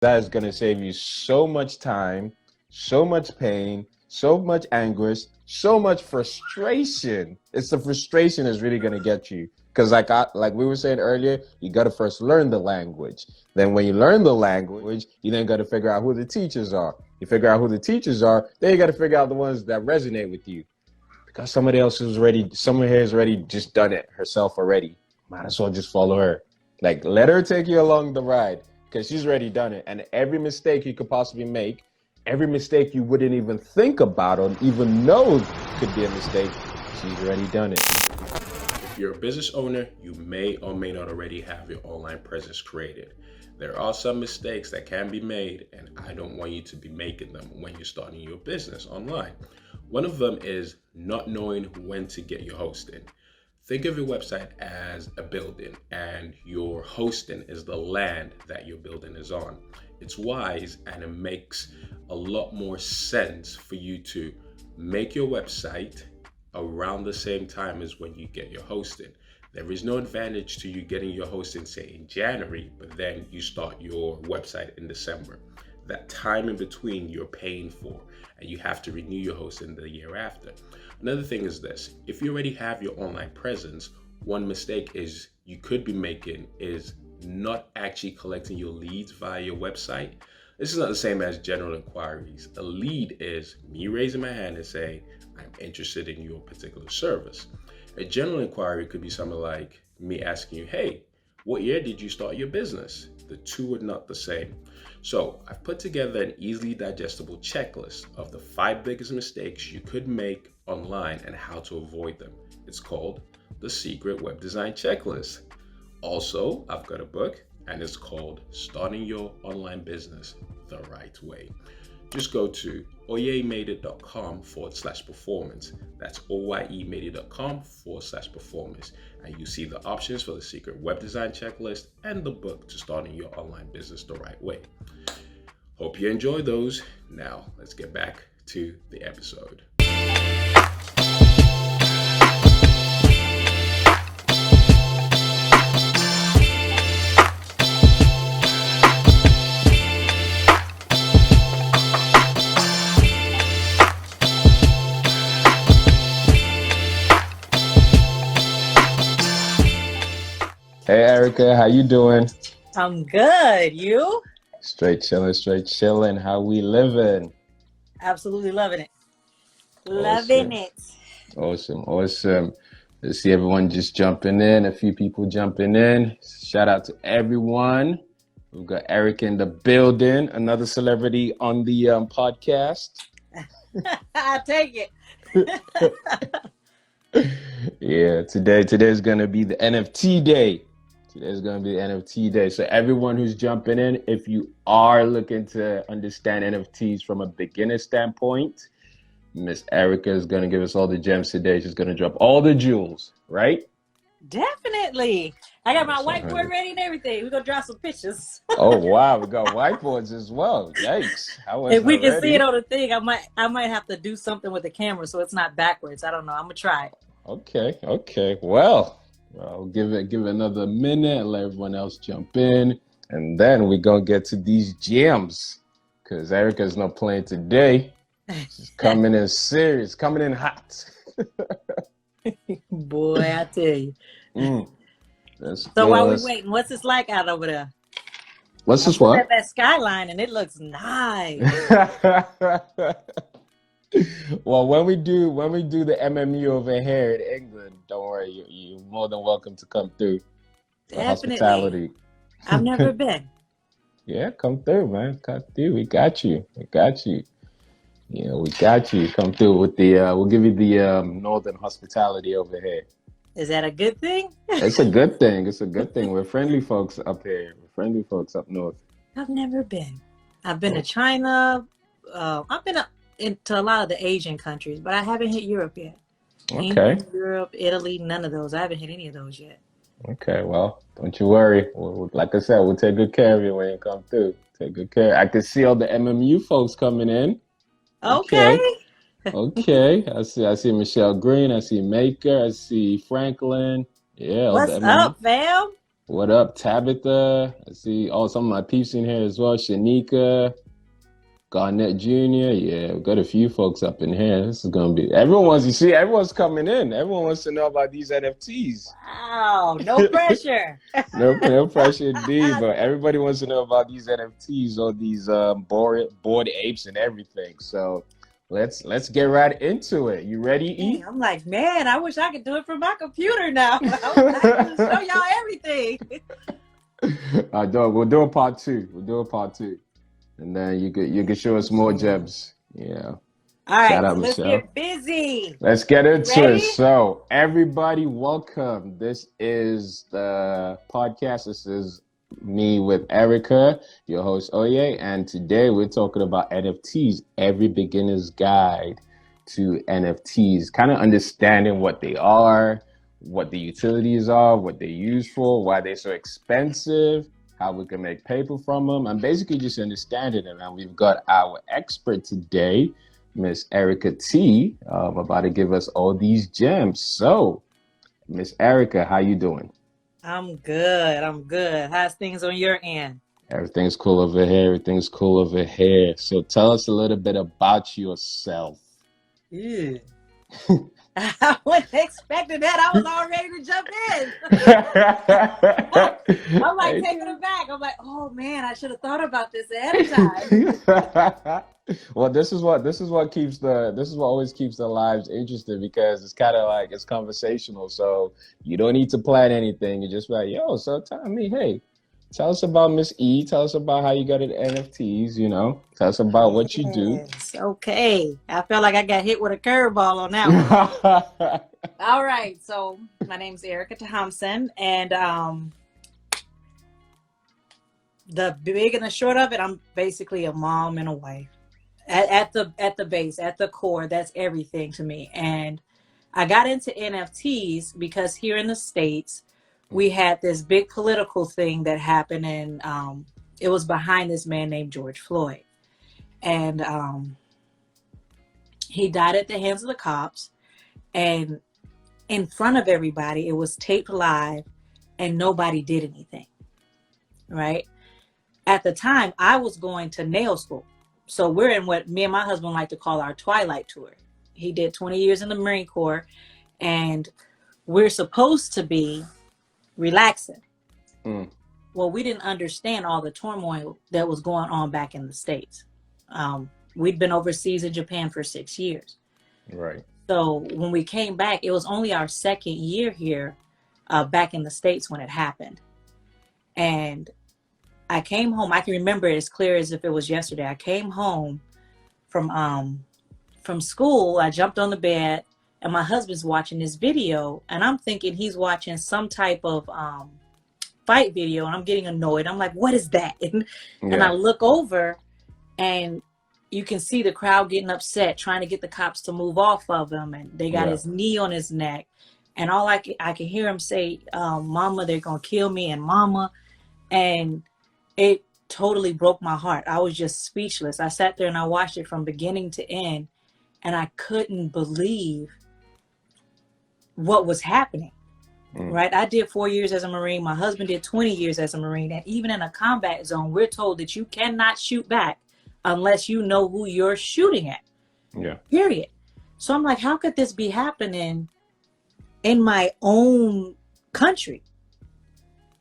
That is going to save you so much time, so much pain, so much anguish, so much frustration. It's the frustration that's really going to get you. Because like we were saying earlier, you got to first learn the language. Then when you learn the language, you then got to figure out who the teachers are. You figure out who the teachers are, then you got to figure out the ones that resonate with you. Because someone here has already just done it herself already. Might as well just follow her. Like, let her take you along the ride because she's already done it. And every mistake you could possibly make, every mistake you wouldn't even think about or even know could be a mistake, she's already done it. If you're a business owner, you may or may not already have your online presence created. There are some mistakes that can be made, and I don't want you to be making them when you're starting your business online. One of them is not knowing when to get your hosting. Think of your website as a building, and your hosting is the land that your building is on. It's wise, and it makes a lot more sense for you to make your website around the same time as when you get your hosting. There is no advantage to you getting your hosting, say, in January, but then you start your website in December. That time in between you're paying for, and you have to renew your hosting the year after. Another thing is this: if you already have your online presence, one mistake is you could be making is not actually collecting your leads via your website. This is not the same as general inquiries. A lead is me raising my hand and saying, I'm interested in your particular service. A general inquiry could be something like me asking you, hey, what year did you start your business? The two are not the same. So I've put together an easily digestible checklist of the 5 biggest mistakes you could make online and how to avoid them. It's called the Secret Web Design Checklist. Also, I've got a book and it's called Starting Your Online Business the Right Way. Just go to oyemade.com/performance. That's oyemade.com/performance. And you see the options for the Secret Web Design Checklist and the book to starting your online business the right way. Hope you enjoy those. Now, let's get back to the episode. Hey, Erica, how you doing? I'm good. You? Straight chilling. How we living? Absolutely loving it. Loving it. Awesome. Let's see everyone just jumping in. A few people jumping in. Shout out to everyone. We've got Eric in the building, another celebrity on the podcast. I take it. Yeah, today's gonna be the NFT day. Today's gonna be the NFT day. So everyone who's jumping in, if you are looking to understand NFTs from a beginner standpoint, Miss Erica is gonna give us all the gems today. She's gonna drop all the jewels, right? Definitely. I got my whiteboard ready and everything. We're gonna draw some pictures. Oh wow, we got whiteboards as well. Yikes! If we can see it on the thing, I might have to do something with the camera so it's not backwards. I don't know. I'm gonna try it. Okay. Well, I'll give it another minute and let everyone else jump in, and then we're gonna get to these gems because Erica's not playing today. She's coming in serious, coming in hot. Boy, I tell you. So while we're waiting, what's this like out over there? What's this one? That skyline, and it looks nice. Well, when we do the MMU over here in England, don't worry, you're more than welcome to come through. Definitely. Hospitality. I've never been. Yeah, come through, man. Come through. We got you. Yeah, we got you. Come through with the. We'll give you the northern hospitality over here. Is that a good thing? It's a good thing. We're friendly folks up here. We're friendly folks up north. I've never been. I've been to China. I've been into a lot of the Asian countries, but I haven't hit Europe yet. Okay. England, Europe, Italy, none of those. I haven't hit any of those yet. Okay, well, don't you worry. Like I said, we'll take good care of you when you come through. Take good care. I can see all the MMU folks coming in. Okay. I see Michelle Green. I see Maker. I see Franklin. Yeah. What's up, fam? What up, Tabitha? I see some of my peeps in here as well. Shanika, Garnett Jr. Yeah, we've got a few folks up in here. This is gonna be everyone's coming in. Everyone wants to know about these NFTs. Wow, no pressure. No pressure indeed, but everybody wants to know about these NFTs or these bored apes and everything. So let's get right into it. You ready, E? I'm like, man, I wish I could do it from my computer now. I can show y'all everything. We'll do a part two. And then you can show us more gems. Yeah. All right, Shout out, so let's Michelle. get busy. Let's get into Ready? it. So, everybody, welcome. This is the podcast. This is me with Erica, your host, Oye. And today we're talking about NFTs, every beginner's guide to NFTs, kind of understanding what they are, what the utilities are, what they're used for, why they're so expensive, how we can make paper from them, and basically just understand it. And we've got our expert today, Miss Erica T, about to give us all these gems. So, Miss Erica, how you doing? I'm good. How's things on your end? Everything's cool over here. So tell us a little bit about yourself. Yeah. I wasn't expecting that. I was all ready to jump in. I'm like taking it back. I'm like, oh man, I should have thought about this ahead of time. Well, this is what always keeps the lives interesting, because it's kind of like it's conversational. So you don't need to plan anything. You're just like, yo, so tell me, hey, tell us about Miss E. Tell us about how you got into NFTs, Tell us about what you do. Yes, okay. I felt like I got hit with a curveball on that one. All right. So my name's Erica Thompson, and the big and the short of it, I'm basically a mom and a wife. At the base, at the core, that's everything to me. And I got into NFTs because here in the States, we had this big political thing that happened, and it was behind this man named George Floyd. And he died at the hands of the cops, and in front of everybody, it was taped live, and nobody did anything, right? At the time, I was going to nail school. So we're in what me and my husband like to call our twilight tour. He did 20 years in the Marine Corps, and we're supposed to be relaxing. Well, we didn't understand all the turmoil that was going on back in the States. We'd been overseas in Japan for 6 years. Right. So when we came back, it was only our second year here back in the States when it happened. And I came home. I can remember it as clear as if it was yesterday. I came home from school. I jumped on the bed, and my husband's watching this video, and I'm thinking he's watching some type of fight video, and I'm getting annoyed. I'm like, what is that? And I look over, and you can see the crowd getting upset, trying to get the cops to move off of him, and they got his knee on his neck, and all I can hear him say, "Mama, they're gonna kill me," and "Mama," and it totally broke my heart. I was just speechless. I sat there and I watched it from beginning to end, and I couldn't believe what was happening. Right? I did 4 years as a Marine. My husband did 20 years as a Marine. And even in a combat zone, we're told that you cannot shoot back unless you know who you're shooting at. Yeah. Period. So I'm like, how could this be happening in my own country?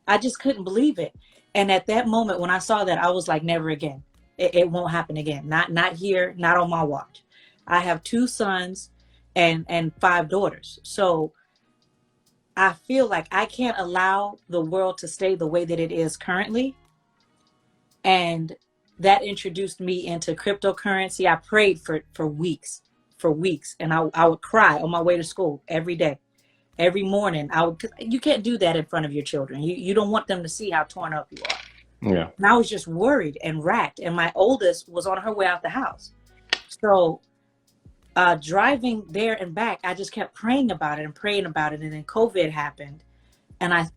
I just couldn't believe it. And at that moment, when I saw that, I was like, never again. It won't happen again. Not here, not on my watch. I have 2 sons and 5 daughters. So I feel like I can't allow the world to stay the way that it is currently. And that introduced me into cryptocurrency. I prayed for weeks. And I would cry on my way to school every day. Every morning, you can't do that in front of your children. You don't want them to see how torn up you are. Yeah. And I was just worried and racked. And my oldest was on her way out the house. So driving there and back, I just kept praying about it. And then COVID happened. And I,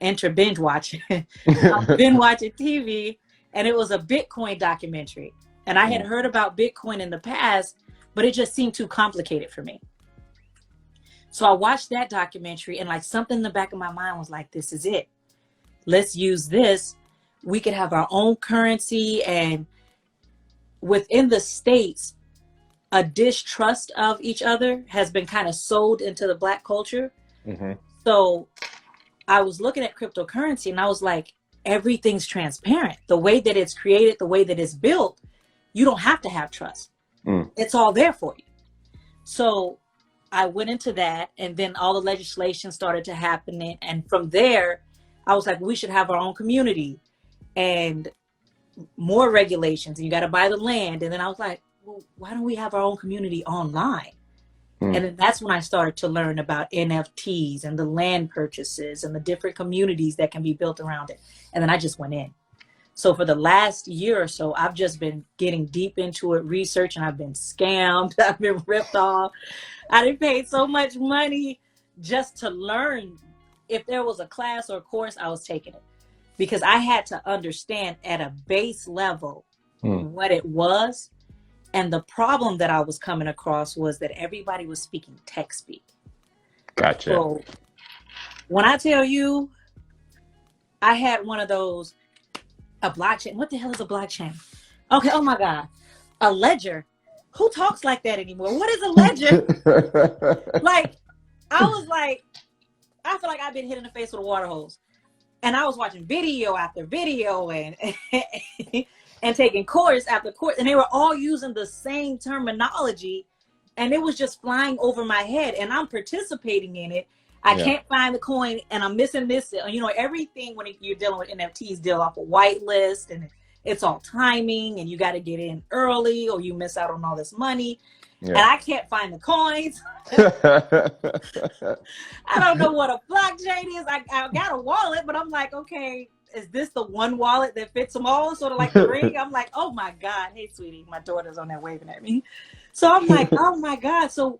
entered binge watching. I've been watching TV, and it was a Bitcoin documentary. And I had heard about Bitcoin in the past, but it just seemed too complicated for me. So I watched that documentary, and like something in the back of my mind was like, this is it. let's use this. We could have our own currency. And within the states, a distrust of each other has been kind of sold into the Black culture. Mm-hmm. So I was looking at cryptocurrency and I was like, everything's transparent. The way that it's created, the way that it's built, you don't have to have trust. It's all there for you. So I went into that, and then all the legislation started to happen. And from there, I was like, we should have our own community and more regulations. And you got to buy the land. And then I was like, well, why don't we have our own community online? And then that's when I started to learn about NFTs and the land purchases and the different communities that can be built around it. And then I just went in. So for the last year or so, I've just been getting deep into it, research, and I've been scammed. I've been ripped off. I done paid so much money just to learn. If there was a class or a course, I was taking it, because I had to understand at a base level what it was. And the problem that I was coming across was that everybody was speaking tech speak. Gotcha. So when I tell you, I had one of those, a blockchain. What the hell is a blockchain? Okay, oh my God. A ledger. Who talks like that anymore? What is a ledger? Like, I was like, I feel like I've been hit in the face with a water hose. And I was watching video after video and and taking course after course, and they were all using the same terminology, and it was just flying over my head, and I'm participating in it. I can't find the coin, and I'm missing this. You know, everything when you're dealing with NFTs deal off a whitelist, and it's all timing, and you got to get in early or you miss out on all this money. And I can't find the coins. I don't know what a blockchain is. I got a wallet, but I'm like, okay, is this the one wallet that fits them all? Sort of like the ring. I'm like, oh my God. Hey, sweetie, my daughter's on there waving at me. So I'm like, oh my God. So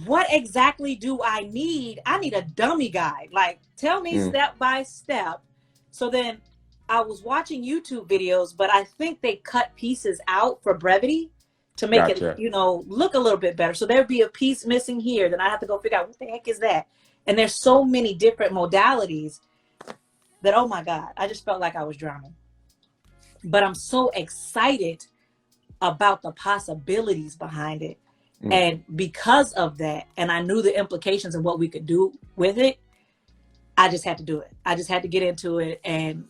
what exactly do I need? I need a dummy guide. Like, tell me step by step. So then I was watching YouTube videos, but I think they cut pieces out for brevity to make it, you know, look a little bit better. So there'd be a piece missing here. Then I have to go figure out what the heck is that? And there's so many different modalities that, oh my God, I just felt like I was drowning. But I'm so excited about the possibilities behind it. And because of that, and I knew the implications and what we could do with it, I just had to do it. I just had to get into it. And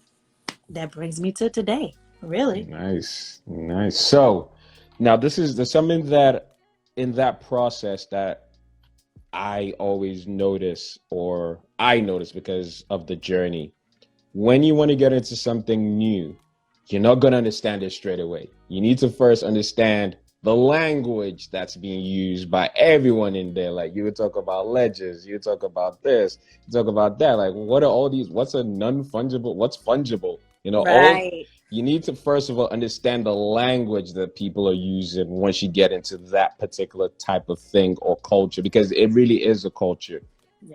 that brings me to today, really. Nice. So now there's something that in that process that I always notice, or I notice because of the journey. When you want to get into something new, you're not going to understand it straight away. You need to first understand the language that's being used by everyone in there. Like, you would talk about ledgers, you would talk about this, you talk about that. Like, what are all these? What's a non-fungible? What's fungible? You know, you need to first of all understand the language that people are using once you get into that particular type of thing or culture, because it really is a culture.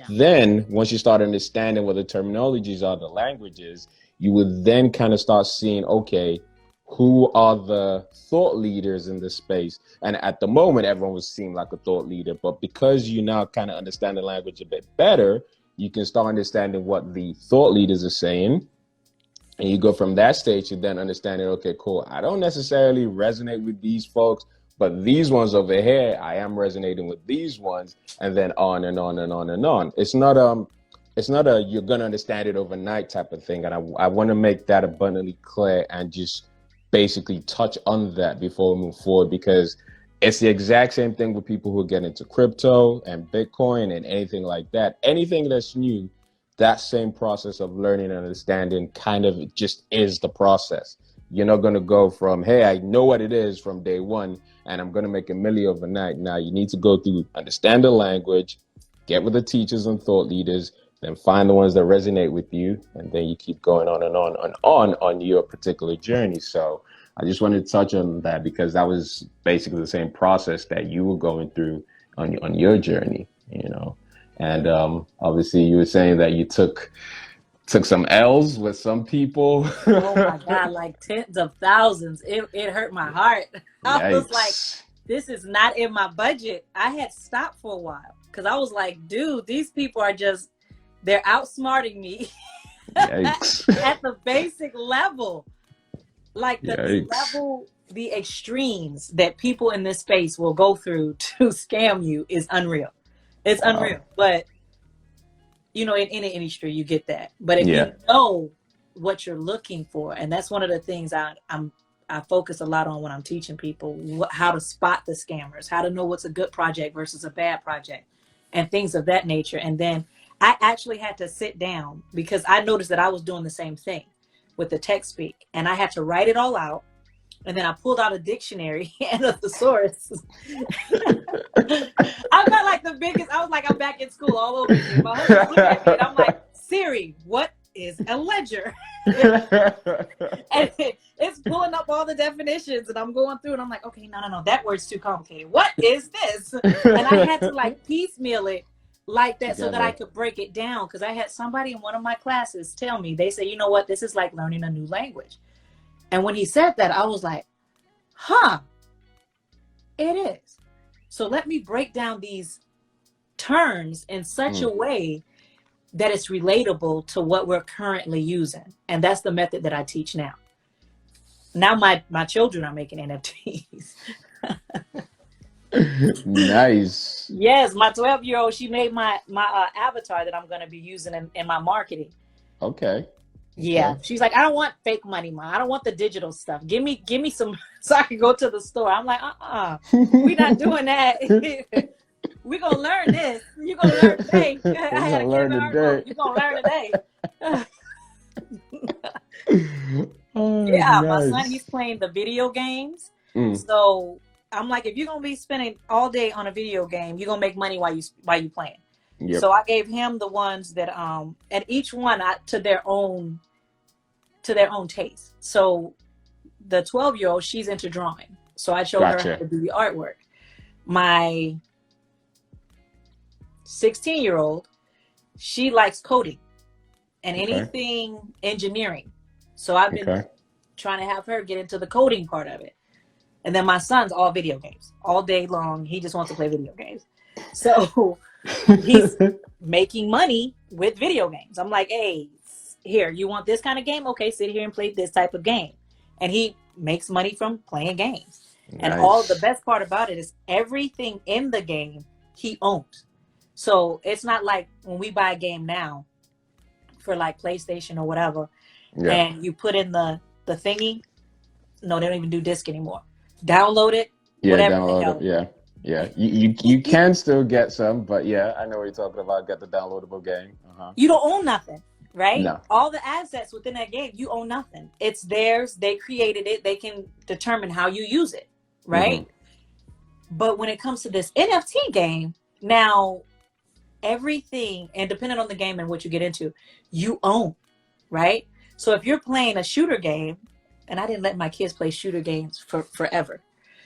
Then once you start understanding what the terminologies are, the languages, you would then kind of start seeing, okay, who are the thought leaders in this space? And at the moment, everyone would seem like a thought leader, but because you now kind of understand the language a bit better, you can start understanding what the thought leaders are saying. And you go from that stage to then understanding, okay, cool, I don't necessarily resonate with these folks, but these ones over here, I am resonating with these ones, and then on and on and on and on. It's not a you're gonna understand it overnight type of thing. And I want to make that abundantly clear and just basically touch on that before we move forward, because it's the exact same thing with people who get into crypto and Bitcoin and anything like that. Anything that's new, that same process of learning and understanding kind of just is the process. You're not going to go from, hey, I know what it is from day one, and I'm going to make $1 million overnight. Now you need to go through, understand the language, get with the teachers and thought leaders, then find the ones that resonate with you, and then you keep going on and on and on your particular journey. So I just wanted to touch on that because that was basically the same process that you were going through on your journey, you know. And obviously you were saying that you took some L's with some people. Oh my God, like tens of thousands. It hurt my heart. I was like, this is not in my budget. I had stopped for a while because I was like, dude, these people are just, they're outsmarting me. Yikes. At the basic level. Like the Yikes. level, the extremes that people in this space will go through to scam you is unreal. It's Wow. unreal. But in any industry you get that. But if Yeah. you know what you're looking for, and that's one of the things I focus a lot on when I'm teaching people how to spot the scammers, how to know what's a good project versus a bad project, and things of that nature. And then I actually had to sit down because I noticed that I was doing the same thing with the text speak, and I had to write it all out. And then I pulled out a dictionary and a thesaurus. I felt like the biggest. I was like, I'm back in school all over again. My husband's looking at me, and I'm like, Siri, what is a ledger? And it's pulling up all the definitions, and I'm going through, and I'm like, okay, no, that word's too complicated. What is this? And I had to like piecemeal it like that so that I could break it down. Because I had somebody in one of my classes tell me, they say, you know what, this is like learning a new language. And when he said that, I was like, it is. So let me break down these terms in such a way that it's relatable to what we're currently using. And that's the method that I teach now. Now my children are making NFTs. Nice. Yes, my 12-year-old, she made my avatar that I'm going to be using in my marketing. Okay. Yeah, she's like, I don't want fake money, Mom. I don't want the digital stuff. Give me some so I can go to the store. I'm like, we're not doing that. We're gonna learn this. You're gonna learn today. I had a learn today. You're gonna learn today. Oh, Yeah, nice. my son, he's playing the video games. So I'm like, if you're gonna be spending all day on a video game, you're gonna make money while you playing. Yep. So I gave him the ones that and each one to their own taste. So the 12-year-old, she's into drawing. So I showed her how to do the artwork. My 16-year-old, she likes coding and anything engineering. So I've been trying to have her get into the coding part of it. And then my son's all video games. All day long, he just wants to play video games. So he's making money with video games. I'm like, hey, here, you want this kind of game? Okay, sit here and play this type of game. And he makes money from playing games. Nice. And all the best part about it is everything in the game he owns. So it's not like when we buy a game now for like PlayStation or whatever, and you put in the thingy. No, they don't even do disc anymore. Download it. Whatever. Download it. Yeah. You can still get some, but yeah, I know what you're talking about. Get the downloadable game. You don't own nothing, right? No. All the assets within that game, you own nothing. It's theirs. They created it. They can determine how you use it, right? But when it comes to this NFT game, now everything, and depending on the game and what you get into, you own, right? So if you're playing a shooter game, and I didn't let my kids play shooter games forever.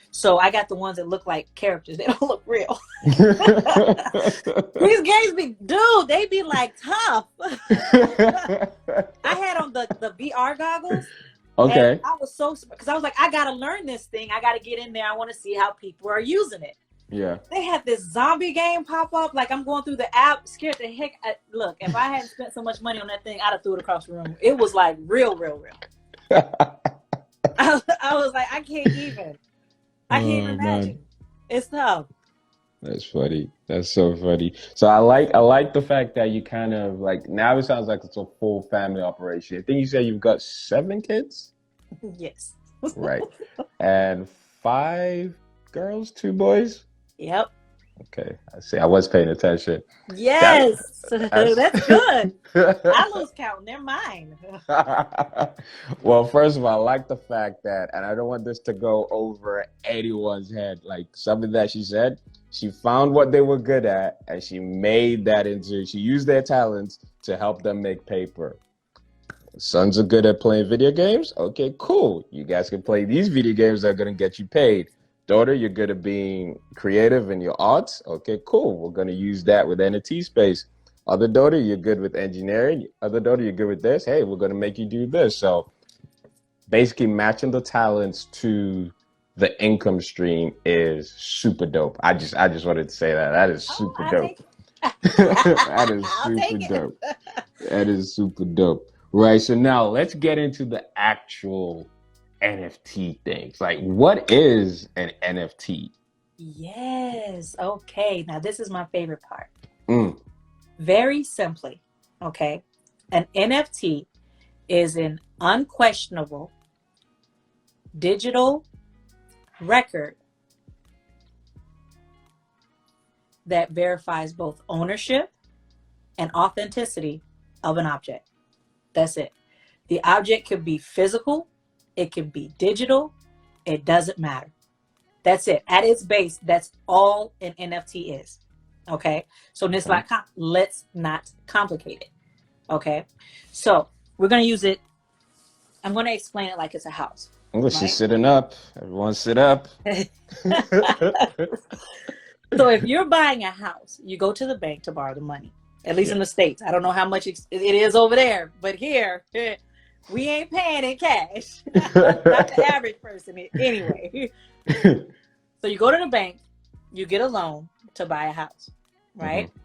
So I got the ones that look like characters. They don't look real. These games they be like tough. I had on the VR goggles. Okay. And I was so, because I was like, I got to learn this thing. I got to get in there. I want to see how people are using it. Yeah. They had this zombie game pop up. Like I'm going through the app, scared the heck. Look, if I hadn't spent so much money on that thing, I'd have threw it across the room. It was like real. I was like, I can't even imagine. Man. It's tough. That's funny. That's so funny. So I like the fact that you kind of like, now it sounds like it's a full family operation. I think you said you've got 7 kids? Yes. Right. And 5 girls, 2 boys? Yep. Okay. I see. I was paying attention. Yes. That's good. I lose count. They're mine. Well, first of all, I like the fact that, and I don't want this to go over anyone's head, like something that she said, she found what they were good at and she used their talents to help them make paper. Sons are good at playing video games. Okay, cool. You guys can play these video games that are going to get you paid. Daughter, you're good at being creative in your arts. Okay, cool. We're going to use that with NFT space. Other daughter, you're good with engineering. Other daughter, you're good with this. Hey, we're going to make you do this. So basically matching the talents to the income stream is super dope. I just wanted to say that. That is super dope. That is super dope. That is super dope. Right. So now let's get into the actual NFT things. Like, what is an NFT? Yes. Okay. Now this is my favorite part. Mm. Very simply, okay, an NFT is an unquestionable digital record that verifies both ownership and authenticity of an object. That's it. The object could be physical, it could be digital, it doesn't matter. That's it. At its base, that's all an NFT is. Okay. So let's not complicate it. Okay. So we're going to use it. I'm going to explain it like it's a house. Oh, she's sitting up. Everyone sit up. So if you're buying a house, you go to the bank to borrow the money, at least in the States. I don't know how much it is over there, but here, we ain't paying in cash. Not the average person anyway. So you go to the bank, you get a loan to buy a house, right? Mm-hmm.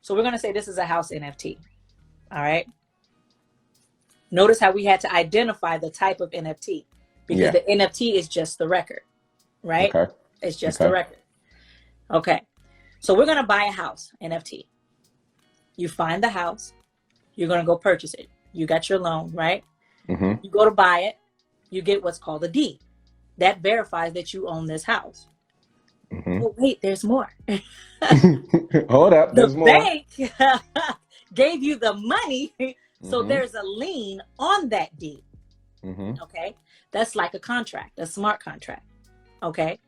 So we're going to say this is a house NFT. All right. Notice how we had to identify the type of NFT because the NFT is just the record, right? Okay. It's just the record. Okay. So we're going to buy a house, NFT. You find the house. You're going to go purchase it. You got your loan, right? Mm-hmm. You go to buy it. You get what's called a deed. That verifies that you own this house. Mm-hmm. Oh, wait, there's more. Hold up, there's more. The bank gave you the money, so there's a lien on that deed. Mm-hmm. Okay? That's like a contract, a smart contract. Okay?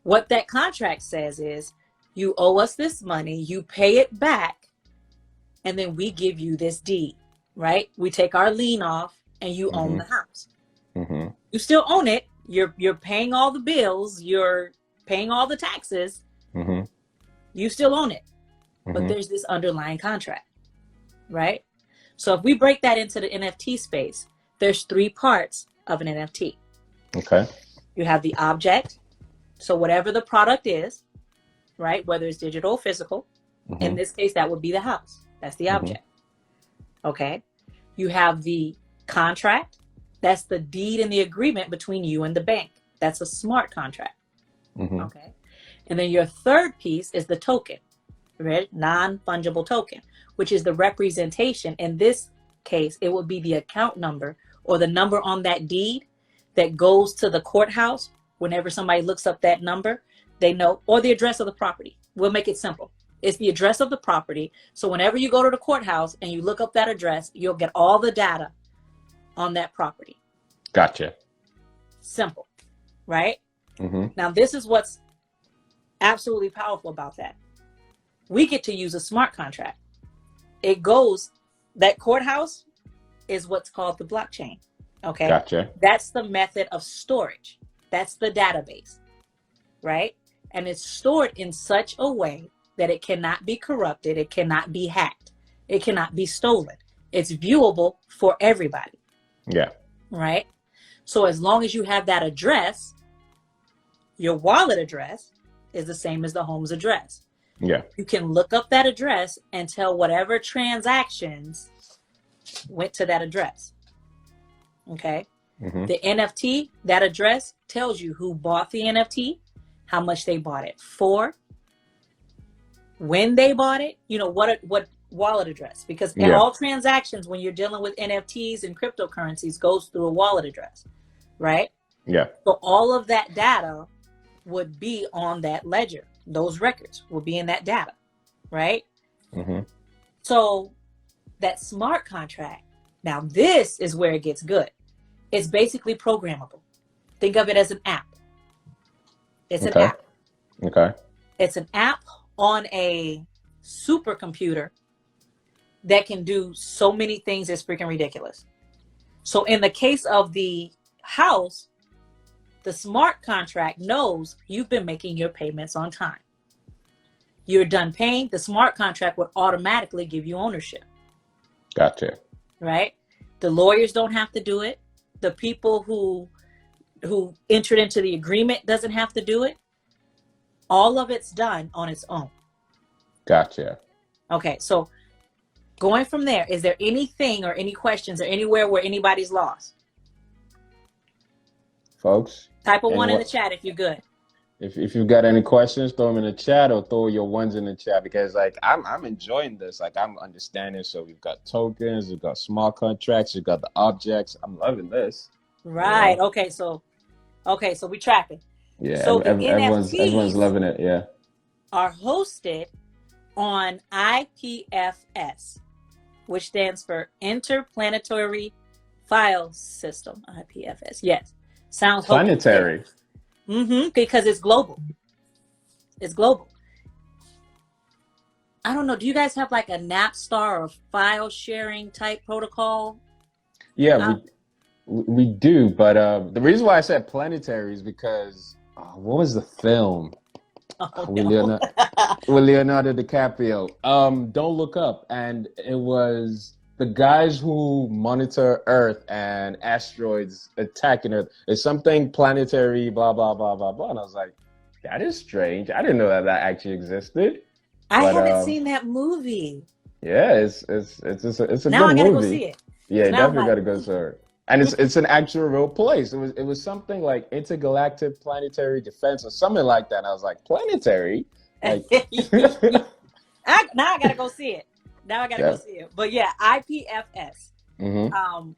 What that contract says is, you owe us this money, you pay it back, and then we give you this deed, right? We take our lien off, and you own the house. Mm-hmm. You still own it. You're paying all the bills. You're paying all the taxes. Mm-hmm. You still own it. Mm-hmm. But there's this underlying contract, right? So if we break that into the NFT space, there's 3 parts of an NFT. Okay. You have the object. So whatever the product is, right? Whether it's digital or physical, in this case, that would be the house. That's the object. Okay. You have the contract. That's the deed and the agreement between you and the bank. That's a smart contract. Okay. And then your third piece is the token, right? Non-fungible token, which is the representation. In this case, it would be the account number or the number on that deed that goes to the courthouse. Whenever somebody looks up that number, they know, or the address of the property. We'll make it simple. It's the address of the property. So whenever you go to the courthouse and you look up that address, you'll get all the data on that property. Gotcha. Simple, right? Now, this is what's absolutely powerful about that. We get to use a smart contract. It goes, that courthouse is what's called the blockchain. Okay. Gotcha. That's the method of storage. That's the database, right? And it's stored in such a way that it cannot be corrupted. It cannot be hacked. It cannot be stolen. It's viewable for everybody. Yeah. Right? So as long as you have that address, your wallet address is the same as the home's address. Yeah. You can look up that address and tell whatever transactions went to that address. Okay? The NFT, that address tells you who bought the NFT, how much they bought it for, when they bought it, you know, what wallet address. Because in all transactions, when you're dealing with NFTs and cryptocurrencies, goes through a wallet address, right? Yeah. So all of that data would be on that ledger. Those records will be in that data, right? So that smart contract, now this is where it gets good. It's basically programmable. Think of it as an app. It's an app. Okay. It's an app on a supercomputer that can do so many things. It's freaking ridiculous. So in the case of the house, the smart contract knows you've been making your payments on time. You're done paying, the smart contract would automatically give you ownership. Gotcha. Right? The lawyers don't have to do it. The people who entered into the agreement doesn't have to do it. All of it's done on its own. Gotcha. Okay, so Going from there, is there anything or any questions or anywhere where anybody's lost? Folks, Type a one in anyone, the chat if you're good. if you've got any questions, throw them in the chat or throw your ones in the chat, because like I'm enjoying this. Like I'm understanding. So we've got tokens, we've got smart contracts, we've got the objects. I'm loving this. Right. Yeah. Okay. So we tracking. Yeah, So the everyone's NFTs loving it. Yeah. are hosted on IPFS, which stands for Interplanetary File System. IPFS. Yes. Sounds hokey. Planetary. Because it's global. It's global. I don't know. Do you guys have like a Napstar or file sharing type protocol? Yeah, we do, but the reason why I said planetary is because what was the film with No. Leonardo DiCaprio? Don't Look Up, and it was the guys who monitor Earth and asteroids attacking Earth. It's something planetary, blah blah blah blah blah, and I was like, that is strange. I didn't know that actually existed. I But haven't seen that movie. yeah, it's a Now good I gotta movie. go see it. Yeah, you Now I'm definitely got to like, go to it. And it's an actual real place. It was something like Intergalactic Planetary Defense or something like that. And I was like, planetary? Like now I gotta go see it. Now I gotta yeah. go see it. But yeah, IPFS. Mm-hmm.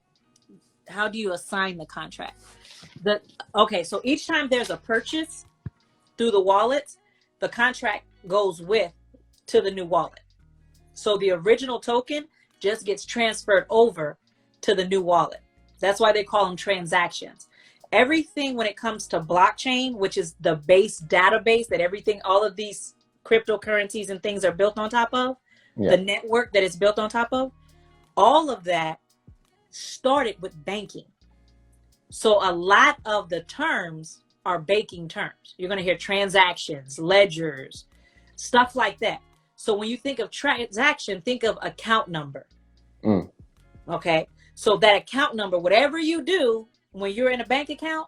How do you assign the contract? So each time there's a purchase through the wallets, the contract goes to the new wallet. So the original token just gets transferred over to the new wallet. That's why they call them transactions. Everything when it comes to blockchain, which is the base database that all of these cryptocurrencies and things are built on top of, the network that it's built on top of, all of that started with banking. So a lot of the terms are banking terms. You're going to hear transactions, ledgers, stuff like that. So when you think of transaction, think of account number. Okay. So that account number, whatever you do when you're in a bank account,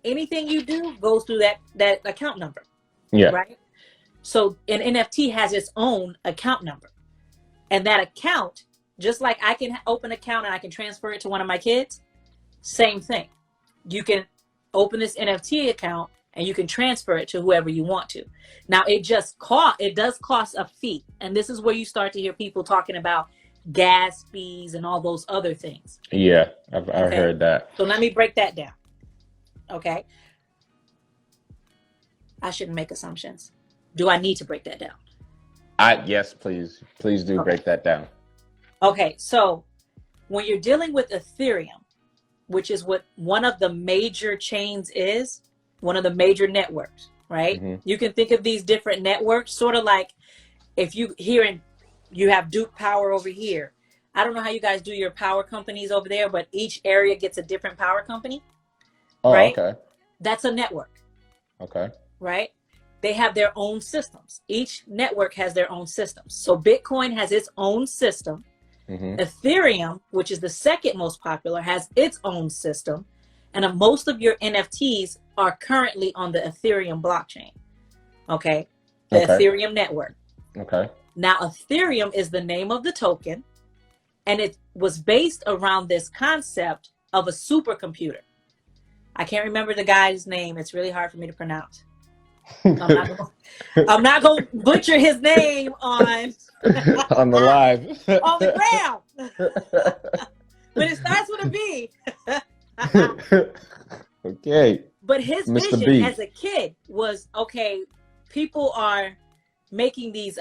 anything you do goes through that account number. Yeah. Right. So an NFT has its own account number. And that account, just like I can open an account and I can transfer it to one of my kids, same thing. You can open this NFT account and you can transfer it to whoever you want to. Now it does cost a fee. And this is where you start to hear people talking about gas fees and all those other things. Yeah, I've heard that. So let me break that down. Okay. I shouldn't make assumptions. Do I need to break that down? Yes, please do break that down. Okay, so when you're dealing with Ethereum, which is what one of the major chains is, one of the major networks, right? You can think of these different networks sort of like if you have Duke Power over here. I don't know how you guys do your power companies over there, but each area gets a different power company. Oh, right? okay. That's a network. Okay. Right? They have their own systems. Each network has their own systems. So Bitcoin has its own system. Ethereum, which is the second most popular, has its own system. And most of your NFTs are currently on the Ethereum blockchain. Okay? The Ethereum network. Okay. Now, Ethereum is the name of the token. And it was based around this concept of a supercomputer. I can't remember the guy's name. It's really hard for me to pronounce. I'm not going to butcher his name on the live on the ground. But it starts with a B. Okay. But his Mr. vision B. as a kid was, okay, people are making these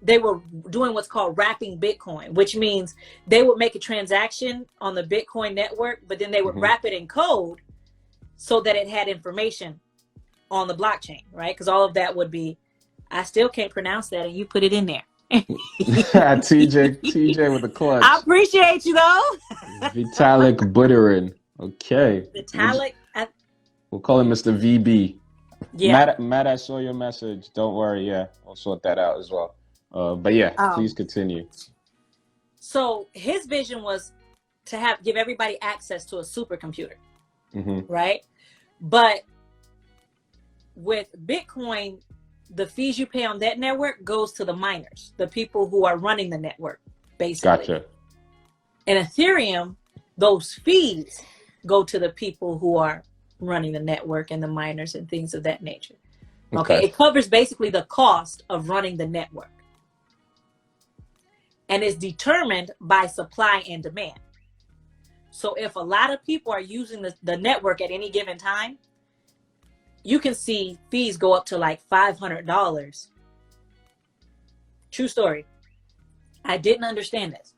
they were doing what's called wrapping Bitcoin, which means they would make a transaction on the Bitcoin network, but then they would wrap it in code so that it had information on the blockchain, right? Because all of that would be, I still can't pronounce that, and you put it in there. TJ with the clutch. I appreciate you though. Vitalik Buterin. Okay. Vitalik. We'll call him Mr. VB. Yeah. Matt, I saw your message. Don't worry. Yeah, I'll sort that out as well. But yeah, please continue. So his vision was to give everybody access to a supercomputer, right? But with Bitcoin, the fees you pay on that network goes to the miners, the people who are running the network, basically. Gotcha. In Ethereum, those fees go to the people who are running the network and the miners and things of that nature. Okay. It covers basically the cost of running the network. And it's determined by supply and demand. So if a lot of people are using the network at any given time, you can see fees go up to like $500. True story. I didn't understand this.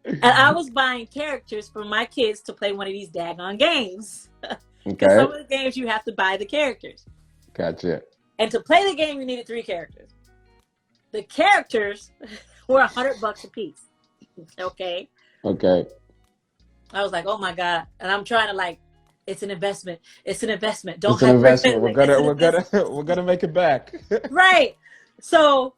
And I was buying characters for my kids to play one of these daggone games. Because some of the games you have to buy the characters. Gotcha. And to play the game, you needed 3 characters. The characters were $100 a piece. Okay. I was like, oh my God. And I'm trying to like, it's an investment. It's an investment. Don't It's an investment. We're gonna make it back. Right. So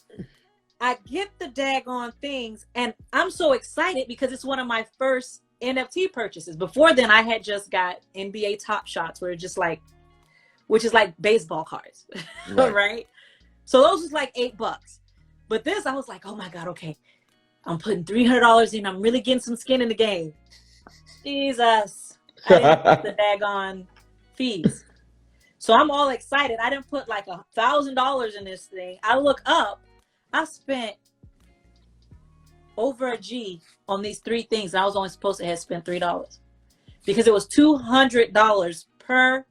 I get the daggone things and I'm so excited because it's one of my first NFT purchases. Before then I had just got NBA Top Shots where it's just like, which is like baseball cards. Right. So those was like $8. But this, I was like, oh my God, okay. I'm putting $300 in. I'm really getting some skin in the game. Jesus. I didn't put the daggone fees. So I'm all excited. I didn't put like $1,000 in this thing. I look up. I spent over a G on these 3 things. And I was only supposed to have spent $3 because it was $200 per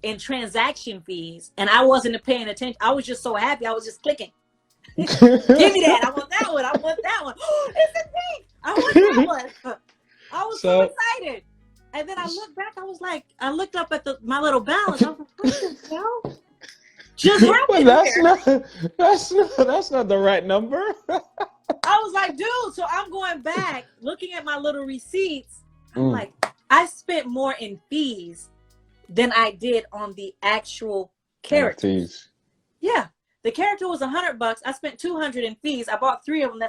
in transaction fees. And I wasn't paying attention. I was just so happy. I was just clicking. Give me that. I want that one. I want that one. Oh, it's a thing. I want that one. I was so excited. And then I looked back. I was like, I looked up at my little balance. I was like, what the hell? Just happened. Well, that's not the right number. I was like, dude. So I'm going back, looking at my little receipts. I'm like, I spent more in fees than I did on the actual characters. NFTs. Yeah. The character was $100. I spent $200 in fees. I bought 3 of them.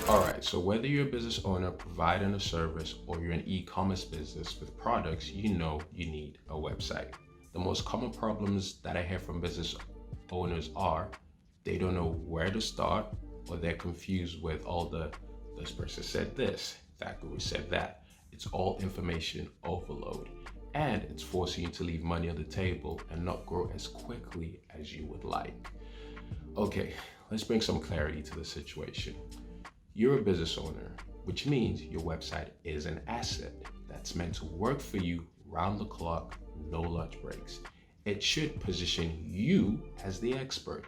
All right. So whether you're a business owner providing a service or you're an e-commerce business with products, you know you need a website. The most common problems that I hear from business owners are they don't know where to start, or they're confused with all this person said this, that guru said that. It's all information overload. And it's forcing you to leave money on the table and not grow as quickly as you would like. Okay, let's bring some clarity to the situation. You're a business owner, which means your website is an asset that's meant to work for you round the clock, no lunch breaks. It should position you as the expert,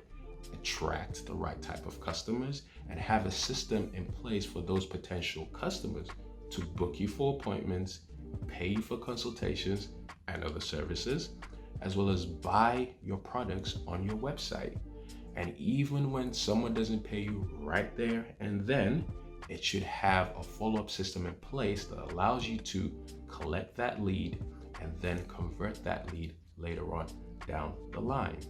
attract the right type of customers, and have a system in place for those potential customers to book you for appointments, pay you for consultations and other services, as well as buy your products on your website. And even when someone doesn't pay you right there and then, it should have a follow-up system in place that allows you to collect that lead and then convert that lead later on down the line.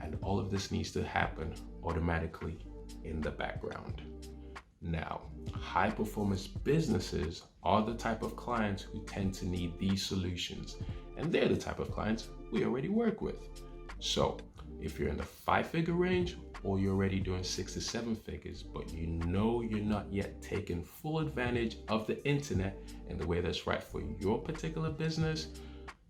And all of this needs to happen automatically in the background. Now, high performance businesses are the type of clients who tend to need these solutions, and they're the type of clients we already work with. So if you're in the 5-figure range, or you're already doing 6 to 7 figures, but you know you're not yet taking full advantage of the internet in the way that's right for your particular business,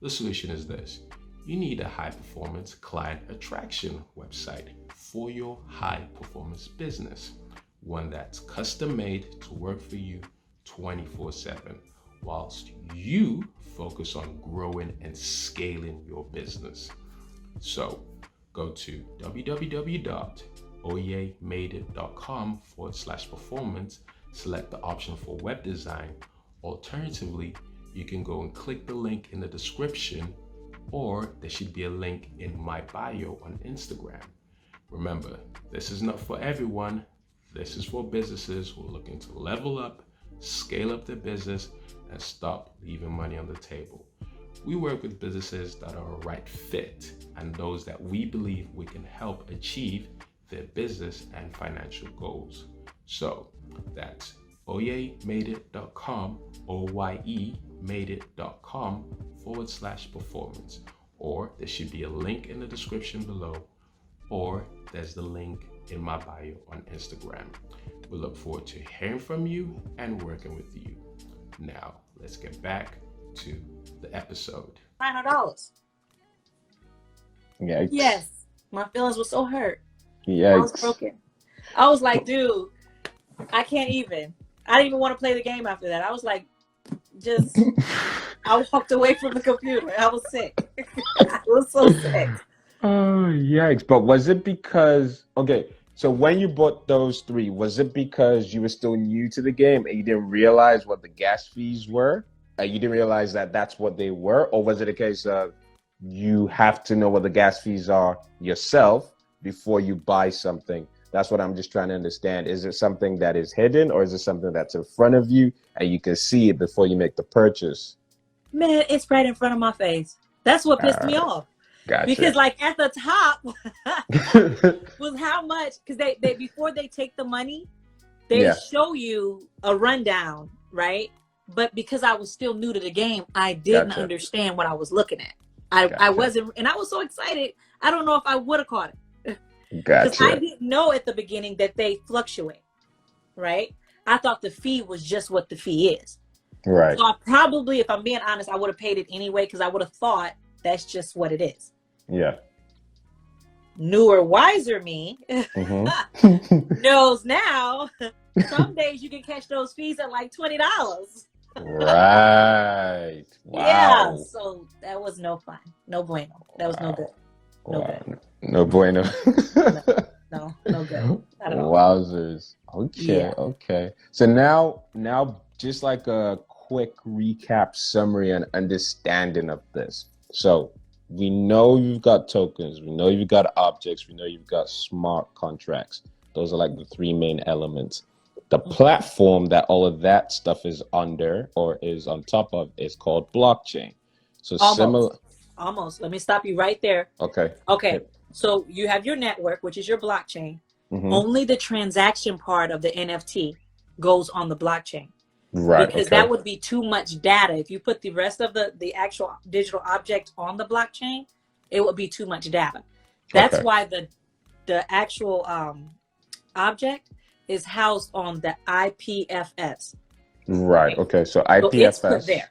the solution is this. You need a high performance client attraction website for your high performance business. One that's custom made to work for you 24/7, whilst you focus on growing and scaling your business. So go to www.oyemadeit.com/performance, select the option for web design. Alternatively, you can go and click the link in the description, or there should be a link in my bio on Instagram. Remember, this is not for everyone. This is for businesses who are looking to level up, scale up their business, and stop leaving money on the table. We work with businesses that are a right fit and those that we believe we can help achieve their business and financial goals. So that's oyemadeit.com, OYEmadeit.com/performance. or there should be a link in the description below, or there's the link in my bio on Instagram. We look forward to hearing from you and working with you. Now, let's get back to the episode. $900. Yikes. Yes, my feelings were so hurt. Yikes. I was broken. I was like, dude, I can't even. I didn't even want to play the game after that. I was like, I walked away from the computer. I was sick. I was so sick. Oh, yikes. But was it because, okay, so when you bought those 3, was it because you were still new to the game and you didn't realize what the gas fees were? You didn't realize that that's what they were? Or was it a case of you have to know what the gas fees are yourself before you buy something? That's what I'm just trying to understand. Is it something that is hidden, or is it something that's in front of you and you can see it before you make the purchase? Man, it's right in front of my face. That's what pissed me off. Gotcha. Because like at the top was how much, because they before they take the money, they show you a rundown, right? But because I was still new to the game, I didn't understand what I was looking at. I wasn't, and I was so excited. I don't know if I would have caught it. Because I didn't know at the beginning that they fluctuate, right? I thought the fee was just what the fee is. Right. So I probably, if I'm being honest, I would have paid it anyway because I would have thought that's just what it is. Yeah. Newer, wiser me knows now some days you can catch those fees at like $20. Right. Wow. Yeah. So that was no fun. No bueno. That was no good. No good. No bueno. No good. Not at all. Wowzers. Okay. Yeah. Okay. So now just like a quick recap, summary, and understanding of this. So we know you've got tokens, we know you've got objects, we know you've got smart contracts. Those are like the 3 main elements. The platform that all of that stuff is under or is on top of is called blockchain. So Almost. Let me stop you right there. Okay. So you have your network, which is your blockchain. Only the transaction part of the NFT goes on the blockchain. Right. Because that would be too much data. If you put the rest of the actual digital object on the blockchain, it would be too much data. That's why the actual object is housed on the IPFS. Right. Okay. So IPFS. So it's put there.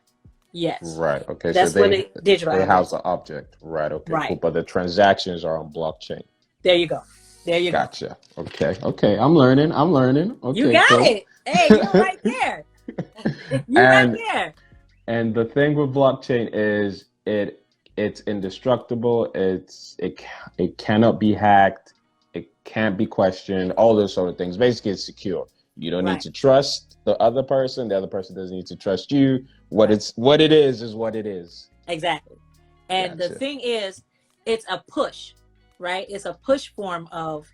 Yes. Right. Okay. That's so where the digital they house the object. Right. Okay. Right. Cool. But the transactions are on blockchain. There you go. Gotcha. Okay. I'm learning. Okay. You got it. Hey, you're right there. Right there. And the thing with blockchain is it's indestructible. It cannot be hacked. It can't be questioned. All those sort of things. Basically, it's secure. You don't need to trust the other person. The other person doesn't need to trust you. What it is what it is. Exactly. And the thing is, it's a push, right? It's a push form of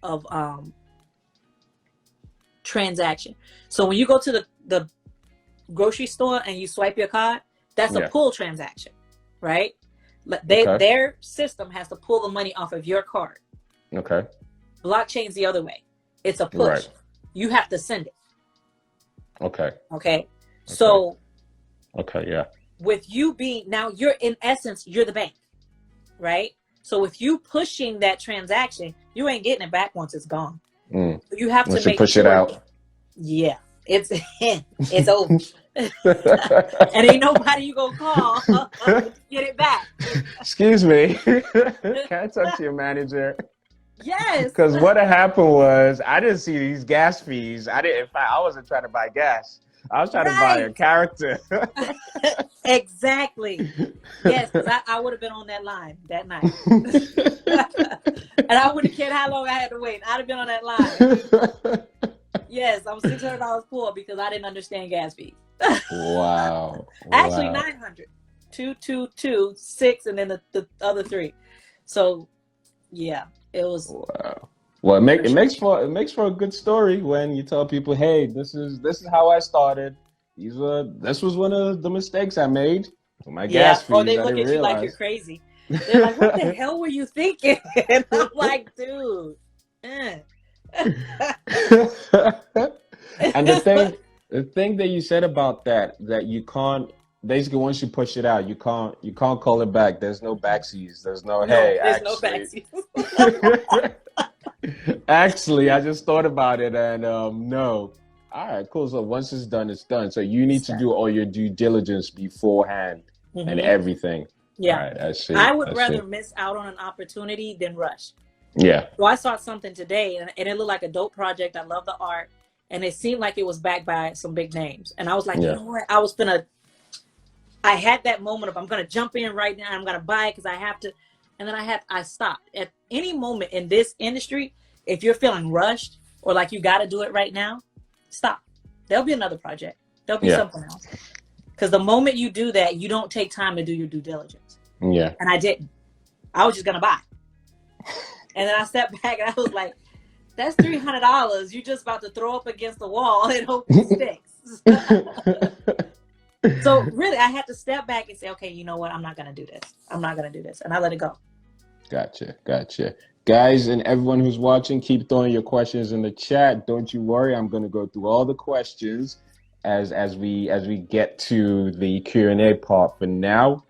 transaction. So when you go to the grocery store and you swipe your card, that's a pull transaction, right? Their system has to pull the money off of your card. Okay. Blockchain's the other way. It's a push. Right. You have to send it. Okay. So. Okay. Yeah. With you being now, you're in essence, you're the bank, right? So with you pushing that transaction, you ain't getting it back once it's gone. You have to make push it out. Yeah, it's over. And ain't nobody you gonna call to get it back. Excuse me. Can I talk to your manager? Yes. Because what happened was I didn't see these gas fees. In fact, I wasn't trying to buy gas. I was trying to buy a character. Exactly. Yes, because I would have been on that line that night. And I wouldn't have cared how long I had to wait. I'd have been on that line. Yes, I'm $600 poor because I didn't understand gas fees. Wow. Actually, 900. 2, 6, and then the other 3. So, yeah, it was. Wow. Well, it makes for a good story when you tell people, hey, this is how I started. This was one of the mistakes I made. My gas fees. Or they look at you like you're crazy. They're like, what the hell were you thinking? And I'm like, dude. And the thing that you said about that you can't basically once you push it out, you can't call it back. There's no backseas. There's no No, hey, there's no actually. vaccine. Actually, I just thought about it and no. All right, cool. So once it's done, it's done. So you need to do all your due diligence beforehand and Mm-hmm. everything. All Yeah. right, I see. I would I rather see. miss out on an opportunity than rush. Yeah. So I saw something today and it looked like a dope project. I love the art. And it seemed like it was backed by some big names. And I was like, you Yeah. know what? I had that moment of I'm gonna jump in right now. I'm gonna buy it because I have to. And then I stopped. At any moment in this industry, if you're feeling rushed or like you gotta do it right now, stop. There'll be another project. There'll be Yeah. something else. Because the moment you do that, you don't take time to do your due diligence. Yeah. And I didn't. I was just gonna buy. And then I stepped back and I was like, that's $300 you just about to throw up against the wall and hope it sticks. So really, I had to step back and say, okay, you know what? I'm not going to do this. I'm not going to do this. And I let it go. Gotcha. Guys and everyone who's watching, keep throwing your questions in the chat. Don't you worry. I'm going to go through all the questions as we get to the Q&A part for now.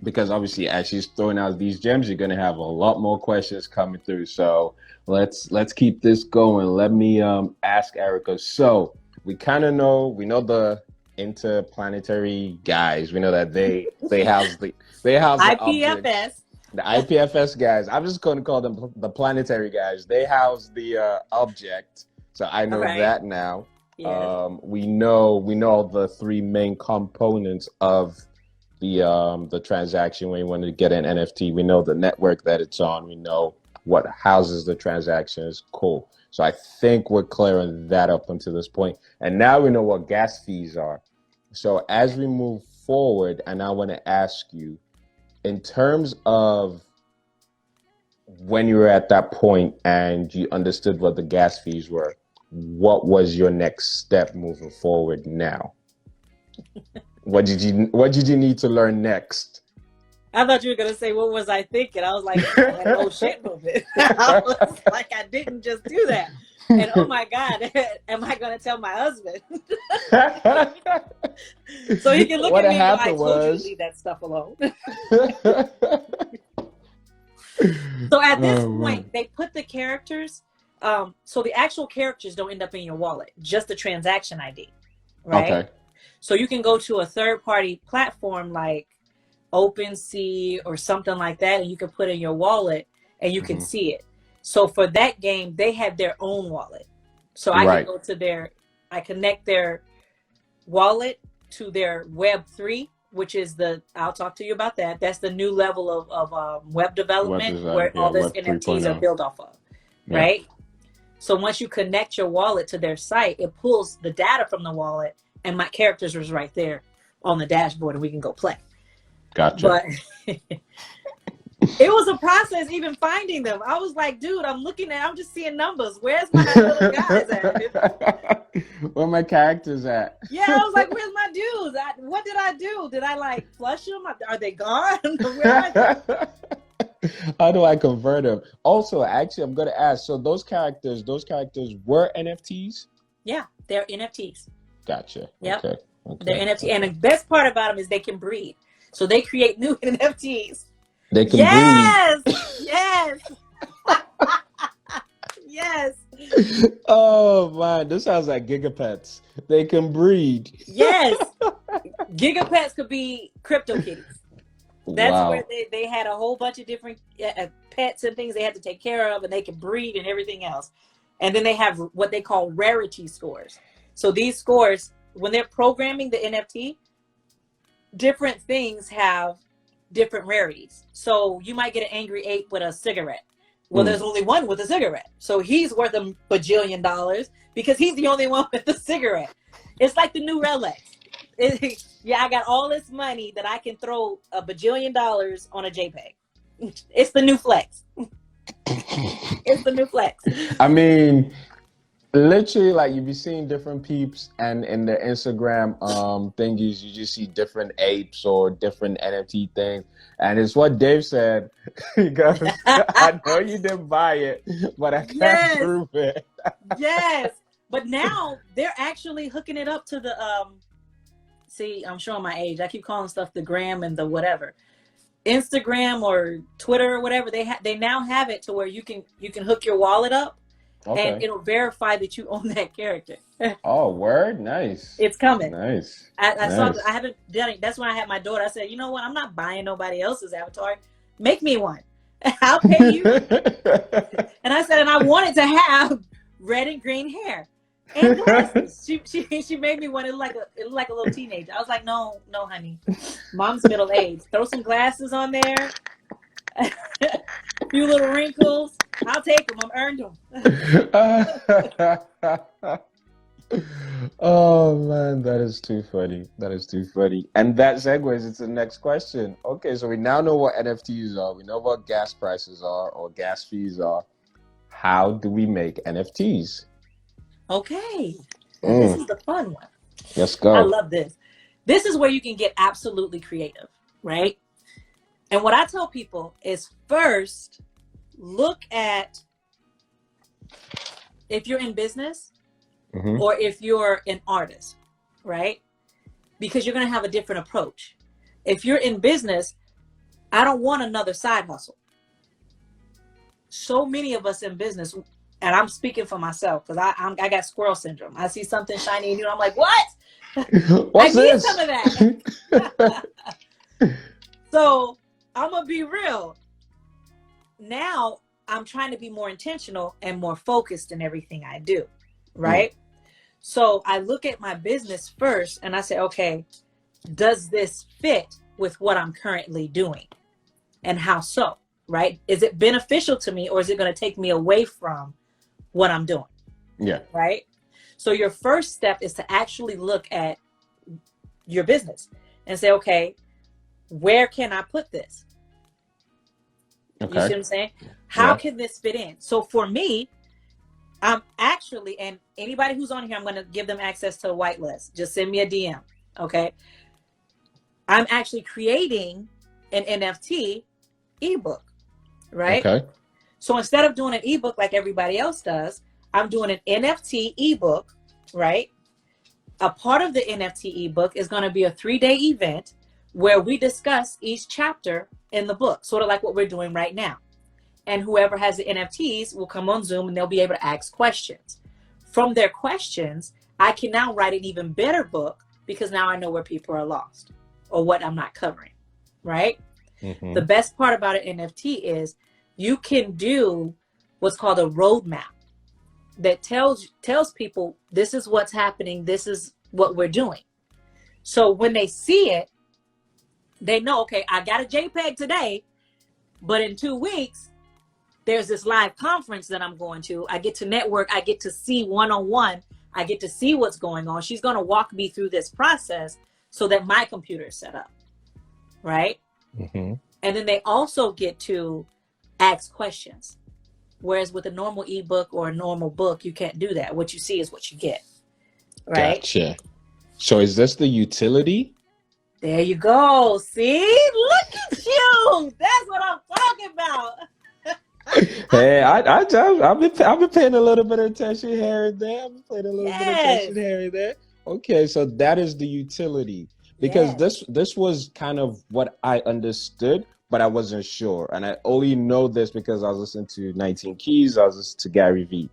Because obviously as she's throwing out these gems, you're going to have a lot more questions coming through. So let's keep this going. Let me ask Erica. So we know the interplanetary guys. We know that they house the objects. IPFS. The IPFS guys. I'm just going to call them the planetary guys. They house the object. So I know that now. Yes. We know the three main components of the transaction when you want to get an NFT. We know the network that it's on. We know what houses the transactions. Cool. So I think we're clearing that up until this point. And now we know what gas fees are. So as we move forward, and I want to ask you, in terms of when you were at that point and you understood what the gas fees were, what was your next step moving forward now? What did you need to learn next? I thought you were going to say, what was I thinking? I was like, oh shit movement. I was like, I didn't just do that. And oh my God, am I going to tell my husband? So he can look at me and go, I told you to leave that stuff alone. So at this point, they put the characters, so the actual characters don't end up in your wallet, just the transaction ID, right? Okay. So you can go to a third-party platform like OpenSea or something like that, and you can put in your wallet and you can see it. So for that game, they have their own wallet. So I can go to I connect their wallet to their Web3, which is I'll talk to you about that. That's the new level of web development where all this NFTs are built off of, right? So once you connect your wallet to their site, it pulls the data from the wallet, and my characters was right there on the dashboard, and we can go play. Gotcha. But it was a process even finding them. I was like, dude, I'm just seeing numbers. Where's my little guys at? Where my characters at? Yeah, I was like, where's my dudes? What did I do? Did I like flush them? Are they gone? Where are they? How do I convert them? Also, actually, I'm going to ask, so those characters were NFTs? Yeah, they're NFTs. Gotcha. Yep. Okay. They're NFT. And the best part about them is they can breed. So they create new NFTs. They can breed. Yes. Yes. Oh, man. This sounds like gigapets. They can breed. Yes. Gigapets could be crypto kitties. That's where they had a whole bunch of different pets and things they had to take care of, and they can breed and everything else. And then they have what they call rarity scores. So these scores, when they're programming the NFT, different things have different rarities. So you might get an angry ape with a cigarette. Well, there's only one with a cigarette. So he's worth $1 bajillion because he's the only one with the cigarette. It's like the new Rolex. I got all this money that I can throw $1 bajillion on a JPEG. It's the new flex. It's the new flex. I mean, literally, like, you be seeing different peeps, and in the Instagram thingies, you just see different apes or different NFT things. And it's what Dave said. Because I know you didn't buy it, but I can't prove it. Yes. But now they're actually hooking it up to the see, I'm showing my age. I keep calling stuff the gram and the whatever. Instagram or Twitter or whatever, they now have it to where you can hook your wallet up and Okay. it'll verify that you own that character. Oh, word. Nice. It's coming. Nice. I saw Nice. I haven't done it. That's when I had my daughter. I said, you know what? I'm not buying nobody else's avatar. Make me one. I'll pay you. And I said, and I wanted to have red and green hair and glasses. She made me one. It looked like a little teenager. I was like, no, honey. Mom's middle aged. Throw some glasses on there. A few little wrinkles. I'll take them. I've earned them. Oh man, that is too funny. That is too funny. And that segues into the next question. Okay, so we now know what NFTs are. We know what gas prices are or gas fees are. How do we make NFTs? Okay. This is the fun one. Let's go. I love this. This is where you can get absolutely creative, right? And what I tell people is first, look at if you're in business or if you're an artist, right? Because you're going to have a different approach. If you're in business, I don't want another side hustle. So many of us in business, and I'm speaking for myself because I got squirrel syndrome. I see something shiny and I'm like, what? What's I need this? some of that. So I'm going to be real. Now I'm trying to be more intentional and more focused in everything I do, right? So I look at my business first and I say, okay, does this fit with what I'm currently doing? And how so, right? Is it beneficial to me or is it going to take me away from what I'm doing? Yeah. Right? So your first step is to actually look at your business and say, okay, where can I put this? Okay. You see what I'm saying? How can this fit in? So for me, I'm actually, and anybody who's on here, I'm going to give them access to a whitelist. Just send me a DM. Okay. I'm actually creating an NFT ebook, right? Okay. So instead of doing an ebook like everybody else does, I'm doing an NFT ebook, right? A part of the NFT ebook is going to be a 3-day event where we discuss each chapter in the book, sort of like what we're doing right now. And whoever has the NFTs will come on Zoom and they'll be able to ask questions. From their questions, I can now write an even better book because now I know where people are lost or what I'm not covering, right? The best part about an NFT is you can do what's called a roadmap that tells people this is what's happening, this is what we're doing. So when they see it, they know, okay, I got a JPEG today, but in 2 weeks, there's this live conference that I'm going to. I get to network. I get to see one-on-one. I get to see what's going on. She's going to walk me through this process so that my computer is set up, right? And then they also get to ask questions. Whereas with a normal ebook or a normal book, you can't do that. What you see is what you get, right? Gotcha. So is this the utility? There you go. See? Look at you. That's what I'm talking about. Hey, I've been paying a little bit of attention here and there. I've been paying a little bit of attention here and there. Okay, so that is the utility. Because this was kind of what I understood, but I wasn't sure. And I only know this because I was listening to 19 Keys, I was listening to Gary Vee.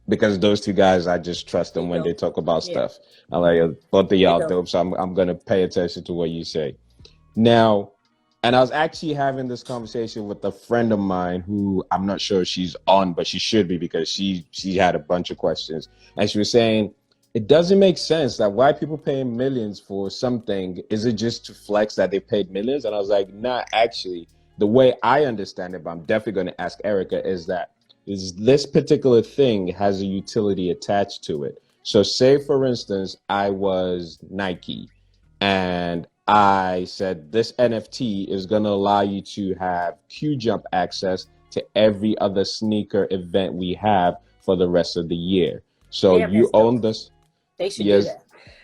Because those two guys, I just trust them when they talk about stuff. I'm like, both of y'all dope, so I'm gonna pay attention to what you say. Now, and I was actually having this conversation with a friend of mine who I'm not sure if she's on, but she should be because she had a bunch of questions. And she was saying, it doesn't make sense that why people paying millions for something. Is it just to flex that they paid millions? And I was like, nah, actually, the way I understand it, but I'm definitely going to ask Erica, is that this particular thing has a utility attached to it. So say, for instance, I was Nike and I said this NFT is going to allow you to have queue jump access to every other sneaker event we have for the rest of the year. So you own this. They should do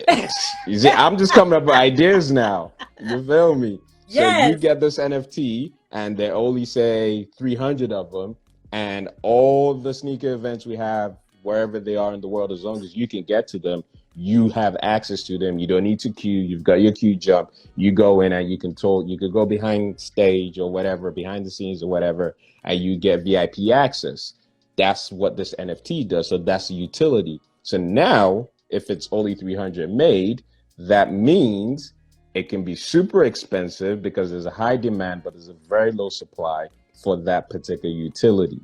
that. You see, I'm just coming up with ideas now. You feel me? So you get this NFT and they only say 300 of them, and all the sneaker events we have, wherever they are in the world, as long as you can get to them, you have access to them. You don't need to queue. You've got your queue jump. You go in and you could go behind stage or whatever, behind the scenes or whatever, and you get VIP access. That's what this NFT does. So that's a utility. So now, if it's only 300 made, that means it can be super expensive because there's a high demand, but there's a very low supply for that particular utility.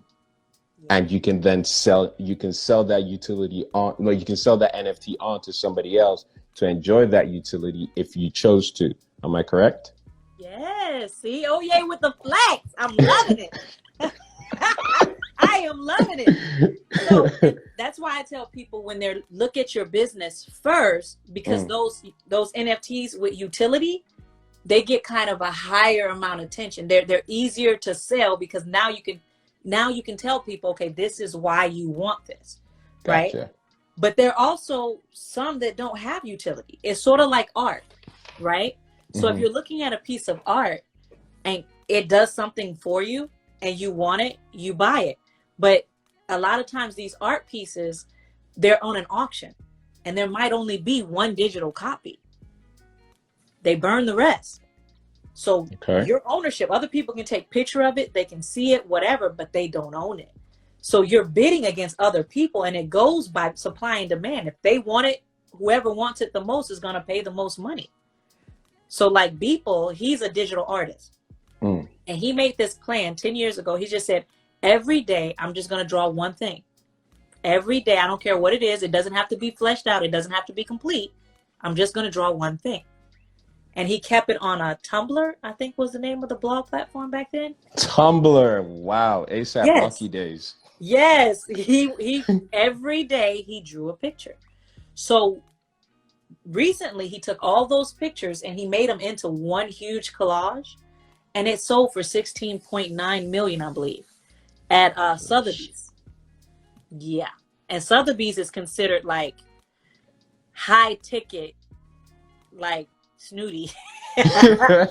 And you can then sell that utility on, well, you can sell that NFT on to somebody else to enjoy that utility if you chose to. Am I correct? Yes. See, oh yay with the flex. I'm loving it. I am loving it. So that's why I tell people when they're look at your business first, because those NFTs with utility, they get kind of a higher amount of attention. They're easier to sell because now you can tell people, okay, this is why you want this, right? Gotcha. But there are also some that don't have utility. It's sort of like art, right? So if you're looking at a piece of art and it does something for you and you want it, you buy it. But a lot of times these art pieces, they're on an auction and there might only be one digital copy. They burn the rest. So your ownership, other people can take picture of it, they can see it, whatever, but they don't own it. So you're bidding against other people, and it goes by supply and demand. If they want it, whoever wants it the most is going to pay the most money. So like Beeple, he's a digital artist. And he made this plan 10 years ago. He just said, every day, I'm just going to draw one thing. Every day, I don't care what it is. It doesn't have to be fleshed out. It doesn't have to be complete. I'm just going to draw one thing. And he kept it on a Tumblr, I think was the name of the blog platform back then. Tumblr. Wow. ASAP Rocky days. Yes. He every day he drew a picture. So recently he took all those pictures and he made them into one huge collage, and it sold for 16.9 million, I believe, at Sotheby's. Yeah. And Sotheby's is considered like high ticket, like snooty. I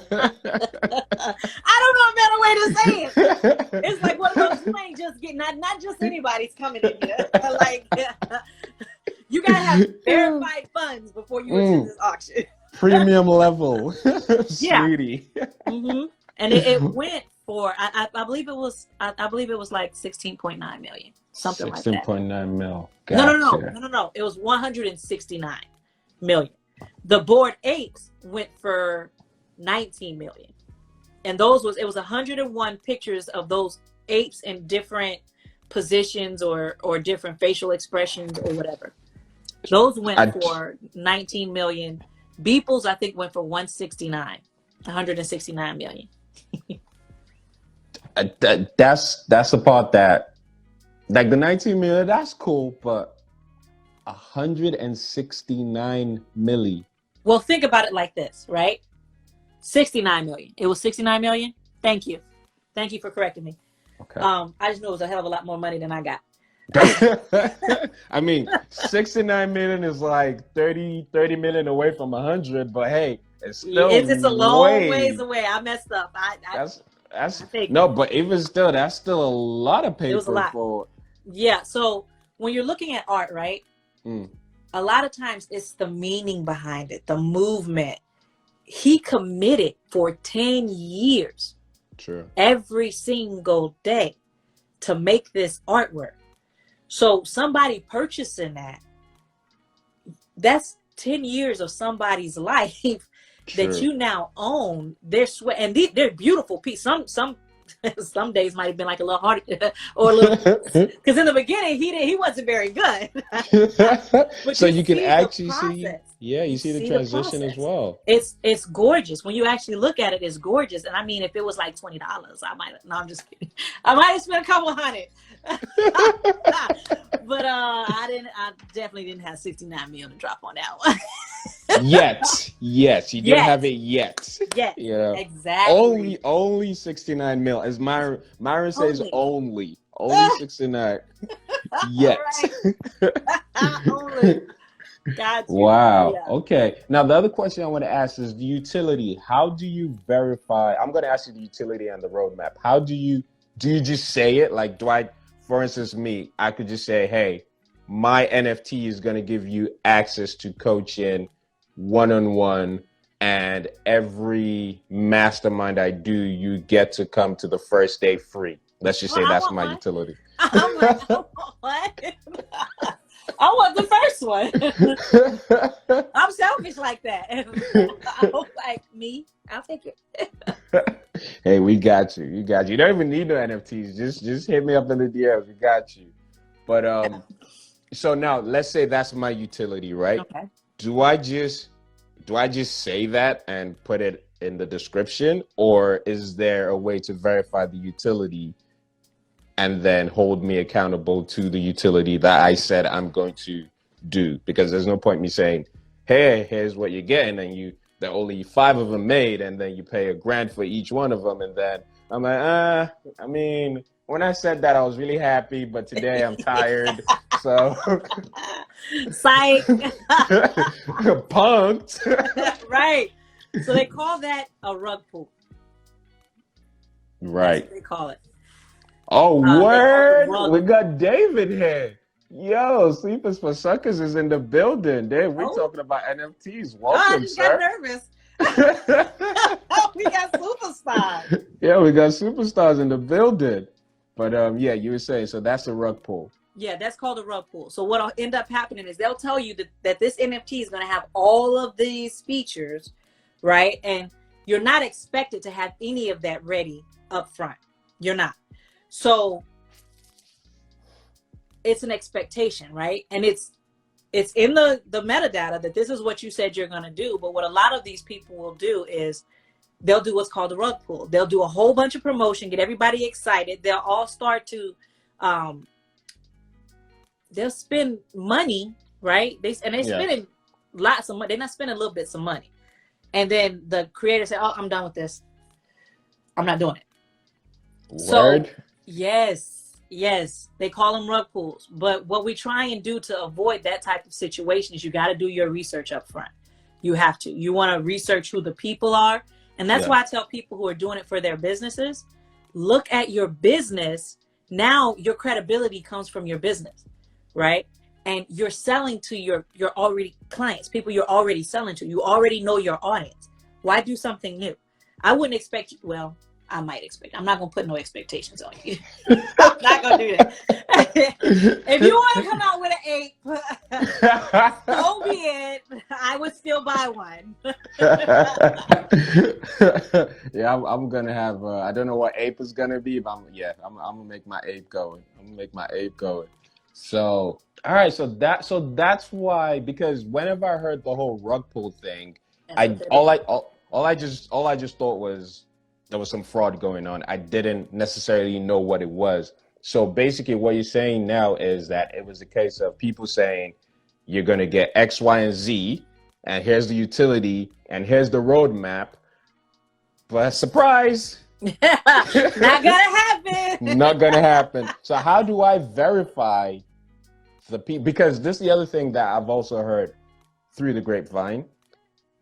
don't know a better way to say it. It's like one of those things, just get not just anybody's coming in here. Like you gotta have verified funds before you enter this auction. Premium level. Snooty. And it went for I believe it was like 16.9 million, something like that. 16.9 mil. Gotcha. No. It was 169 million. The Bored Apes went for 19 million. And it was 101 pictures of those apes in different positions or different facial expressions or whatever. Those went for 19 million. Beeple's, I think, went for 169 million. That's the part that, like, the 19 million, that's cool, but 169 milli. Well, think about it like this, right? 69 million. It was 69 million. Thank you for correcting me. Okay. I just knew it was a hell of a lot more money than I got. I mean, 69 million is like 30 million away from 100, but hey, it's still it's a long ways away. I messed up. But even still, that's still a lot of paper. It was a lot. Yeah. So when you're looking at art, right? A lot of times it's the meaning behind it, the movement. He committed for 10 years, every single day, to make this artwork. So somebody purchasing that's 10 years of somebody's life that you now own. Their sweat, and they're beautiful pieces. Some days might have been like a little hard or a little, because in the beginning he wasn't very good. But so you can actually see, you see the transition as well. It's gorgeous when you actually look at it. It's gorgeous, and I mean, if it was like $20, I'm just kidding. I might have spent a couple $100. But I definitely didn't have 69 million to drop on that one. Yes, you didn't have it yet. Yeah, exactly. Only 69 mil, as Myron says, only 69 yet. Only. Gotcha. Wow. Yeah. Okay. Now the other question I want to ask is the utility. How do you verify? I'm going to ask you the utility and the roadmap. Do you just say it? Like, for instance, I could just say, hey, my NFT is going to give you access to coaching one-on-one, and every mastermind I do, you get to come to the first day free. Let's just say that's my utility. I'm like, what? I want the first one. I'm selfish like that. I hope like me. I'll take it. Hey, we got you. You got you. You don't even need no NFTs. Just hit me up in the DMs. We got you. But so now let's say that's my utility, right? Okay. Do I just say that and put it in the description, or is there a way to verify the utility and then hold me accountable to the utility that I said I'm going to do? Because there's no point me saying, hey, here's what you're getting, and there are only 5 of them made, and then you pay $1,000 for each one of them, and then I'm like, I mean, when I said that, I was really happy, but today I'm tired, so Psych. punked. Right. So they call that a rug pull. Right. That's what they call it. Oh, word! We got David here. Yo, Sleepers for Suckers is in the building. We're talking about NFTs. Welcome, I just sir. got nervous. We got superstars. Yeah, we got superstars in the building. But yeah, you were saying, so that's a rug pull. Yeah, that's called a rug pull. So what'll end up happening is they'll tell you that this NFT is going to have all of these features, right? And you're not expected to have any of that ready up front. You're not. So it's an expectation, right? And it's in the metadata that this is what you said you're going to do. But what a lot of these people will do is they'll do what's called a rug pull. They'll do a whole bunch of promotion, get everybody excited. They'll all start to, they'll spend money, right? They're spending lots of money. They're not spending little bits of money. And then the creator say, oh, I'm done with this. I'm not doing it. Word. So, yes, they call them rug pulls. But what we try and do to avoid that type of situation is you got to do your research up front. You have to. You want to research who the people are. And that's why I tell people who are doing it for their businesses, look at your business. Now your credibility comes from your business, right? And you're selling to your already clients, people you're already selling to. You already know your audience. Why do something new? I wouldn't expect you, well, I might expect. I'm not going to put no expectations on you. I'm not going to do that. If you want to come out with an 8, so be it. I would still buy one. Yeah, I'm going to have, I don't know what ape is going to be, but I'm going to make my ape going. So, all right. So that's why, because whenever I heard the whole rug pull thing, all I just thought was, there was some fraud going on. I didn't necessarily know what it was. So basically what you're saying now is that it was a case of people saying, you're going to get X, Y, and Z, and here's the utility, and here's the roadmap. But surprise! Not gonna happen. Not going to happen. So how do I verify the people? Because this is the other thing that I've also heard through the grapevine.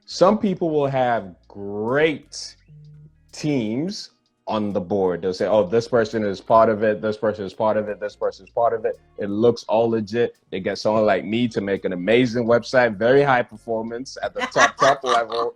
Some people will have great teams on the board. They'll say, oh, this person is part of it, this person is part of it, this person is part of it. It looks all legit. They get someone like me to make an amazing website, very high performance at the top level,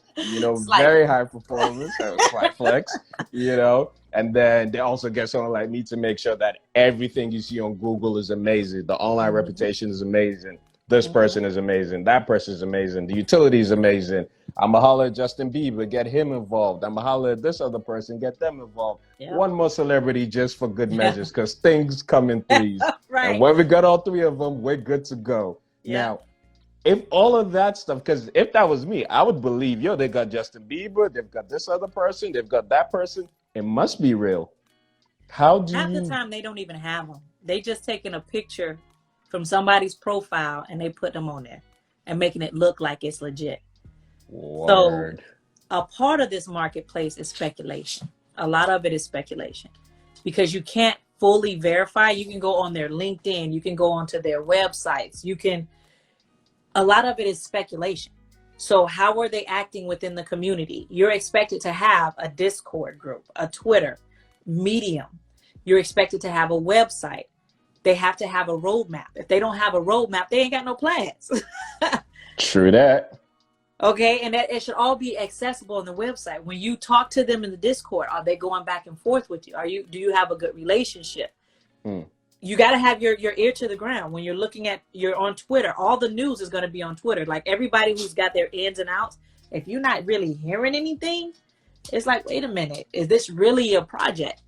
very high performance, slight flex, and then they also get someone like me to make sure that everything you see on Google is amazing. The online reputation is amazing. This person is amazing. That person is amazing. The utility is amazing. I'ma holler at Justin Bieber, get him involved. I'ma holler at this other person, get them involved. Yeah. One more celebrity just for good measures, because things come in threes. Right. And when we got all 3 of them, we're good to go. Yeah. Now, if all of that stuff, because if that was me, I would believe, they got Justin Bieber, they've got this other person, they've got that person. It must be real. Half the time they don't even have them. They just taking a picture from somebody's profile and they put them on there and making it look like it's legit. Word. So a part of this marketplace is speculation. A lot of it is speculation because you can't fully verify. You can go on their LinkedIn, you can go onto their websites, a lot of it is speculation. So how are they acting within the community? You're expected to have a Discord group, a Twitter, Medium. You're expected to have a website. they have to have a roadmap. If they don't have a roadmap, they ain't got no plans. True that. Okay, and that it should all be accessible on the website. When you talk to them in the Discord, are they going back and forth with you? Do you have a good relationship? You got to have your ear to the ground. When you're on Twitter, all the news is going to be on Twitter. Like everybody who's got their ins and outs, if you're not really hearing anything, it's like, wait a minute, is this really a project?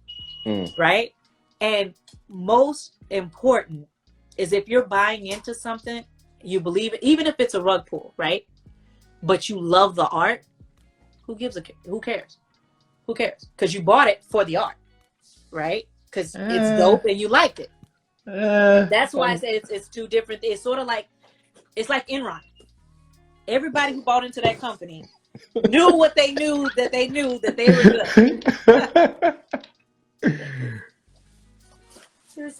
Right? And most important is if you're buying into something, you believe it, even if it's a rug pull, right? But you love the art, who cares? Who cares? Because you bought it for the art, right? Because it's dope and you liked it. That's why I say it's two different. It's sort of like, it's like Enron. Everybody who bought into that company knew what they knew that they were good.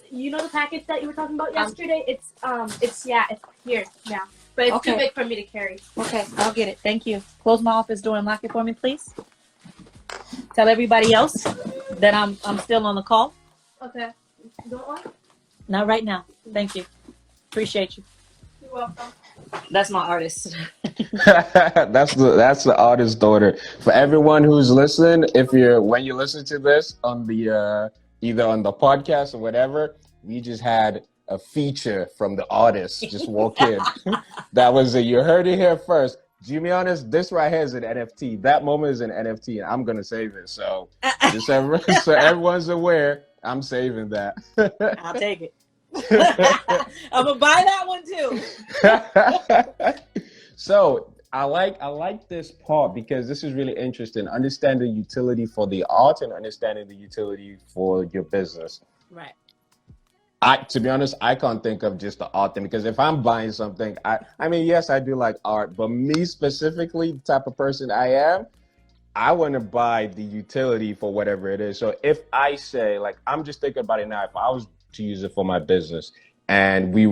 You know the package that you were talking about yesterday? It's here now. But it's too big for me to carry. Okay, I'll get it. Thank you. Close my office door and lock it for me, please. Tell everybody else that I'm still on the call. Okay. You don't want? Not right now. Thank you. Appreciate you. You're welcome. That's my artist. That's the artist's daughter. For everyone who's listening, when you listen to this on the either on the podcast or whatever, we just had a feature from the artist just walk in. That was it. You heard it here first. To be honest, this right here is an NFT. That moment is an NFT, and I'm gonna save it. So so everyone's aware, I'm saving that. I'll take it. I'm gonna buy that one too. So I like this part because this is really interesting. Understanding utility for the art and understanding the utility for your business. Right. To be honest, I can't think of just the art thing, because if I'm buying something, I mean, yes, I do like art, but me specifically, the type of person I am, I want to buy the utility for whatever it is. So if I say, like, I'm just thinking about it now, if I was to use it for my business and it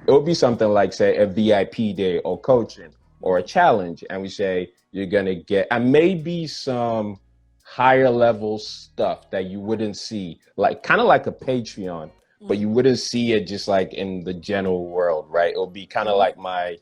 would be something like, say, a VIP day or coaching or a challenge. And we say, you're going to get, and maybe some higher level stuff that you wouldn't see, like kind of like a Patreon. But you wouldn't see it just like in the general world, right? It'll be kind of like my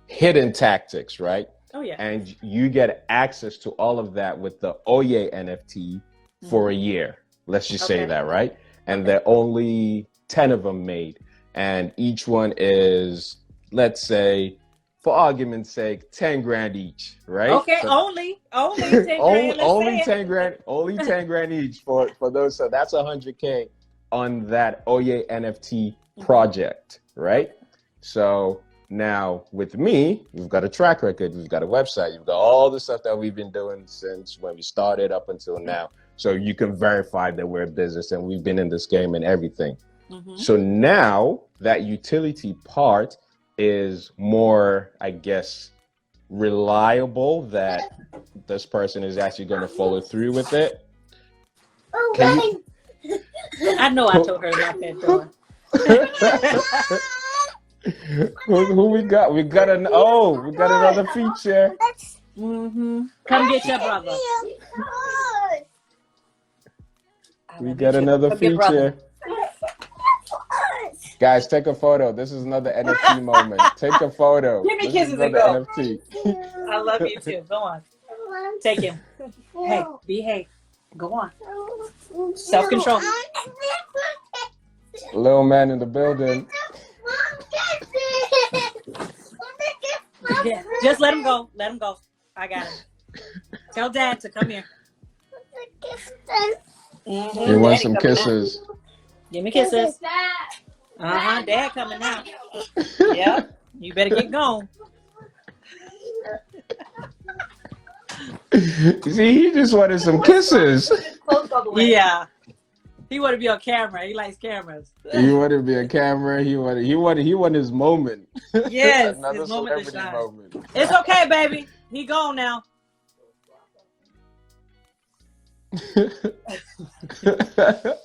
hidden tactics, right? Oh, yeah. And you get access to all of that with the Oye NFT for a year. Let's just say that, right? And there are only 10 of them made. And each one is, let's say, for argument's sake, 10 grand each, right? Okay, so, only 10 grand. Only 10 grand, only 10 grand each for those. So that's 100K on that Oye NFT project, right? So now with me, we've got a track record, we've got a website, you've got all the stuff that we've been doing since when we started up until now. So you can verify that we're a business and we've been in this game and everything. So now that utility part is more, I guess, reliable, that this person is actually going to follow through with it. I know I told her to lock that door. Who we got? We got another feature. Come get your brother. We got another feature. Guys, take a photo. This is another NFT moment. Take a photo. Give me kisses and go. NFT. I love you too. Go on. Take him. Hey, behave. Go on. Self-control. Little man in the building. Yeah, just let him go. Let him go. I got him. Tell Dad to come here. He wants some kisses. Give me kisses. Dad coming now. Yeah, you better get going. See, he just wanted some kisses. Yeah. He wanted to be on camera. He likes cameras. He wanted to be a camera. He wanted his moment. Yes, Another his moment to celebrity shine. moment. It's okay, baby. He gone now.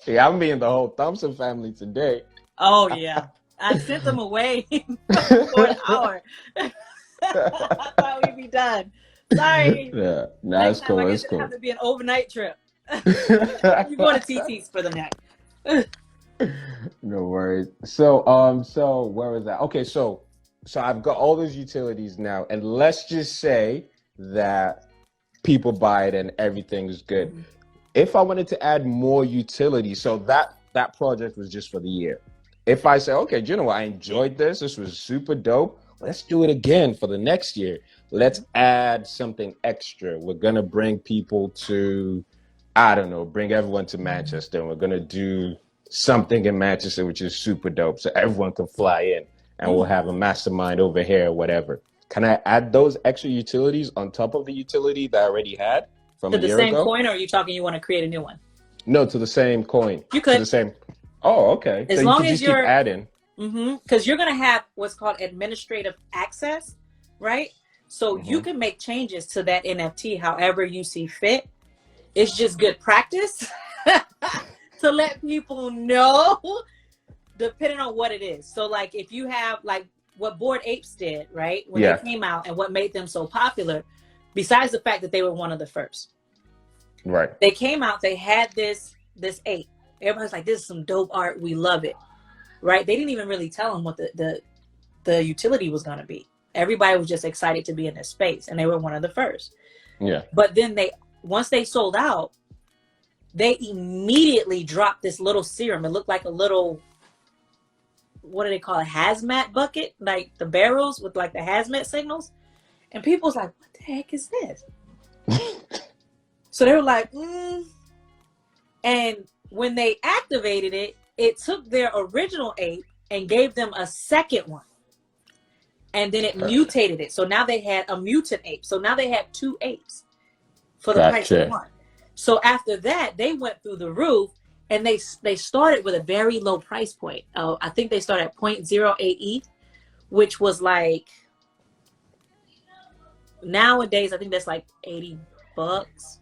Yeah, I'm being the whole Thompson family today. Oh yeah, I sent them away for an hour. I thought we'd be done. Sorry. Yeah, no, it's cool. It's cool. Have to be an overnight trip. You're going to TT's for the night. No worries. So where was that? Okay, so I've got all those utilities now, and let's just say that people buy it and everything's good. Mhm. If I wanted to add more utility, so that project was just for the year. If I say, okay, you know what, I enjoyed this. This was super dope. Let's do it again for the next year. Let's add something extra. We're gonna bring people to, I don't know, bring everyone to Manchester, and we're gonna do something in Manchester which is super dope, so everyone can fly in, and we'll Mm. have a mastermind over here or whatever. Can I add those extra utilities on top of the utility that I already had from To a the year same ago? coin, or are you talking you want to create a new one? No, to the same coin. You To could, the same. Oh, okay. So as you long could as just keep you're, adding. because you're going to have what's called administrative access, right? So you Hmm. can make changes to that NFT however you see fit. It's just good practice to let people know, depending on what it is. So, like, if you have, like, what Bored Apes did, right? When they Yeah. came out and what made them so popular, besides the fact that they were one of the first, Right. they came out, they had this ape. Everybody's like, this is some dope art. We love it. Right? They didn't even really tell them what the utility was going to be. Everybody was just excited to be in this space, and they were one of the first. Yeah. But then once they sold out, they immediately dropped this little serum. It looked like a little, what do they call it? Hazmat bucket, like the barrels with like the hazmat signals. And people was like, what the heck is this? So they were like, And when they activated it, it took their original ape and gave them a second one. And then it mutated it. So now they had a mutant ape. So now they had two apes for the price of one. So after that, they went through the roof, and they started with a very low price point. I think they started at 0.08 ETH, which was like, nowadays, I think that's like $80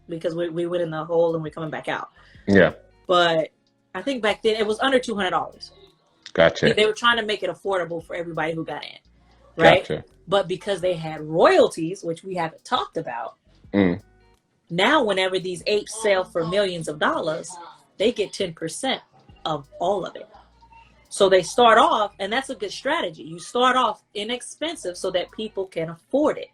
because we went in the hole and we're coming back out. Yeah. But I think back then it was under $200. Gotcha. They were trying to make it affordable for everybody who got in, right? Gotcha. But because they had royalties, which we haven't talked about, now whenever these apes sell for millions of dollars, they get 10% of all of it. So they start off, and that's a good strategy. You start off inexpensive so that people can afford it,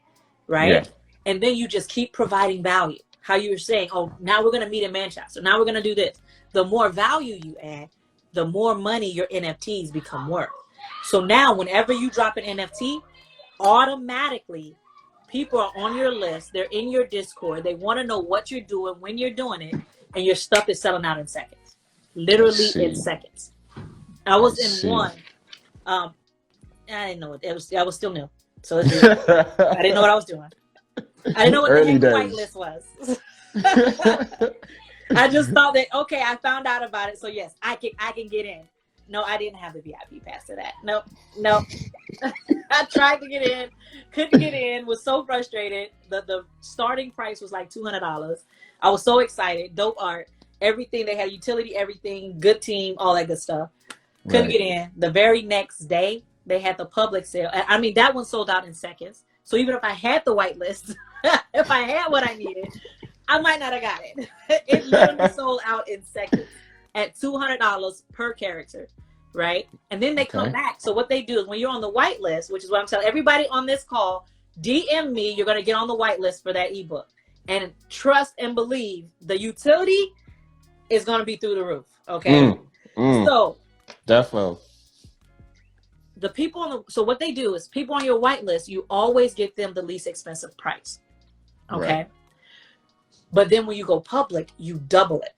right? Yeah. And then you just keep providing value. How you were saying, oh, now we're going to meet in Manchester. Now we're going to do this. The more value you add, the more money your NFTs become worth. So now whenever you drop an NFT, automatically people are on your list. They're in your Discord. They want to know what you're doing, when you're doing it, and your stuff is selling out in seconds. Literally in seconds. I was in one. I didn't know it. I was still new. So I didn't know what I was doing. I didn't know what the heck the whitelist was. I just thought that, okay, I found out about it, so yes, I can get in. No, I didn't have the VIP pass to that. No. I tried to get in, couldn't get in, was so frustrated. The starting price was like $200. I was so excited, dope art, everything. They had utility, everything, good team, all that good stuff. Couldn't get in. The very next day, they had the public sale. I mean, that one sold out in seconds. So even if I had the whitelist, if I had what I needed, I might not have got it. It literally sold out in seconds at $200 per character, right? And then they come back. So what they do is when you're on the whitelist, which is what I'm telling everybody on this call, DM me, you're going to get on the whitelist for that ebook. And trust and believe the utility is going to be through the roof, okay? So definitely. The people so what they do is people on your whitelist, you always get them the least expensive price. Okay. Right. But then when you go public, you double it.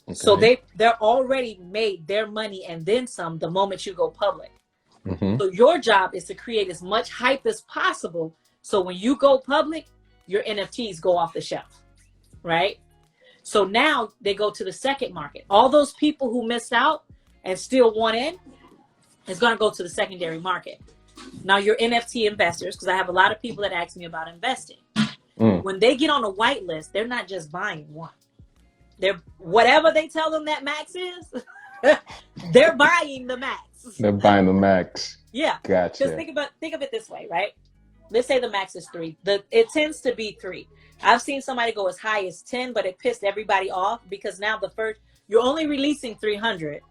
Okay. So they're already made their money and then some the moment you go public. So your job is to create as much hype as possible. So when you go public, your NFTs go off the shelf. Right. So now they go to the second market. All those people who missed out and still want in, it's going to go to the secondary market. Now, your NFT investors, because I have a lot of people that ask me about investing. When they get on a whitelist, they're not just buying one. They're whatever they tell them that max is, they're buying the max. They're buying the max. Yeah. Gotcha. Just think of it this way, right? Let's say the max is 3. It tends to be 3. I've seen somebody go as high as 10, but it pissed everybody off because now you're only releasing 300.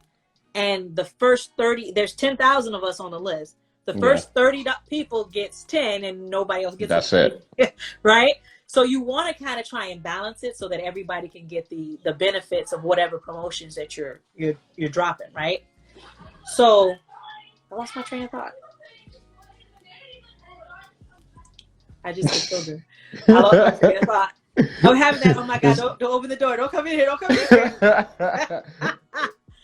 and the first 30, there's 10,000 of us on the list. The first 30 people gets 10 and nobody else gets That's it. Right? So you want to kind of try and balance it so that everybody can get the benefits of whatever promotions that you're dropping, right? So I lost my train of thought. I just get children. I lost my train of thought. I'm having that. Oh my God! Don't open the door. Don't come in here. Don't come in here.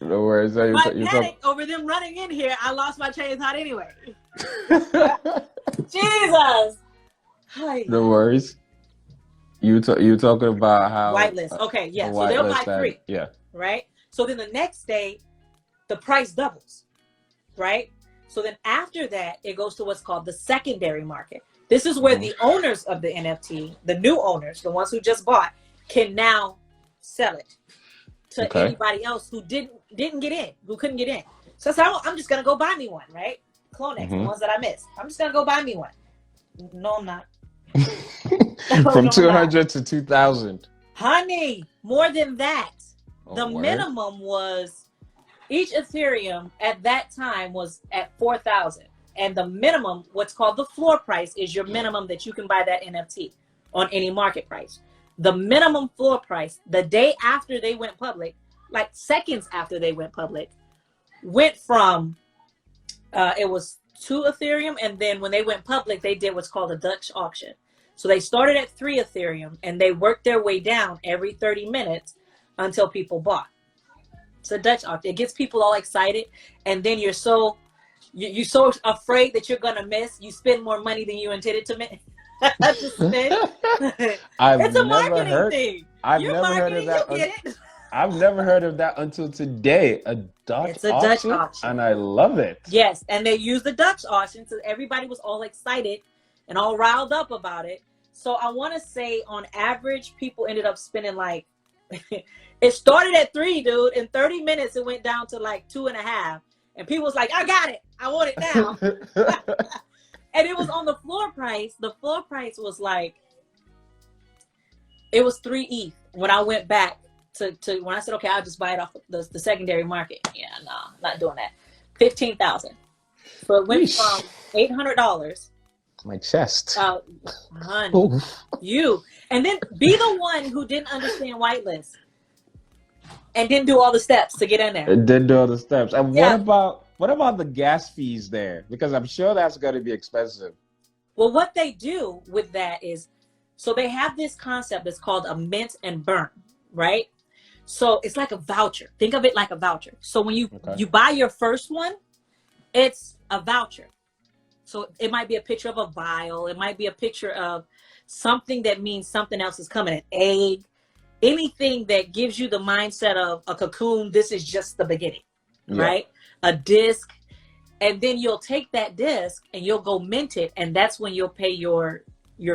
No worries. My panic over them running in here. I lost my train of thought anyway. Jesus. No worries. You talking about how whitelist. Okay, yeah. So they'll buy 3. Yeah. Right. So then the next day, the price doubles. Right. So then after that, it goes to what's called the secondary market. This is where the owners of the NFT, the new owners, the ones who just bought, can now sell it to anybody else who didn't get in, who couldn't get in. So I said, I'm just gonna go buy me one, right? Clonex, the ones that I missed. I'm just gonna go buy me one. No, I'm not. From 200 to 2,000. Honey, more than that. The minimum was, each Ethereum at that time was at 4,000. And the minimum, what's called the floor price, is your minimum that you can buy that NFT on any market price. The minimum floor price, the day after they went public, like seconds after they went public, went from, it was 2 Ethereum. And then when they went public, they did what's called a Dutch auction. So they started at 3 Ethereum and they worked their way down every 30 minutes until people bought. It's a Dutch auction. It gets people all excited. And then you're so afraid that you're gonna miss. You spend more money than you intended to spend. It's a marketing thing. I've never heard of that. You get it. I've never heard of that until today. Dutch auction, and I love it. Yes, and they use the Dutch auction, so everybody was all excited and all riled up about it. So I want to say, on average, people ended up spending like. It started at 3, dude. In 30 minutes, it went down to like 2.5. And people was like, I got it. I want it now. And it was on the floor price. The floor price was like, it was 3 ETH. When I went back to when I said, okay, I'll just buy it off the secondary market. Yeah, no, not doing that. 15,000. So it went from $800. My chest. Honey, you. And then be the one who didn't understand whitelist. And didn't do all the steps to get in there. It didn't do all the steps. And what about the gas fees there? Because I'm sure that's going to be expensive. Well, what they do with that is, so they have this concept that's called a mint and burn, right? So it's like a voucher. Think of it like a voucher. So when you buy your first one, it's a voucher. So it might be a picture of a vial. It might be a picture of something that means something else is coming, an egg. Anything that gives you the mindset of a cocoon, this is just the beginning, right? A disc. And then you'll take that disc and you'll go mint it. And that's when you'll pay your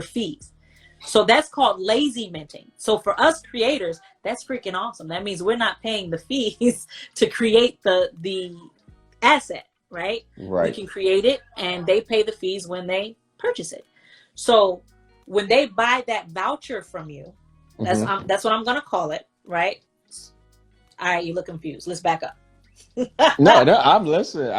fees. So that's called lazy minting. So for us creators, that's freaking awesome. That means we're not paying the fees to create the asset, right? We can create it and they pay the fees when they purchase it. So when they buy that voucher from you, that's what I'm gonna call it, right? All right, you look confused. Let's back up. No, I'm listening.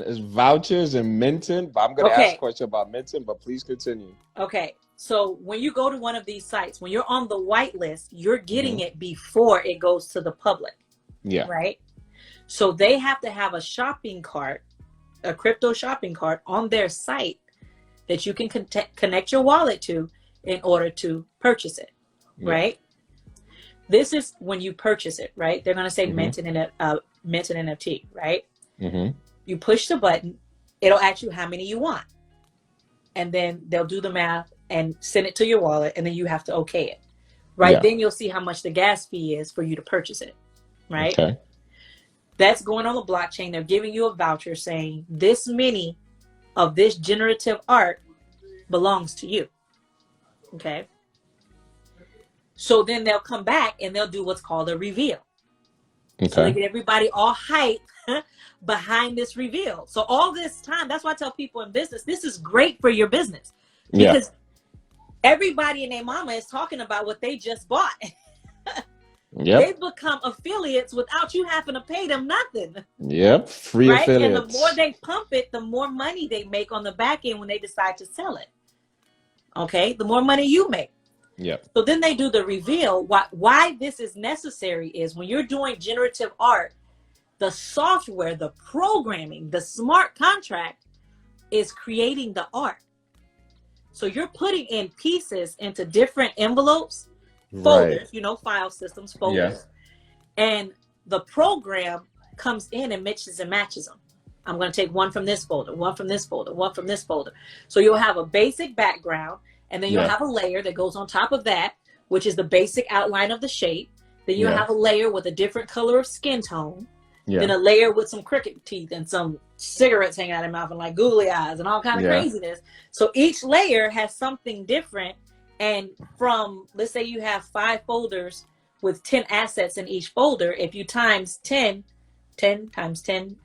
It's vouchers and minting, but I'm gonna ask a question about minting, but please continue. Okay, so when you go to one of these sites, when you're on the whitelist, you're getting it before it goes to the public. Yeah. Right? So they have to have a shopping cart, a crypto shopping cart on their site that you can connect your wallet to in order to purchase it. Right? This is when you purchase it, right? They're going to say mint an NFT, right? You push the button, it'll ask you how many you want. And then they'll do the math and send it to your wallet, and then you have to okay it. Right? Then you'll see how much the gas fee is for you to purchase it. Right? Okay. That's going on the blockchain. They're giving you a voucher saying this many of this generative art belongs to you. Okay? So then they'll come back and they'll do what's called a reveal. So they get everybody all hype behind this reveal. So all this time, that's why I tell people in business, this is great for your business. Because everybody and their mama is talking about what they just bought. Yep. They become affiliates without you having to pay them nothing. Yep. Free Right? affiliates. And the more they pump it, the more money they make on the back end when they decide to sell it. Okay? The more money you make. Yep. So then they do the reveal. Why this is necessary is when you're doing generative art, the software, the programming, the smart contract is creating the art. So you're putting in pieces into different envelopes, folders, file systems, folders. Yeah. And the program comes in and mixes and matches them. I'm going to take one from this folder, one from this folder, one from this folder. So you'll have a basic background, and then you'll have a layer that goes on top of that, which is the basic outline of the shape. Then you'll have a layer with a different color of skin tone. Yeah. Then a layer with some cricket teeth and some cigarettes hanging out of their mouth and like googly eyes and all kind of craziness. So each layer has something different. And from, let's say you have 5 folders with 10 assets in each folder. If you times 10 times 10,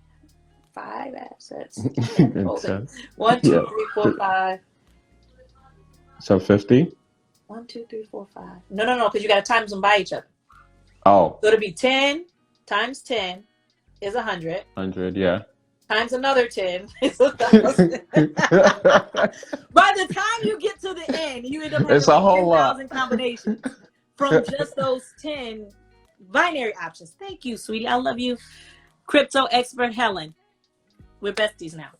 5 assets. 10 folders. 1, 2, 3, 4, 5. So 50? 1, 2, 3, 4, 5. No, because you got to times them by each other. Oh. So it'll be 10 times 10 is 100. 100, yeah. Times another 10 is 1,000. By the time you get to the end, you end up having 10,000 combinations from just those 10 binary options. Thank you, sweetie. I love you. Crypto expert Helen. We're besties now.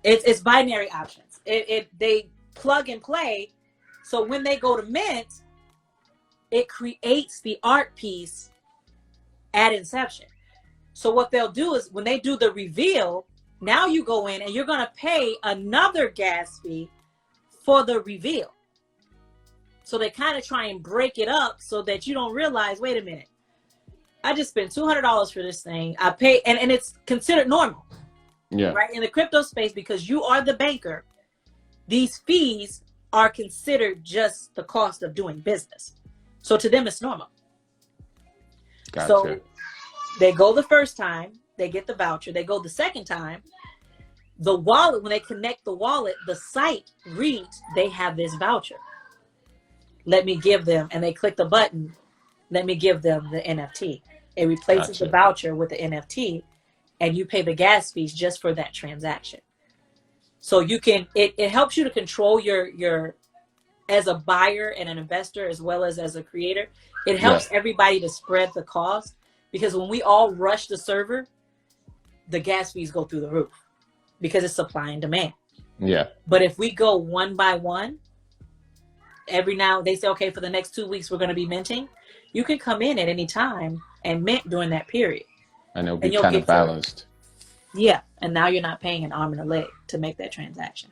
It's binary options. They plug and play. So when they go to mint, it creates the art piece at inception. So what they'll do is when they do the reveal, now you go in and you're going to pay another gas fee for the reveal. So they kind of try and break it up so that you don't realize, wait a minute, I just spent $200 for this thing. I pay, and it's considered normal. Yeah. Right? In the crypto space, because you are the banker, these fees are considered just the cost of doing business. So to them, it's normal. Gotcha. So they go the first time, they get the voucher. They go the second time. The wallet, when they connect the wallet, the site reads, they have this voucher. Let me give them, and they click the button, let me give them the NFT. It replaces the voucher with the NFT, and you pay the gas fees just for that transaction. So you can, it helps you to control your as a buyer and an investor, as well as a creator. It helps everybody to spread the cost. Because when we all rush the server, the gas fees go through the roof because it's supply and demand. Yeah. But if we go one by one, every now they say, okay, for the next 2 weeks, we're going to be minting. You can come in at any time and mint during that period. And it'll be kind of balanced. Yeah. And now you're not paying an arm and a leg to make that transaction.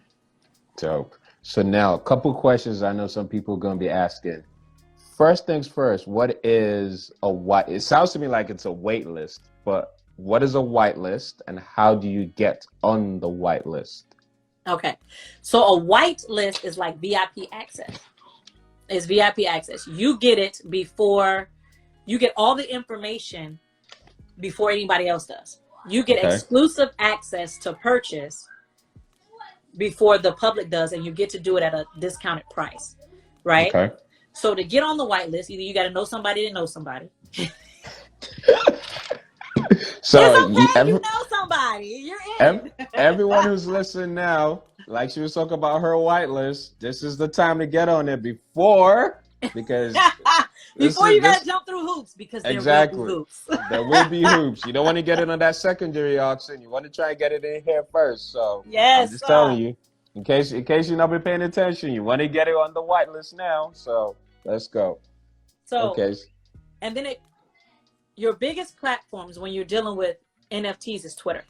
Dope. So now a couple questions I know some people are going to be asking. First things first, what is a white? It sounds to me like it's a wait list, but what is a white list and how do you get on the white list? Okay. So a white list is like VIP access. It's VIP access. You get it before, you get all the information before anybody else does. You get exclusive access to purchase before the public does, and you get to do it at a discounted price, right? Okay. So to get on the whitelist, either you got to know somebody to know somebody. So it's okay, you know somebody. You're in. Everyone who's listening now, like she was talking about her whitelist, this is the time to get on it before, because before you got to jump through hoops, because there will be hoops. There will be hoops. You don't want to get it on that secondary auction. You want to try and get it in here first. So I'm just telling you, in case you've not been paying attention, you want to get it on the whitelist now. So let's go. So, and then your biggest platforms when you're dealing with NFTs is Twitter.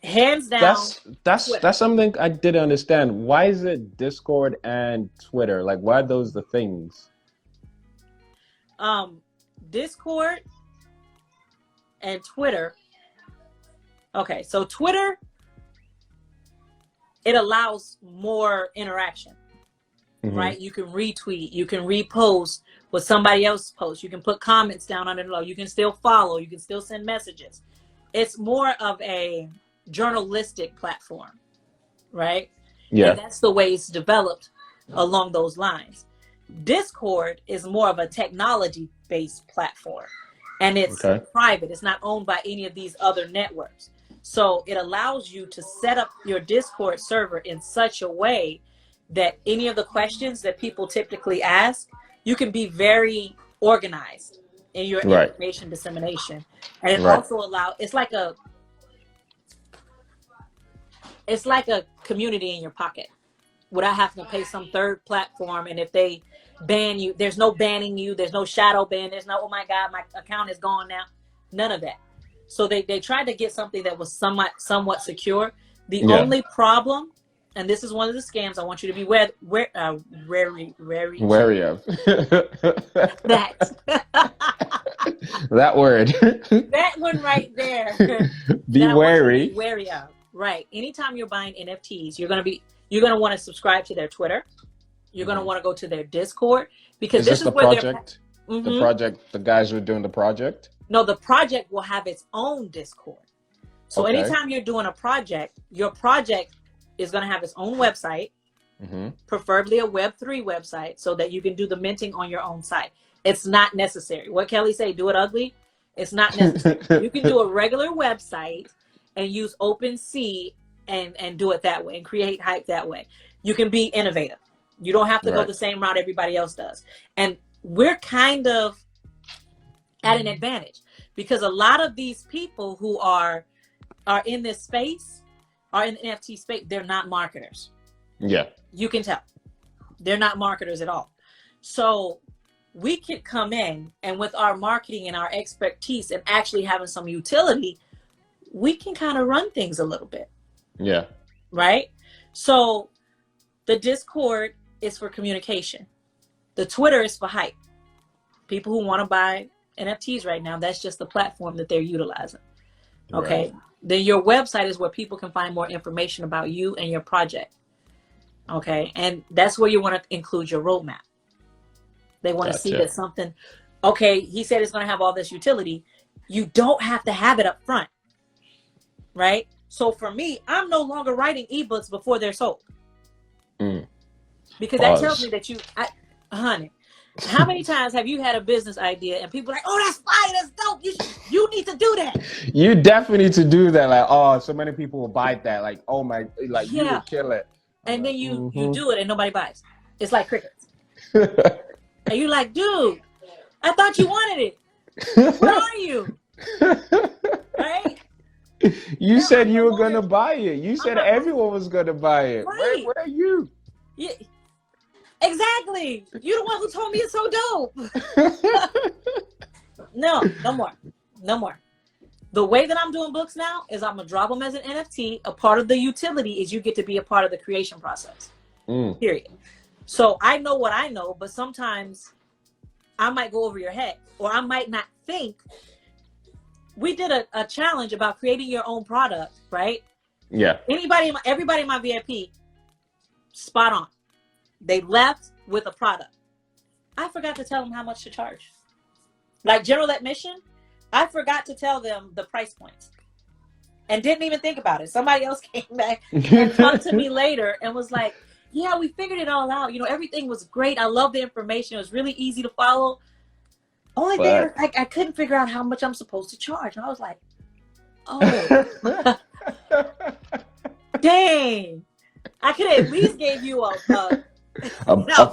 Hands down. That's something I didn't understand. Why is it Discord and Twitter? Like, why are those the things? Discord and Twitter. Okay, so Twitter, it allows more interaction. Mm-hmm. Right? You can retweet, you can repost what somebody else posts, you can put comments down under below, you can still follow, you can still send messages. It's more of a journalistic platform, right? Yeah. And that's the way it's developed along those lines. Discord is more of a technology-based platform, and it's private. It's not owned by any of these other networks. So it allows you to set up your Discord server in such a way that any of the questions that people typically ask, you can be very organized in your information dissemination. And it also allows, it's like a community in your pocket without having to pay some third platform. And if they ban you, there's no banning you, there's no shadow ban, there's no, oh my God, my account is gone now. None of that. So they tried to get something that was somewhat secure. The only problem, and this is one of the scams I want you to be wary of. That. That word. That one right there. Be wary. Be wary of. Right. Anytime you're buying NFTs, you're gonna want to subscribe to their Twitter. You're gonna want to go to their Discord, because this is the where project. The project. The guys who are doing the project. No, the project will have its own Discord. So anytime you're doing a project, your project is going to have its own website, preferably a Web3 website, so that you can do the minting on your own site. It's not necessary. What Kelly say, do it ugly? It's not necessary. You can do a regular website and use OpenSea and do it that way and create hype that way. You can be innovative. You don't have to go the same route everybody else does. And we're kind of at an advantage, because a lot of these people who are in this space, are in the NFT space, they're not marketers. Yeah. You can tell. They're not marketers at all. So we could come in, and with our marketing and our expertise and actually having some utility, we can kind of run things a little bit. Yeah. Right? So the Discord is for communication. The Twitter is for hype. People who want to buy NFTs right now, that's just the platform that they're utilizing. Okay. Right. Then your website is where people can find more information about you and your project. Okay. And that's where you want to include your roadmap. They want to see that something, okay, he said it's going to have all this utility. You don't have to have it up front. Right? So for me, I'm no longer writing ebooks before they're sold. Because that tells me that honey, how many times have you had a business idea and people are like, oh, that's fire, that's dope, you need to do that. You definitely need to do that. Like, oh, so many people will buy that. Like, oh my, like you will kill it. And then you do it and nobody buys. It's like crickets. And you're like, dude, I thought you wanted it. Where are you? Right? You said you were going to buy it. You said everyone was going to buy it. Right. Where are you? Yeah. Exactly. You're the one who told me it's so dope. No more. The way that I'm doing books now is I'm going to drop them as an NFT. A part of the utility is you get to be a part of the creation process. Period. So I know what I know, but sometimes I might go over your head, or I might not think. We did a challenge about creating your own product, right? Yeah. Everybody in my VIP, spot on. They left with a product. I forgot to tell them how much to charge. Like general admission, I forgot to tell them the price points and didn't even think about it. Somebody else came back and talked to me later and was like, yeah, we figured it all out. You know, everything was great. I love the information. It was really easy to follow. Only thing, I couldn't figure out how much I'm supposed to charge. And I was like, oh, dang. I could have at least gave you a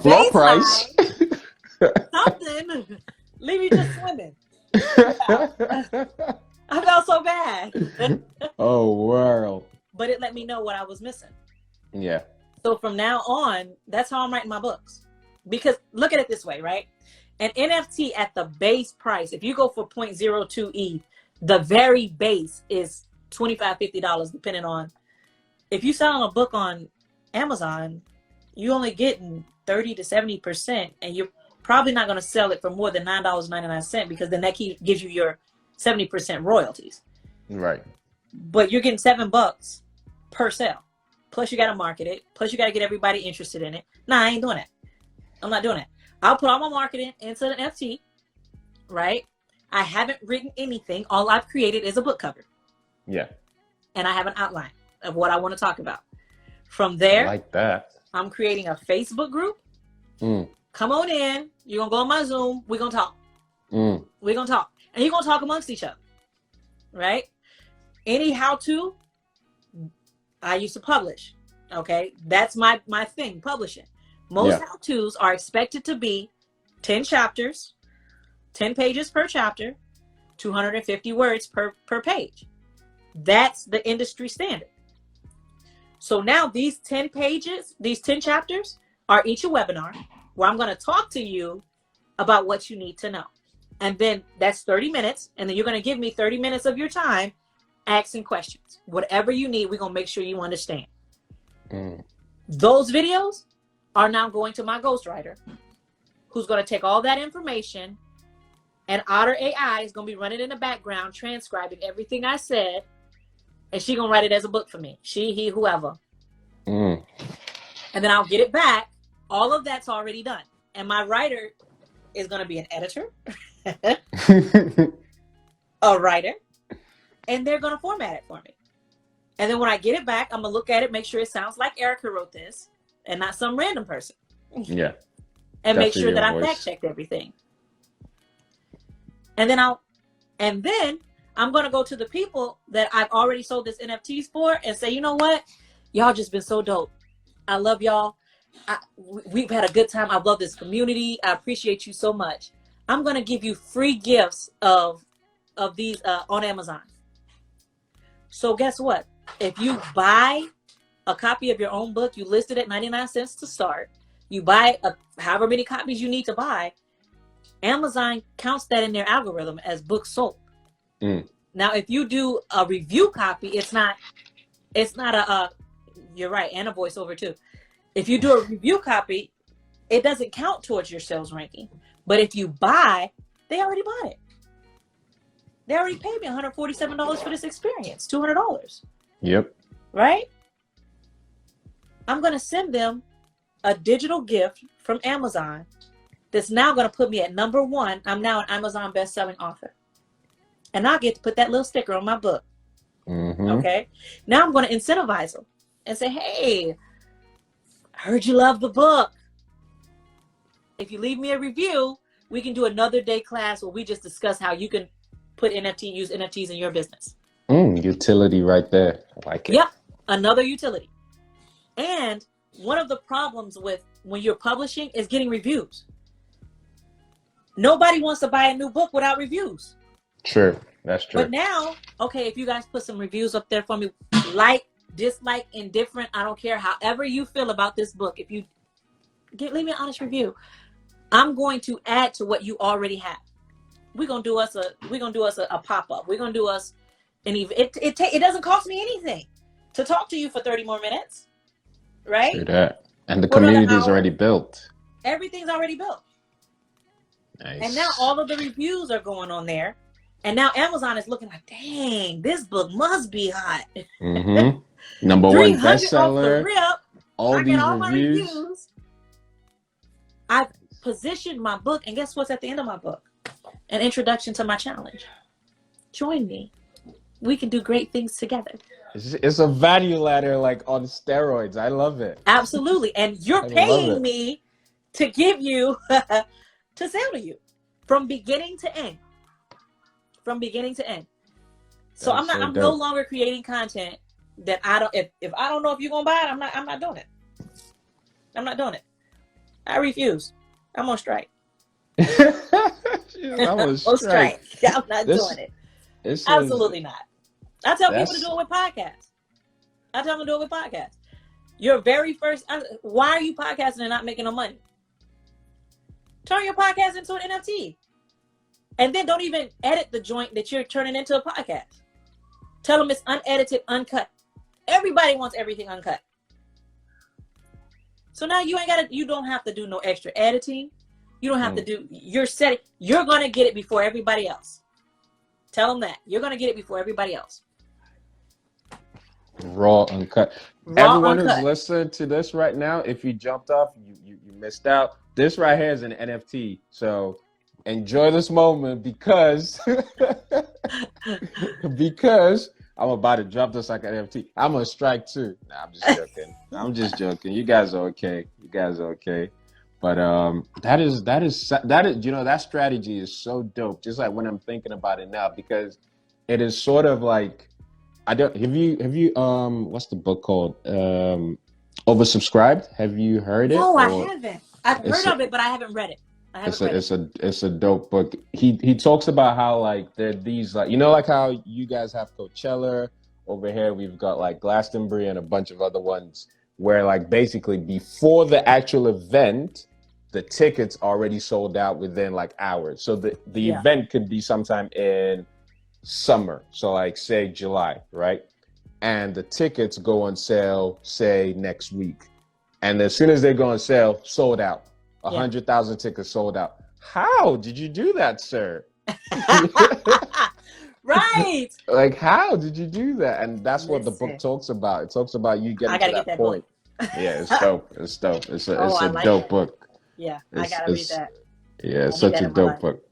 floor price. Something. Leave you just swimming. I felt so bad. Oh, wow. But it let me know what I was missing. Yeah. So from now on, that's how I'm writing my books. Because look at it this way, right? An NFT at the base price, if you go for 0.02 ETH, the very base is $25, $50, depending on. If you're selling a book on Amazon, you only getting 30 to 70%, and you're probably not going to sell it for more than $9.99, because then that gives you your 70% royalties. Right. But you're getting $7 per sale. Plus you got to market it. Plus you got to get everybody interested in it. Nah, I ain't doing that. I'm not doing that. I'll put all my marketing into an NFT, right? I haven't written anything. All I've created is a book cover. Yeah. And I have an outline of what I want to talk about. From there, I like that. I'm creating a Facebook group. Come on in. You're going to go on my Zoom. We're going to talk. Mm. We're going to talk. And you're going to talk amongst each other. Right? Any how-to, I used to publish. Okay? That's my thing, publishing. Most how-tos are expected to be 10 chapters, 10 pages per chapter, 250 words per page. That's the industry standard. So now these 10 pages, these 10 chapters are each a webinar where I'm going to talk to you about what you need to know. And then that's 30 minutes. And then you're going to give me 30 minutes of your time asking questions. Whatever you need, we're going to make sure you understand. Mm. Those videos are now going to my ghostwriter, who's going to take all that information, and Otter AI is going to be running in the background, transcribing everything I said, and she's going to write it as a book for me. She, he, whoever. Mm. And then I'll get it back. All of that's already done. And my writer is going to be an editor, a writer, and they're going to format it for me. And then when I get it back, I'm going to look at it, make sure it sounds like Erica wrote this and not some random person. Yeah. And make Definitely sure that I your voice. fact checked everything. And then I'm going to go to the people that I've already sold this NFTs for and say, you know what? Y'all just been so dope. I love y'all. We've had a good time. I love this community. I appreciate you so much. I'm going to give you free gifts of these on Amazon. So guess what? If you buy a copy of your own book, you list it at 99 cents to start. You buy however many copies you need to buy. Amazon counts that in their algorithm as books sold. Mm. Now, if you do a review copy, it's not a you're right, and a voiceover too. If you do a review copy, it doesn't count towards your sales ranking. But if you buy, they already bought it. They already paid me $147 for this experience, $200. Yep. Right? I'm going to send them a digital gift from Amazon that's now going to put me at number 1. I'm now an Amazon best-selling author. And I get to put that little sticker on my book. Mm-hmm. Okay? Now I'm going to incentivize them and say, hey, heard you love the book. If you leave me a review, we can do another day class where we just discuss how you can use NFTs in your business. Utility right there. I like it. Yep. Another utility. And one of the problems with when you're publishing is getting reviews. Nobody wants to buy a new book without reviews. True. That's true. But now, okay, if you guys put some reviews up there for me, like, dislike, indifferent, I don't care, however you feel about this book, if you leave me an honest review, I'm going to add to what you already have. We're gonna do us a pop-up. We're gonna do us an event. It doesn't cost me anything to talk to you for 30 more minutes, right? True that. And the community is already built. Everything's already built. Nice. And now all of the reviews are going on there. And now Amazon is looking like, dang, this book must be hot. Mm-hmm. Number 1 bestseller. All these reviews. I've positioned my book, and guess what's at the end of my book? An introduction to my challenge. Join me. We can do great things together. It's a value ladder like on steroids. I love it. Absolutely. And you're paying me to give you, to sell to you from beginning to end. From beginning to end. So I'm no longer creating content that I don't, if I don't know if you're going to buy it, I'm not doing it. I'm not doing it. I refuse. I'm on strike. I'm on strike. I'm not doing it. Absolutely not. I tell people to do it with podcasts. I tell them to do it with podcasts. Your very first, why are you podcasting and not making no money? Turn your podcast into an NFT. And then don't even edit the joint that you're turning into a podcast. Tell them it's unedited, uncut. Everybody wants everything uncut. So now you don't have to do no extra editing. You don't have to do, you're going to get it before everybody else. Tell them that. You're going to get it before everybody else. Raw, uncut. Everyone who's listening to this right now, if you jumped off, you missed out. This right here is an NFT. So enjoy this moment because I'm about to drop this like an NFT. I'm on strike too. Nah, I'm just joking. I'm just joking. You guys are okay. But that is that strategy is so dope. Just like when I'm thinking about it now, because it is sort of like I don't have you what's the book called? Oversubscribed. Have you heard it? No, I Or haven't. I've heard of it, but I haven't read it. I haven't read it. it's a dope book. He talks about how like there are these like like how you guys have Coachella over here. We've got like Glastonbury and a bunch of other ones where like basically before the actual event, the tickets already sold out within like hours. So the Yeah. event could be sometime in summer. So like say July, right? And the tickets go on sale, say next week. And as soon as they go on sale, sold out. 100,000 tickets sold out. How did you do that, sir? Right. Like, how did you do that? And that's what the book Listen. talks about. It talks about you I getting gotta to get that that point. Yeah, it's dope. It's dope. It's a I like dope that. book. Yeah, I It's, gotta read it's that. yeah, it's I such need a that in my dope life. book.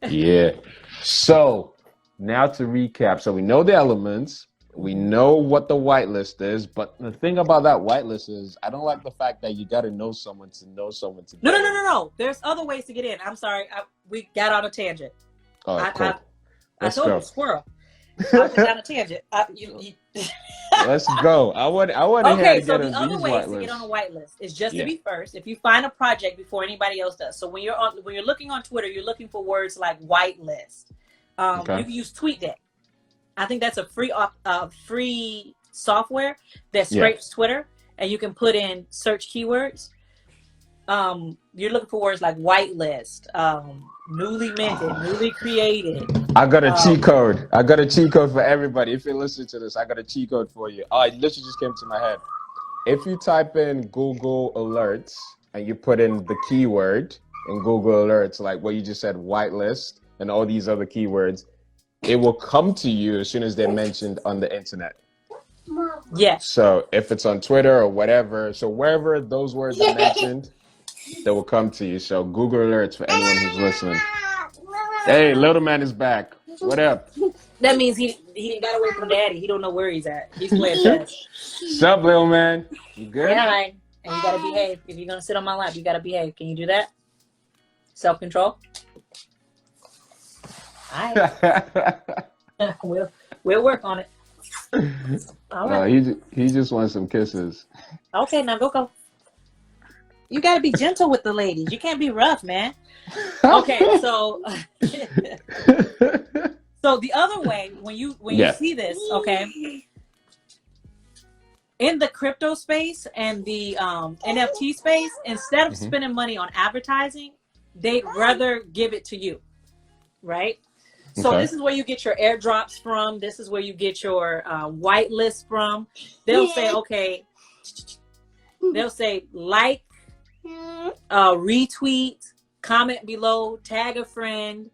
Yeah. So now to recap. So we know the elements. We know what the whitelist is, but the thing about that whitelist is I don't like the fact that you got to know someone to No. get in. No. There's other ways to get in. I'm sorry. We got on a tangent. All right, cool. I Let's told go. you, squirrel. I went down a tangent. Let's go. I want to Okay, hear so to the get other on these ways to get on a whitelists. whitelist is just Yeah. to be first. If you find a project before anybody else does, so when you're looking on Twitter, you're looking for words like whitelist. Okay. You can use TweetDeck. I think that's a free software that scrapes Twitter, and you can put in search keywords. You're looking for words like whitelist, newly minted, newly created. I got a cheat code. I got a cheat code for everybody. If you're listening to this, I got a cheat code for you. Oh, it literally just came to my head. If you type in Google Alerts and you put in the keyword in Google Alerts, like what you just said, whitelist and all these other keywords, it will come to you as soon as they're mentioned on the internet. Yes. So if it's on Twitter or whatever, so wherever those words are mentioned, they will come to you. So Google Alerts for anyone who's listening. Hey, little man is back. What up? That means he got away from daddy. He don't know where he's at. He's playing chess. What's up, little man? You good? Yeah, right. And you gotta behave. If you're gonna sit on my lap, you gotta behave. Can you do that? Self-control. All right. We'll work on it. All right. He just wants some kisses. Okay, now go. You gotta be gentle with the ladies. You can't be rough, man. Okay, so so the other way, when you see this, okay, in the crypto space and the NFT space, instead of spending money on advertising, they'd rather give it to you, right? So this is where you get your airdrops from. This is where you get your whitelist from. They'll say, okay, they'll say like, retweet, comment below, tag a friend,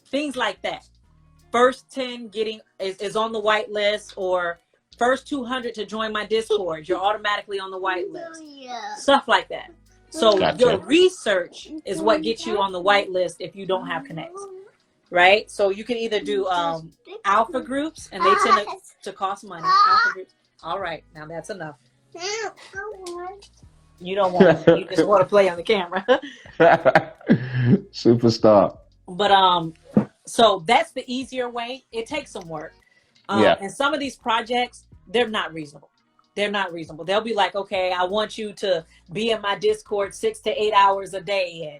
things like that. First 10 is on the whitelist, or first 200 to join my Discord, you're automatically on the whitelist. Stuff like that. So your research is what gets you on the whitelist if you don't have connects, right? So you can either do alpha groups, and they tend to cost money. Alpha groups. All right, now that's enough. You don't want to. You just want to play on the camera. Superstar. But so that's the easier way. It takes some work. And some of these projects, they're not reasonable. They'll be like, okay, I want you to be in my Discord 6 to 8 hours a day,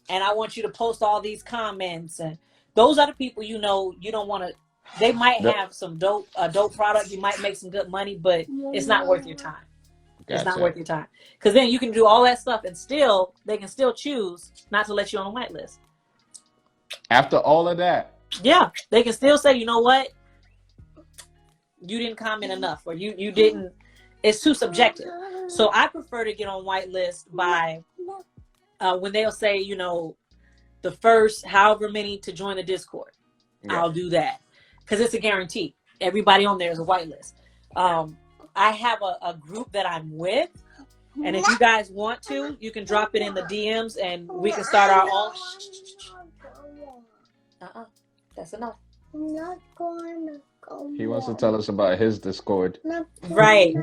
and I want you to post all these comments. And those are the people you don't want to. They might have some dope product. You might make some good money, but it's not worth your time. It's not worth your time, because then you can do all that stuff and they can still choose not to let you on the whitelist. After all of that, yeah, they can still say, you know what, you didn't comment enough, or you didn't. It's too subjective. So I prefer to get on whitelist by when they'll say, the first however many to join the Discord. I'll do that because it's a guarantee. Everybody on there is a whitelist. I have a group that I'm with, and if you guys want to, you can drop it in the DMs, and we can start our own. That's enough. I'm not going to go. He wants to tell us about his Discord. Right.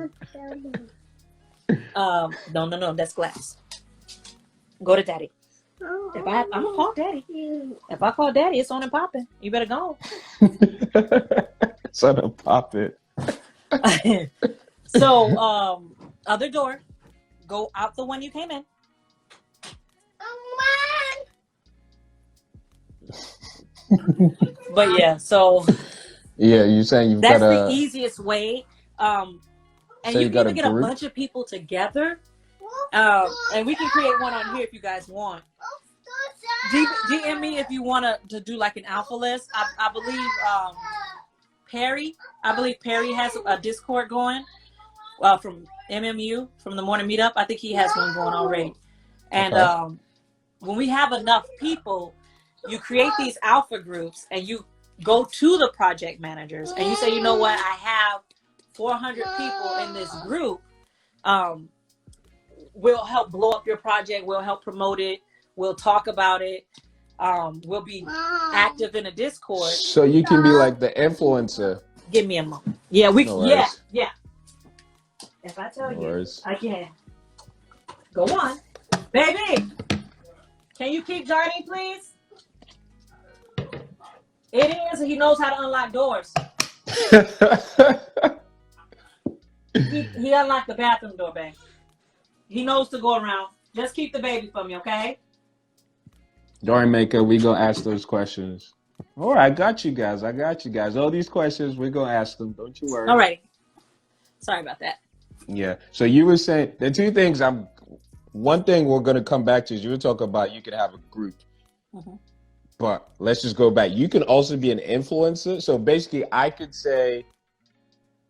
No, that's glass. Go to daddy. I'm gonna call daddy. If I call daddy, it's on and popping. You better go. Son of pop it. So, other door. Go out the one you came in. But yeah, so Yeah, you saying you've that's got the a. easiest way. And So you you can got a even get a group? bunch of people together. And we can create one on here if you guys want. DM me if you want to do like an alpha list. I believe Perry has a Discord going from MMU, from the morning meetup. I think he has one going already. And Okay. when we have enough people, you create these alpha groups and you go to the project managers and you say, you know what, I have 400 people in this group. We'll help blow up your project. We'll help promote it. We'll talk about it. We'll be active in a Discord. So you can be like the influencer. Give me a moment. Yeah, No worries. yeah. If I tell No you, worries. I can. Go on. Baby, can you keep Jardine, please? It is. He knows how to unlock doors. He unlocked the bathroom door, babe. He knows to go around. Just keep the baby for me, okay? Dory Maker, we gonna ask those questions. All right, I got you guys. All these questions, we're gonna ask them. Don't you worry. All right. Sorry about that. Yeah. So you were saying the two things one thing we're gonna come back to is you were talking about you could have a group. Mm-hmm. But let's just go back. You can also be an influencer. So basically I could say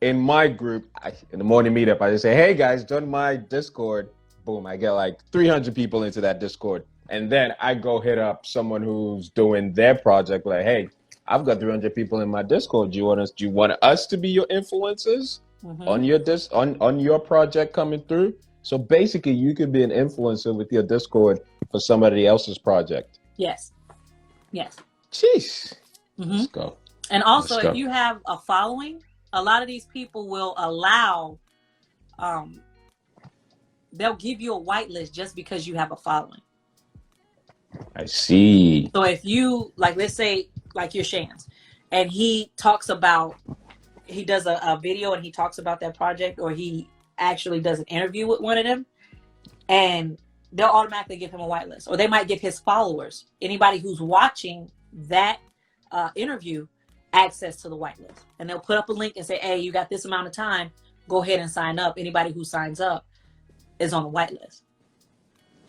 in my group, in the morning meetup, I just say, hey guys, join my Discord. Boom, I get like 300 people into that Discord. And then I go hit up someone who's doing their project, like, hey, I've got 300 people in my Discord. Do you want us to be your influencers on your on your project coming through? So basically you could be an influencer with your Discord for somebody else's project. Yes. Jeez. Mm-hmm. Let's go. And also, if you have a following, a lot of these people will allow, they'll give you a whitelist just because you have a following. I see. So if you, like, let's say, like you're Shans, and he does a video and he talks about that project, or he actually does an interview with one of them, and they'll automatically give him a whitelist. Or they might give his followers, anybody who's watching that interview, access to the whitelist. And they'll put up a link and say, hey, you got this amount of time, go ahead and sign up. Anybody who signs up is on the whitelist.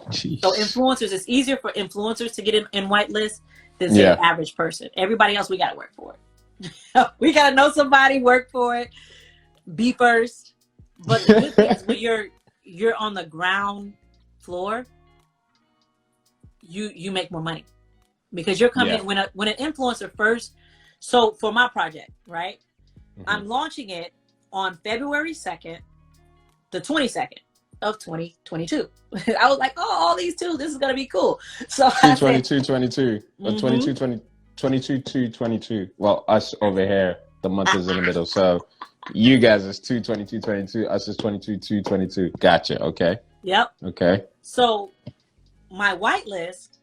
Jeez. So influencers, it's easier for influencers to get in whitelist than say an average person. Everybody else, we got to work for it. We got to know somebody, work for it, be first. But the good thing is when you're on the ground floor, you make more money because you're coming in when an influencer first. So for my project, right, I'm launching it on February 2nd, the 22nd of 2022. I was like, oh, all these two, this is gonna be cool. So 2222 or 22. Well, us over here, the month is in the middle. So you guys is 22222, us is 2222. Gotcha. Okay. Yep. Okay. So my whitelist,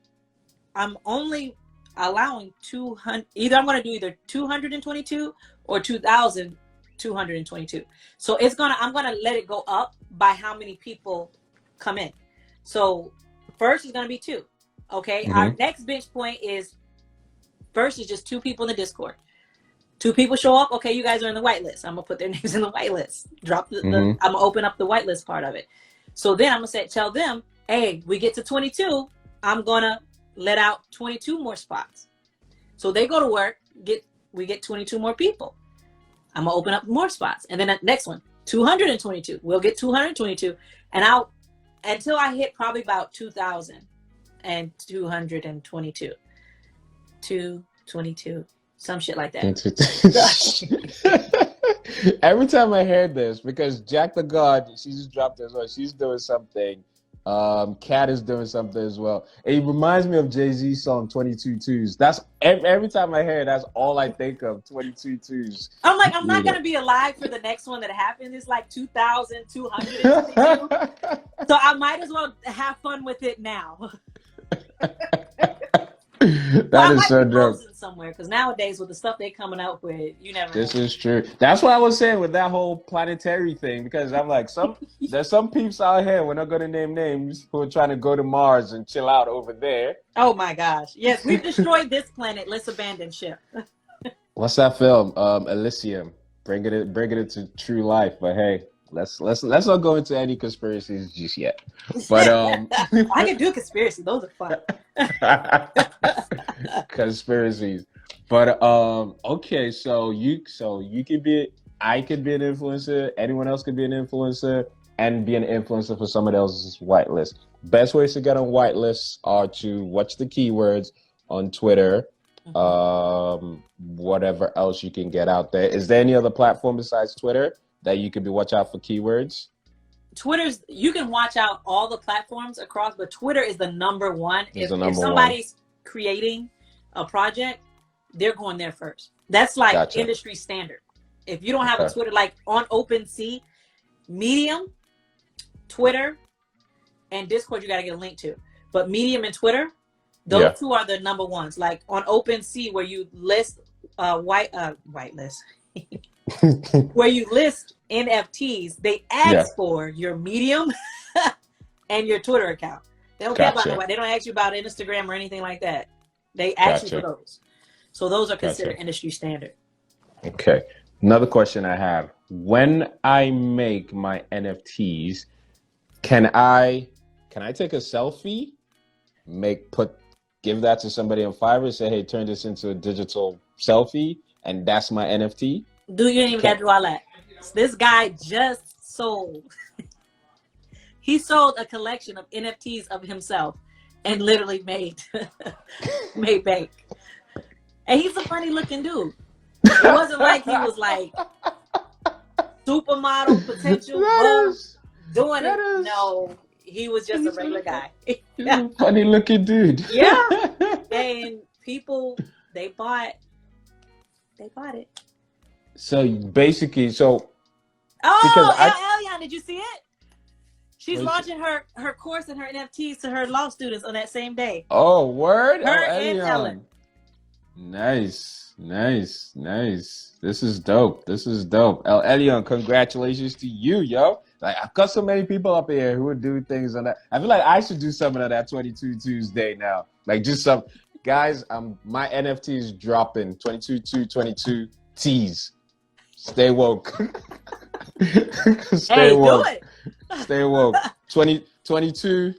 I'm only allowing 200. Either I'm going to do either 222 or 2,222. So I'm going to let it go up by how many people come in. So first is going to be 2. Okay. Our next bench point is first is just 2 people in the Discord. 2 people show up. Okay, you guys are in the whitelist. I'm gonna put their names in the whitelist. I'm gonna open up the whitelist part of it. So then I'm gonna tell them, hey, we get to 22. I'm gonna let out 22 more spots. So they go to work. We get 22 more people. I'm gonna open up more spots, and then the next one, 222. We'll get 222, and until I hit probably about 2,222. 222. Some shit like that. Every time I hear this, because Jack the God, she just dropped this one. She's doing something Cat is doing something as well. It reminds me of Jay-Z's song 22 Twos. That's every time I hear it, that's all I think of. 22 Twos. I'm like, I'm not gonna be alive for the next one that happened. It's like 2,222. So I might as well have fun with it now. That is so dope. Somewhere, because nowadays with the stuff they're coming out with, you never know. This is true. That's what I was saying with that whole planetary thing, because I'm like, there's some peeps out here, we're not going to name names, who are trying to go to Mars and chill out over there. Oh my gosh. Yes, we've destroyed this planet. Let's abandon ship. What's that film? Elysium. Bring it into true life. But hey, let's not go into any conspiracies just yet. But I can do a conspiracy. Those are fun. Conspiracies. But okay, so you could be, I could be an influencer, anyone else could be an influencer, and be an influencer for somebody else's whitelist. Best ways to get on whitelists are to watch the keywords on Twitter. Whatever else you can get out there. Is there any other platform besides Twitter that you could be watch out for keywords? Twitter's, you can watch out all the platforms across, but Twitter is the number one. If somebody's creating a project, they're going there first. That's like industry standard. If you don't have a Twitter, like on OpenSea, Medium, Twitter, and Discord, you got to get a link to. But Medium and Twitter, those two are the number ones. Like on OpenSea, where you list whitelist, where you list NFTs, they ask for your Medium and your Twitter account. They don't care about nobody. They don't ask you about Instagram or anything like that. They ask you for those. So those are considered industry standard. Okay. Another question I have. When I make my NFTs, can I take a selfie? Give that to somebody on Fiverr, say, hey, turn this into a digital selfie, and that's my NFT? You ain't even got to do all that. This guy just sold. He sold a collection of NFTs of himself and literally made bank. And he's a funny looking dude. It wasn't like he was like supermodel potential doing it. No, he was just a regular guy. He's a funny looking dude. Yeah. And people, they bought it. So basically, because Elion, did you see it? She's launching her course and her NFTs to her law students on that same day. Oh, word? Her and Ellen. Nice. This is dope. Elion, congratulations to you, yo. Like, I've got so many people up here who would do things on that. I feel like I should do something on that 22 Tuesday now. Like, just some guys. My NFT is dropping 22 T's. Stay woke. Stay woke. Do it. Stay woke. 22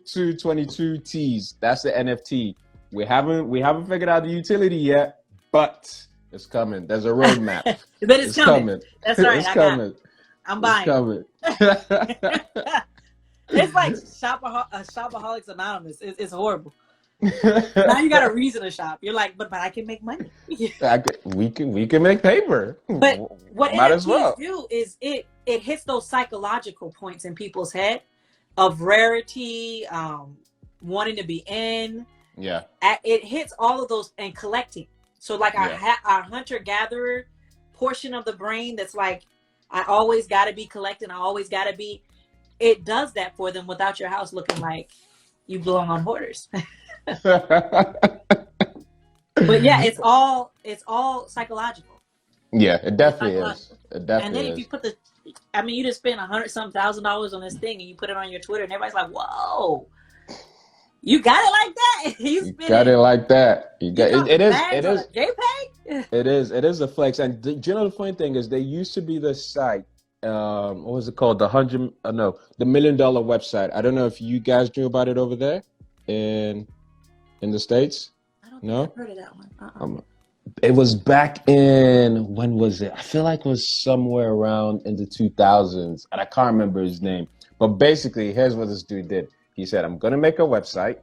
T's. That's the NFT. We haven't figured out the utility yet, but it's coming. There's a roadmap. But it's coming. That's right. It's coming. I'm buying. It's coming. It's like Shopaholics Anonymous. It's horrible. Now you got a reason to shop. You're like, but I can make money. We can make paper. But what NFTs do is it hits those psychological points in people's head of rarity, wanting to be in. Yeah. It hits all of those and collecting. So like our hunter-gatherer portion of the brain that's like, I always got to be collecting. I always got to be. It does that for them without your house looking like you belong on Hoarders. But yeah, it's all psychological. Yeah, it definitely is. It definitely and then if you put you just spend $100,000 on this thing and you put it on your Twitter and everybody's like, whoa, you got it like that. You got it like that. It is JPEG? It is a flex. And you know the funny thing is, there used to be this site. What was it called? The $1 million website. I don't know if you guys knew about it over there in the States. I don't think I've heard of that one. It was back in, when was it? I feel like it was somewhere around in the 2000s, and I can't remember his name. But basically, here's what this dude did. He said, I'm going to make a website,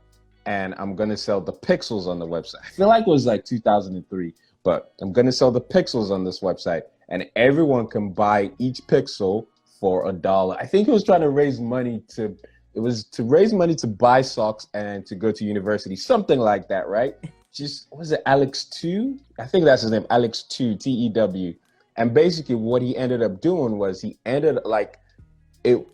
and I'm going to sell the pixels on the website. I feel like it was like 2003, but I'm going to sell the pixels on this website, and everyone can buy each pixel for $1. I think he was trying to raise money to It was to raise money to buy socks and to go to university, something like that, right? Just, was it Alex 2? I think that's his name, Alex 2, Tew. And basically what he ended up doing was he ended like it.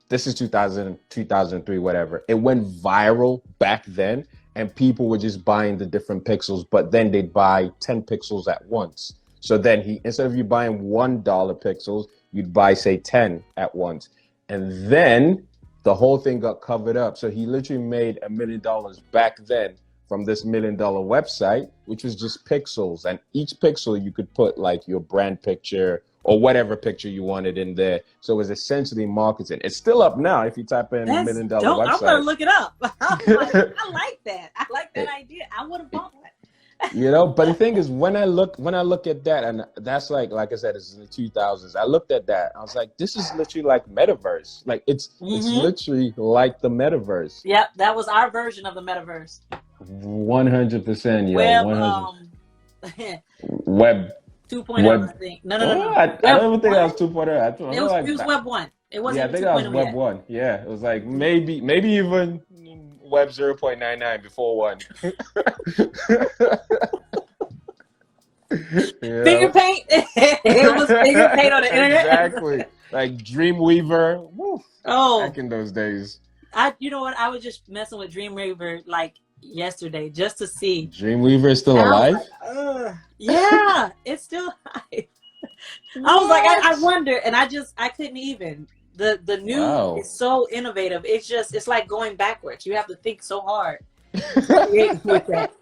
This is 2000, 2003, whatever. It went viral back then, and people were just buying the different pixels, but then they'd buy 10 pixels at once. So then he, instead of you buying $1 pixels, you'd buy, say, 10 at once. And then the whole thing got covered up. So he literally made $1 million back then from this $1 million website, which was just pixels. And each pixel you could put like your brand picture or whatever picture you wanted in there. So it was essentially marketing. It's still up now if you type in $1 million website. I'm gonna look it up. I'm like, I like that. I like that idea. I would have bought that. You know, but the thing is, when I look at that, and that's like I said, it's in the 2000s. I looked at that, I was like, this is literally like metaverse. Like it's literally like the metaverse. Yep, that was our version of the metaverse. 100%, yo. Web, 100. Web 2.0, I think. No. I don't even think that was 2.0. It was Web 1. It wasn't. Yeah, I think that was Web 1. Yeah, it was like maybe even Web 0.99 before 1. Finger paint. It was finger paint on the internet. Exactly. Like Dreamweaver. Woo, oh, back in those days. You know what? I was just messing with Dreamweaver like yesterday just to see. Dreamweaver is still alive? Yeah, it's still alive. I was like, I wonder, and I couldn't even. The new is so innovative. It's like going backwards. You have to think so hard with that.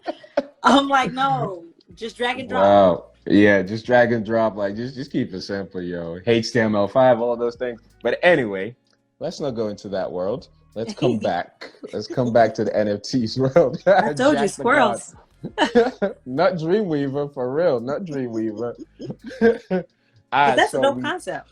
I'm like, no, just drag and drop. Wow. Yeah, just drag and drop. Like just keep it simple, yo. HTML5, all those things. But anyway, let's not go into that world. Let's come back. Let's come back to the NFTs world. I told you, squirrels. Not Dreamweaver, for real. Not Dreamweaver. That's a dope concept.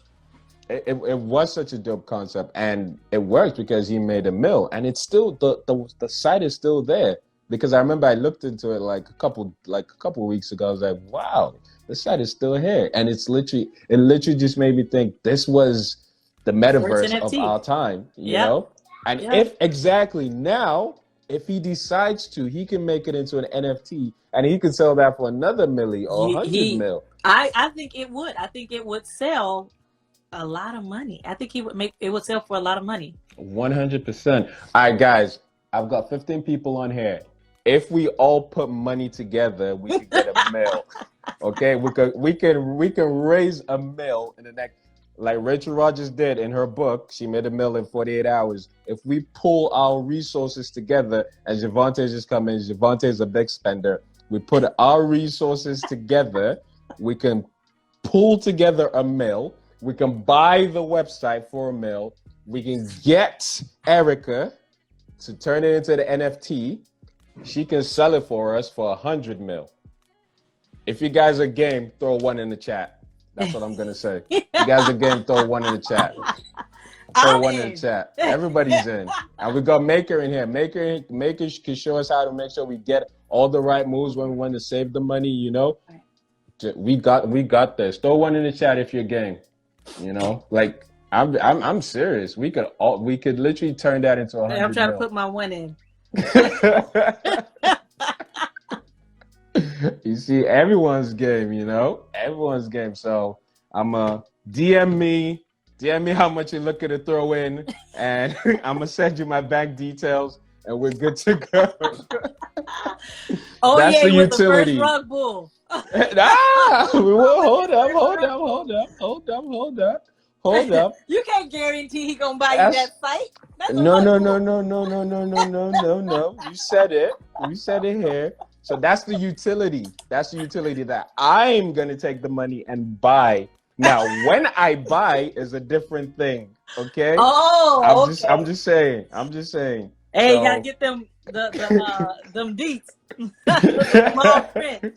It was such a dope concept, and it worked because he made a mill, and it's still the site is still there, because I remember I looked into it like a couple of weeks ago. I was like, wow, the site is still here, and it literally just made me think this was the metaverse of our time, you know. And if he decides to, he can make it into an NFT, and he can sell that for another milli or 100 mil. I think it would. I think it would sell a lot of money. I think it would sell for a lot of money. 100%. All right, guys, I've got 15 people on here. If we all put money together, we could get a mill. Okay, we can raise a mill in the next, like Rachel Rodgers did in her book. She made a mill in 48 hours. If we pull our resources together, and Javante just come in, Javante is a big spender. We put our resources together, we can pull together a mill. We can buy the website for a mill. We can get Erica to turn it into the NFT. She can sell it for us for 100 mil. If you guys are game, throw one in the chat. That's what I'm going to say. If you guys are game, throw one in the chat. Throw one in the chat. Everybody's in. And we got Maker in here. Maker can show us how to make sure we get all the right moves when we want to save the money, you know. We got this. Throw one in the chat if you're game. You know, like I'm serious. We could literally turn that into 100. I'm trying to put my one in. You see, everyone's game. You know, everyone's game. So DM me how much you're looking to throw in, and I'm gonna send you my bank details, and we're good to go. Oh, that's yeah, the utility. The first rug bull. Hold up. You can't guarantee he gonna buy you that site. No. You said it here. So that's the utility. That's the utility that I'm gonna take the money and buy. Now, when I buy is a different thing. Okay. Oh, I'm just saying. Hey, you gotta get them them deets. Small print.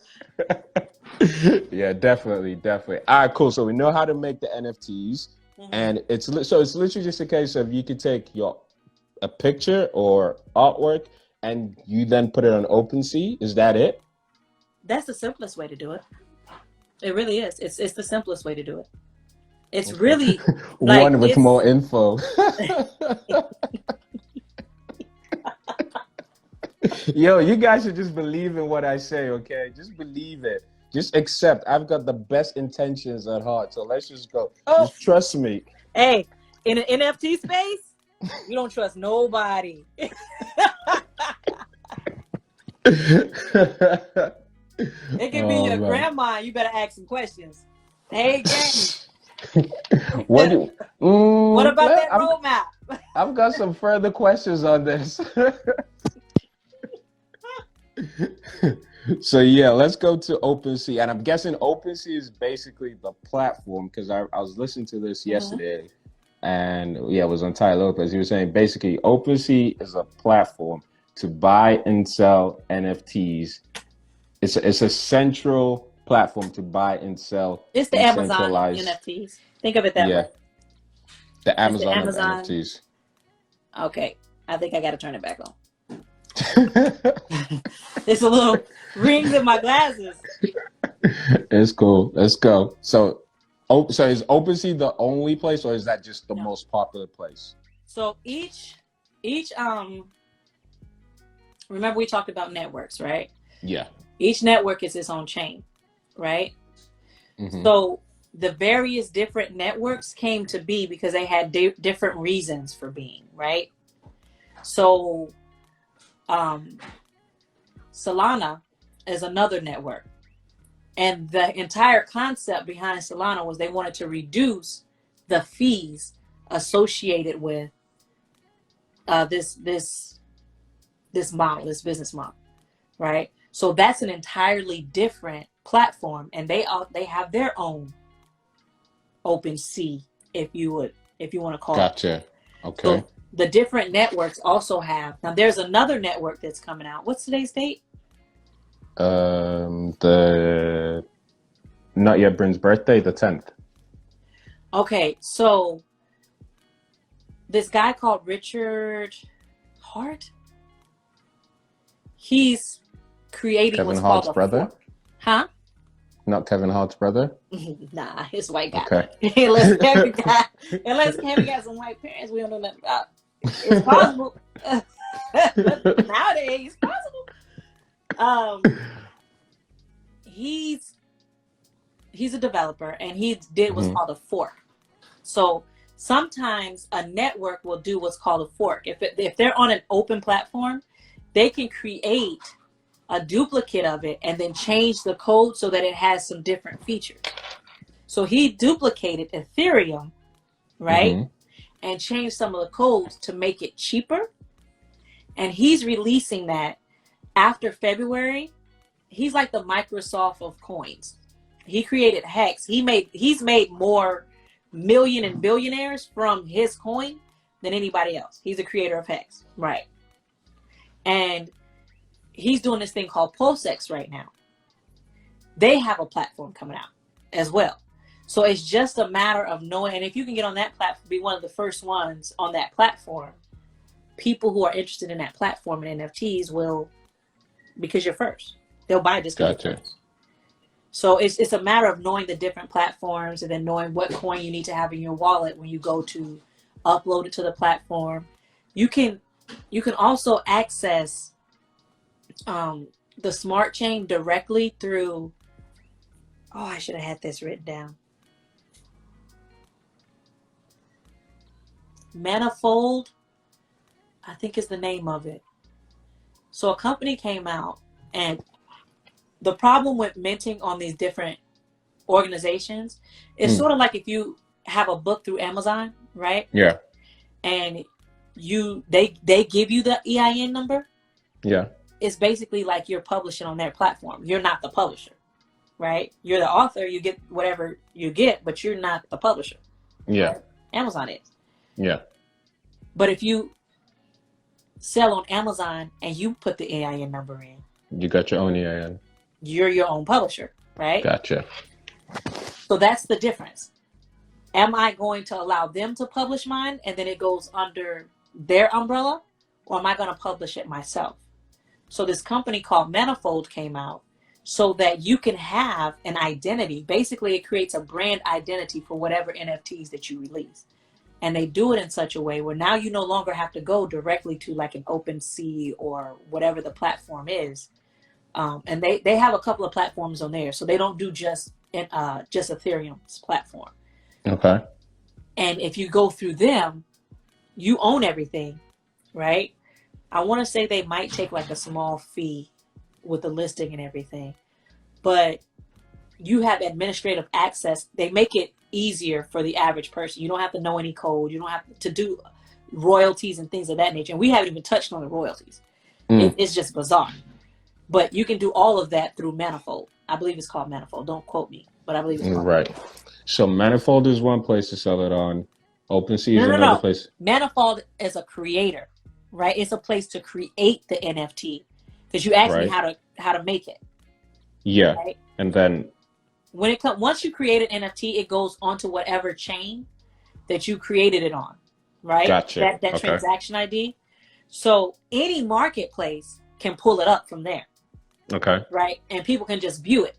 Yeah, definitely. All right, cool. So we know how to make the NFTs, and it's literally just a case of you could take a picture or artwork, and you then put it on OpenSea. Is that it? That's the simplest way to do it. It really is. It's the simplest way to do it. It's really one with more info. Yo, you guys should just believe in what I say, okay? Just believe it. Just accept. I've got the best intentions at heart. So let's just go. Oh. Just trust me. Hey, in the NFT space, you don't trust nobody. It could be your grandma. You better ask some questions. Hey, Granny. What about that roadmap? I've got some further questions on this. So yeah, let's go to OpenSea, and I'm guessing OpenSea is basically the platform, because I was listening to this yesterday, and yeah, it was on Ty Lopez. He was saying basically OpenSea is a platform to buy and sell NFTs. It's a central platform to buy and sell. It's the Amazon of NFTs. Think of it that way. The Amazon of NFTs. Okay, I think I got to turn it back on. It's a little rings in my glasses. It's cool. Let's go. So is OpenSea the only place, or is that just the most popular place? So each remember we talked about networks, right? Yeah. Each network is its own chain, right? Mm-hmm. So the various different networks came to be because they had different reasons for being, right? So Solana is another network, and the entire concept behind Solana was they wanted to reduce the fees associated with this business model, right? So that's an entirely different platform, and they have their own OpenSea, if you want to call it. Gotcha. Okay. So the different networks also have. Now there's another network that's coming out. What's today's date? The Not Yet Bryn's birthday, the 10th. Okay, so this guy called Richard Hart, he's creating Kevin what's Hart's called a brother? fork. Huh? Not Kevin Hart's brother? Nah, his white guy. Okay. unless Kevin got some white parents we don't know nothing about. It's possible. Nowadays, possible. He's a developer, and he did what's called a fork. So sometimes a network will do what's called a fork. If they're on an open platform, they can create a duplicate of it and then change the code so that it has some different features. So he duplicated Ethereum, right? Mm-hmm. And changed some of the codes to make it cheaper. And he's releasing that after February. He's like the Microsoft of coins. He created Hex. He's made more million and billionaires from his coin than anybody else. He's the creator of Hex, right? And he's doing this thing called PulseX right now. They have a platform coming out as well. So it's just a matter of knowing, and if you can get on that platform, be one of the first ones on that platform, people who are interested in that platform and NFTs will, because you're first, they'll buy this. Gotcha. So it's a matter of knowing the different platforms and then knowing what coin you need to have in your wallet when you go to upload it to the platform. You can also access the smart chain directly through, I should have had this written down. Manifold, I think is the name of it. So a company came out, and the problem with minting on these different organizations is sort of like if you have a book through Amazon, right? Yeah. And they give you the EIN number. Yeah. It's basically like you're publishing on their platform. You're not the publisher, right? You're the author. You get whatever you get, but you're not the publisher. Yeah. Right? Amazon is. Yeah. But if you sell on Amazon and you put the EIN number in, you got your own EIN. You're your own publisher, right? Gotcha. So that's the difference. Am I going to allow them to publish mine and then it goes under their umbrella, or am I going to publish it myself? So this company called Manifold came out so that you can have an identity. Basically, it creates a brand identity for whatever NFTs that you release. And they do it in such a way where now you no longer have to go directly to like an OpenSea or whatever the platform is. And they have a couple of platforms on there. So they don't do just Ethereum's platform. Okay. And if you go through them, you own everything, right? I want to say they might take like a small fee with the listing and everything, but you have administrative access. They make it easier for the average person. You don't have to know any code. You don't have to do royalties and things of that nature. And we haven't even touched on the royalties. It's just bizarre. But you can do all of that through Manifold. I believe it's called Manifold. Don't quote me, but I believe it's called Right. So Manifold is one place to sell it on. OpenSea is another place. Manifold is a creator, right? It's a place to create the NFT because you asked me how to make it. Yeah. Right? And then when it comes, once you create an NFT, it goes onto whatever chain that you created it on, right? Gotcha. That transaction ID. So any marketplace can pull it up from there. Okay. Right? And people can just view it.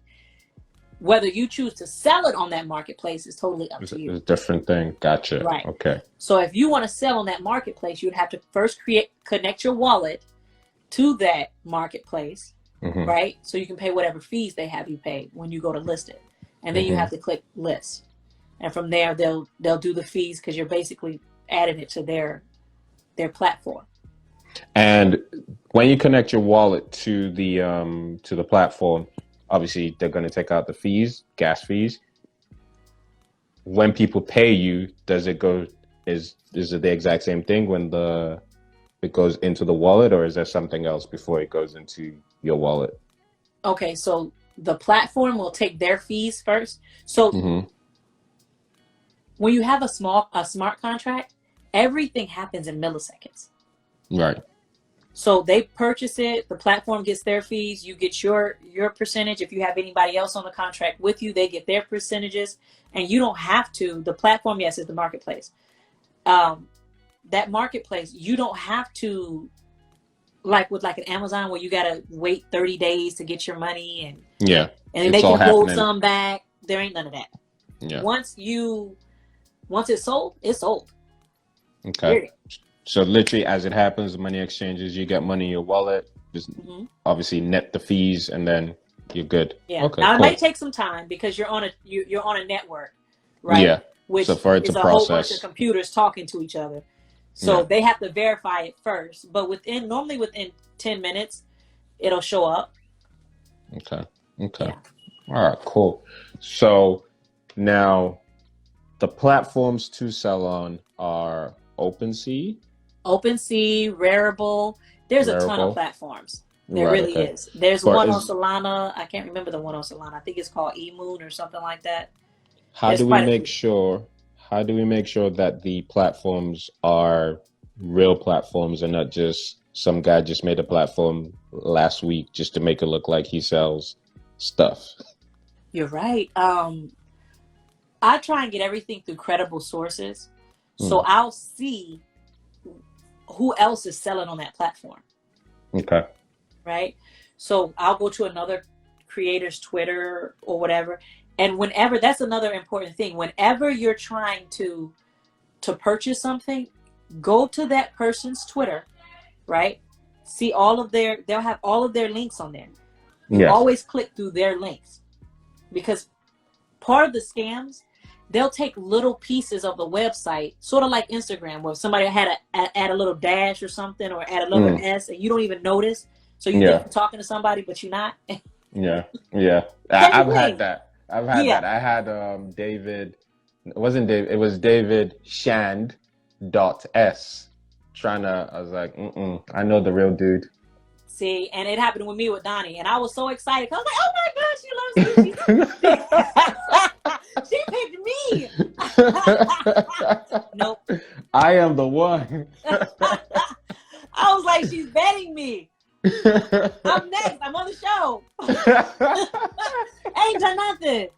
Whether you choose to sell it on that marketplace is totally up to you. It's a different thing. Gotcha. Right. Okay. So if you want to sell on that marketplace, you'd have to first connect your wallet to that marketplace, right? So you can pay whatever fees they have you pay when you go to list it. And then you have to click list. And from there they'll do the fees because you're basically adding it to their platform. And when you connect your wallet to the platform, obviously they're going to take out the fees, gas fees. When people pay you, does it go? Is it the exact same thing when it goes into the wallet, or is there something else before it goes into your wallet? Okay, so the platform will take their fees first. So when you have a smart contract, everything happens in milliseconds. Right. So they purchase it, the platform gets their fees, you get your percentage. If you have anybody else on the contract with you, they get their percentages. And you don't have to, the platform, yes, is the marketplace. That marketplace, you don't have to, like with like an Amazon where you got to wait 30 days to get your money and then they can hold some back. There ain't none of that. Yeah. Once it's sold, it's sold. Okay. Period. So literally as it happens, the money exchanges, you get money in your wallet, just obviously net the fees, and then you're good. Yeah. Okay, now cool. it might take some time because you're on a network, right? Yeah. Which so for it to is a process. whole bunch of computers talking to each other. So they have to verify it first. But normally within 10 minutes, it'll show up. Okay. Yeah. All right, cool. So now the platforms to sell on are OpenSea, Rarible. There's a ton of platforms. There really is. There's one on Solana. I can't remember the one on Solana. I think it's called eMoon or something like that. How do we make sure that the platforms are real platforms and not just some guy just made a platform last week just to make it look like he sells stuff? You're right. I try and get everything through credible sources. So I'll see who else is selling on that platform. Okay. Right? So I'll go to another creator's Twitter or whatever. And whenever, that's another important thing. Whenever you're trying to purchase something, go to that person's Twitter, right? See they'll have all of their links on there. You always click through their links. Because part of the scams, they'll take little pieces of the website, sort of like Instagram, where somebody had add a little dash or something, or add a little S, and you don't even notice. So you think you're talking to somebody, but you're not. Yeah. I've had that. I had David. It wasn't David. It was David Shand .s. I was like, I know the real dude. See, and it happened with me with Donnie, and I was so excited. I was like, oh my gosh, she loves me. She picked me. Nope. I am the one. I was like, she's betting me. I'm next. I'm on the show. Ain't done nothing.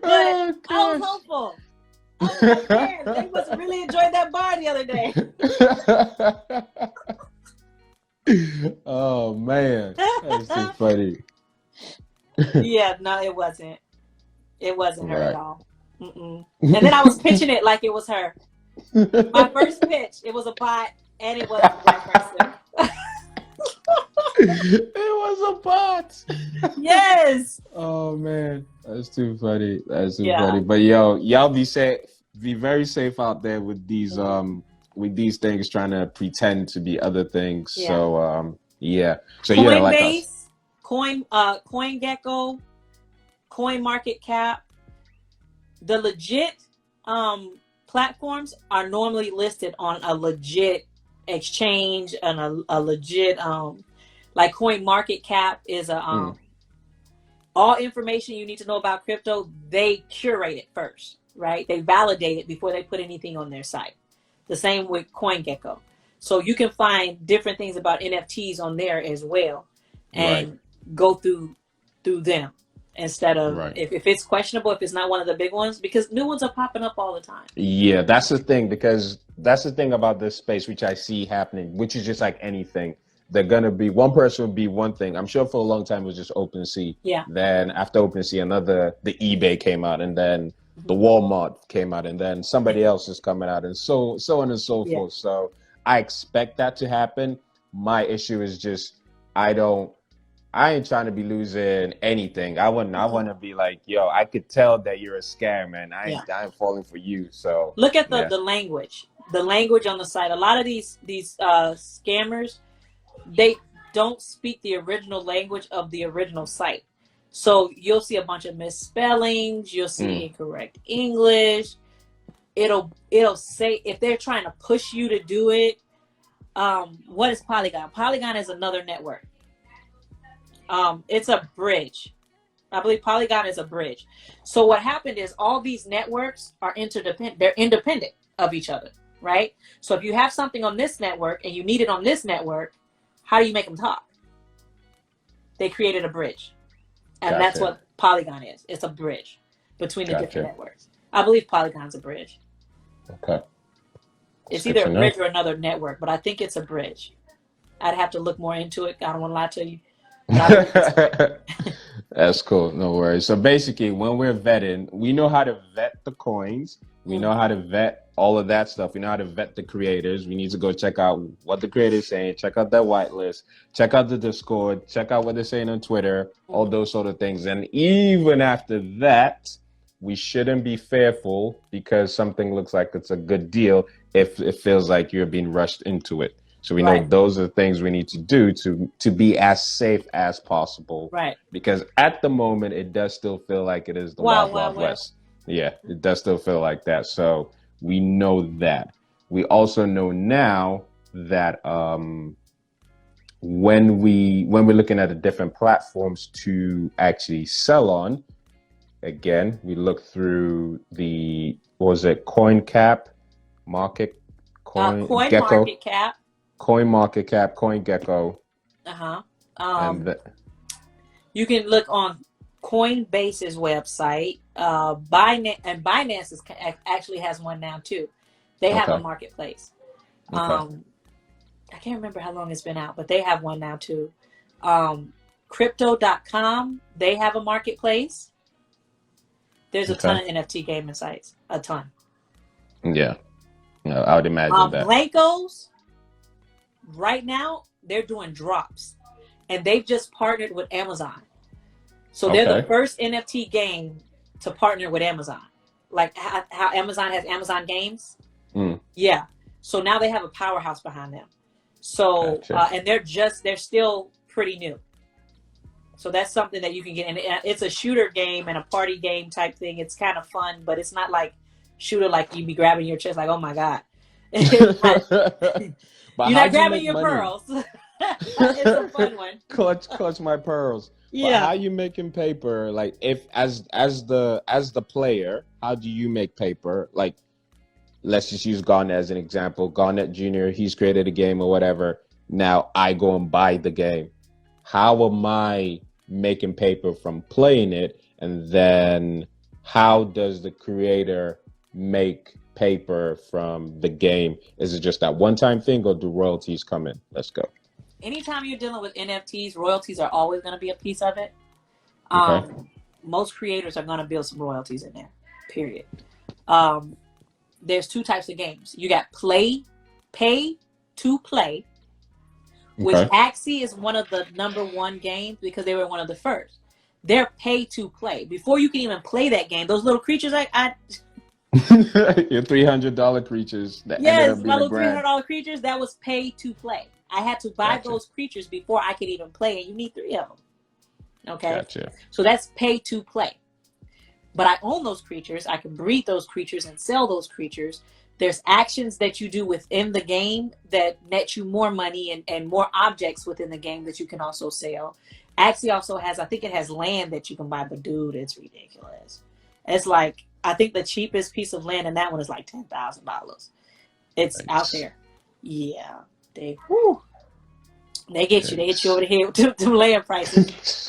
But I was hopeful. I was like, man, they must have really enjoyed that bar the other day. Oh man, that's so funny. Yeah, no, it wasn't. It wasn't her at all. And then I was pitching it like it was her. My first pitch, it was a bot, and it wasn't the right person. It was a bot. Yes. Oh man, that's too funny. That's too Yeah. funny. But yo, y'all be safe. Be very safe out there with these things trying to pretend to be other things. Yeah. So yeah. So yeah, like us. Coinbase, CoinGecko, CoinMarketCap, the legit platforms are normally listed on a legit exchange and a legit like CoinMarketCap is a all information you need to know about crypto, they curate it first, right? They validate it before they put anything on their site. The same with CoinGecko. So you can find different things about NFTs on there as well and go through them instead of if it's questionable, if it's not one of the big ones, because new ones are popping up all the time. Yeah, that's the thing, because that's the thing about this space, which I see happening, which is just like anything. They're gonna be one person would be one thing. I'm sure for a long time it was just OpenSea. Yeah. Then after OpenSea, the eBay came out, and then the Walmart came out, and then somebody else is coming out, and so on and so forth. So I expect that to happen. My issue is just I ain't trying to be losing anything. I want to be like, yo, I could tell that you're a scam, man. I ain't falling for you. So look at the language on the site. A lot of these scammers, they don't speak the original language of the original site. So you'll see a bunch of misspellings, you'll see incorrect English. It'll say, if they're trying to push you to do it, what is Polygon? Polygon is another network. It's a bridge. I believe Polygon is a bridge. So what happened is all these networks are interdependent. They're independent of each other, right? So if you have something on this network and you need it on this network, how do you make them talk? They created a bridge. And that's what Polygon is. It's a bridge between the different networks. I believe Polygon's a bridge. Okay. It's either a bridge or another network, but I think it's a bridge. I'd have to look more into it. I don't want to lie to you. That's cool. No worries. So basically, when we're vetting, we know how to vet the coins. We know how to vet all of that stuff. We know how to vet the creators. We need to go check out what the creators saying, check out their whitelist, check out the Discord, check out what they're saying on Twitter, all those sort of things. And even after that, we shouldn't be fearful because something looks like it's a good deal if it feels like you're being rushed into it. So we know those are the things we need to do to be as safe as possible. Right. Because at the moment, it does still feel like it is the Wild Wild West. Yeah, it does still feel like that. So we know that. We also know now that when we're looking at the different platforms to actually sell on, again, we look through CoinCap, CoinMarketCap, CoinMarketCap, CoinGecko. You can look on Coinbase's website. Binance actually has one now too. They have a marketplace. I can't remember how long it's been out, but they have one now too. Crypto.com, they have a marketplace. There's a ton of NFT gaming sites. A ton. Yeah. No, I would imagine that. Blankos, right now, they're doing drops. And they've just partnered with Amazon. So they're the first NFT game to partner with Amazon. Like how Amazon has Amazon Games. Yeah. So now they have a powerhouse behind them. So, and they're still pretty new. So that's something that you can get. And it's a shooter game and a party game type thing. It's kind of fun, but it's not like shooter like you be grabbing your chest like, oh my God. You're not grabbing your pearls. It's a fun one. Clutch my pearls. Yeah. But how you making paper? Like, if as the player, how do you make paper? Like, let's just use Garnet as an example. Garnet Jr., he's created a game or whatever. Now I go and buy the game. How am I making paper from playing it? And then how does the creator make paper from the game? Is it just that one-time thing, or do royalties come in? Let's go. Anytime you're dealing with NFTs, royalties are always going to be a piece of it. Most creators are going to build some royalties in there, period. there's two types of games. You got pay to play, which Okay. Axie is one of the #1 games because they were one of the first. They're pay to play. Before you can even play that game, those little creatures Your $300 creatures that ended yes, up my being little $1,000. $300 creatures, that was pay to play. I had to buy Gotcha. those creatures before I could even play, and you need 3 of them. Okay? Gotcha. So that's pay to play. But I own those creatures. I can breed those creatures and sell those creatures. There's actions that you do within the game that net you more money and more objects within the game that you can also sell. Axie also has, I think it has land that you can buy, but dude, it's ridiculous. It's like, I think the cheapest piece of land in that one is like $10,000. It's Nice. out there. Yeah. They get you. They hit you over the head with them land prices.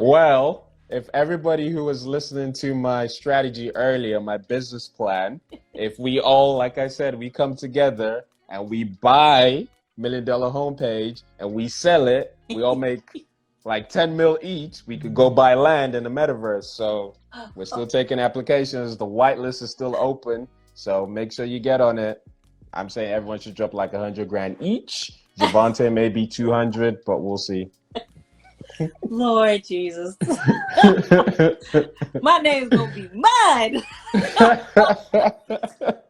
Well, if everybody who was listening to my strategy earlier, my business plan, if we all, like I said, we come together and we buy $1 Million Homepage and we sell it, we all make like 10 mil each, we could go buy land in the metaverse. So we're still taking applications. The whitelist is still open. So make sure you get on it. I'm saying everyone should drop like 100 grand each. Javante may be 200, but we'll see. Lord Jesus. My name's gonna be mine.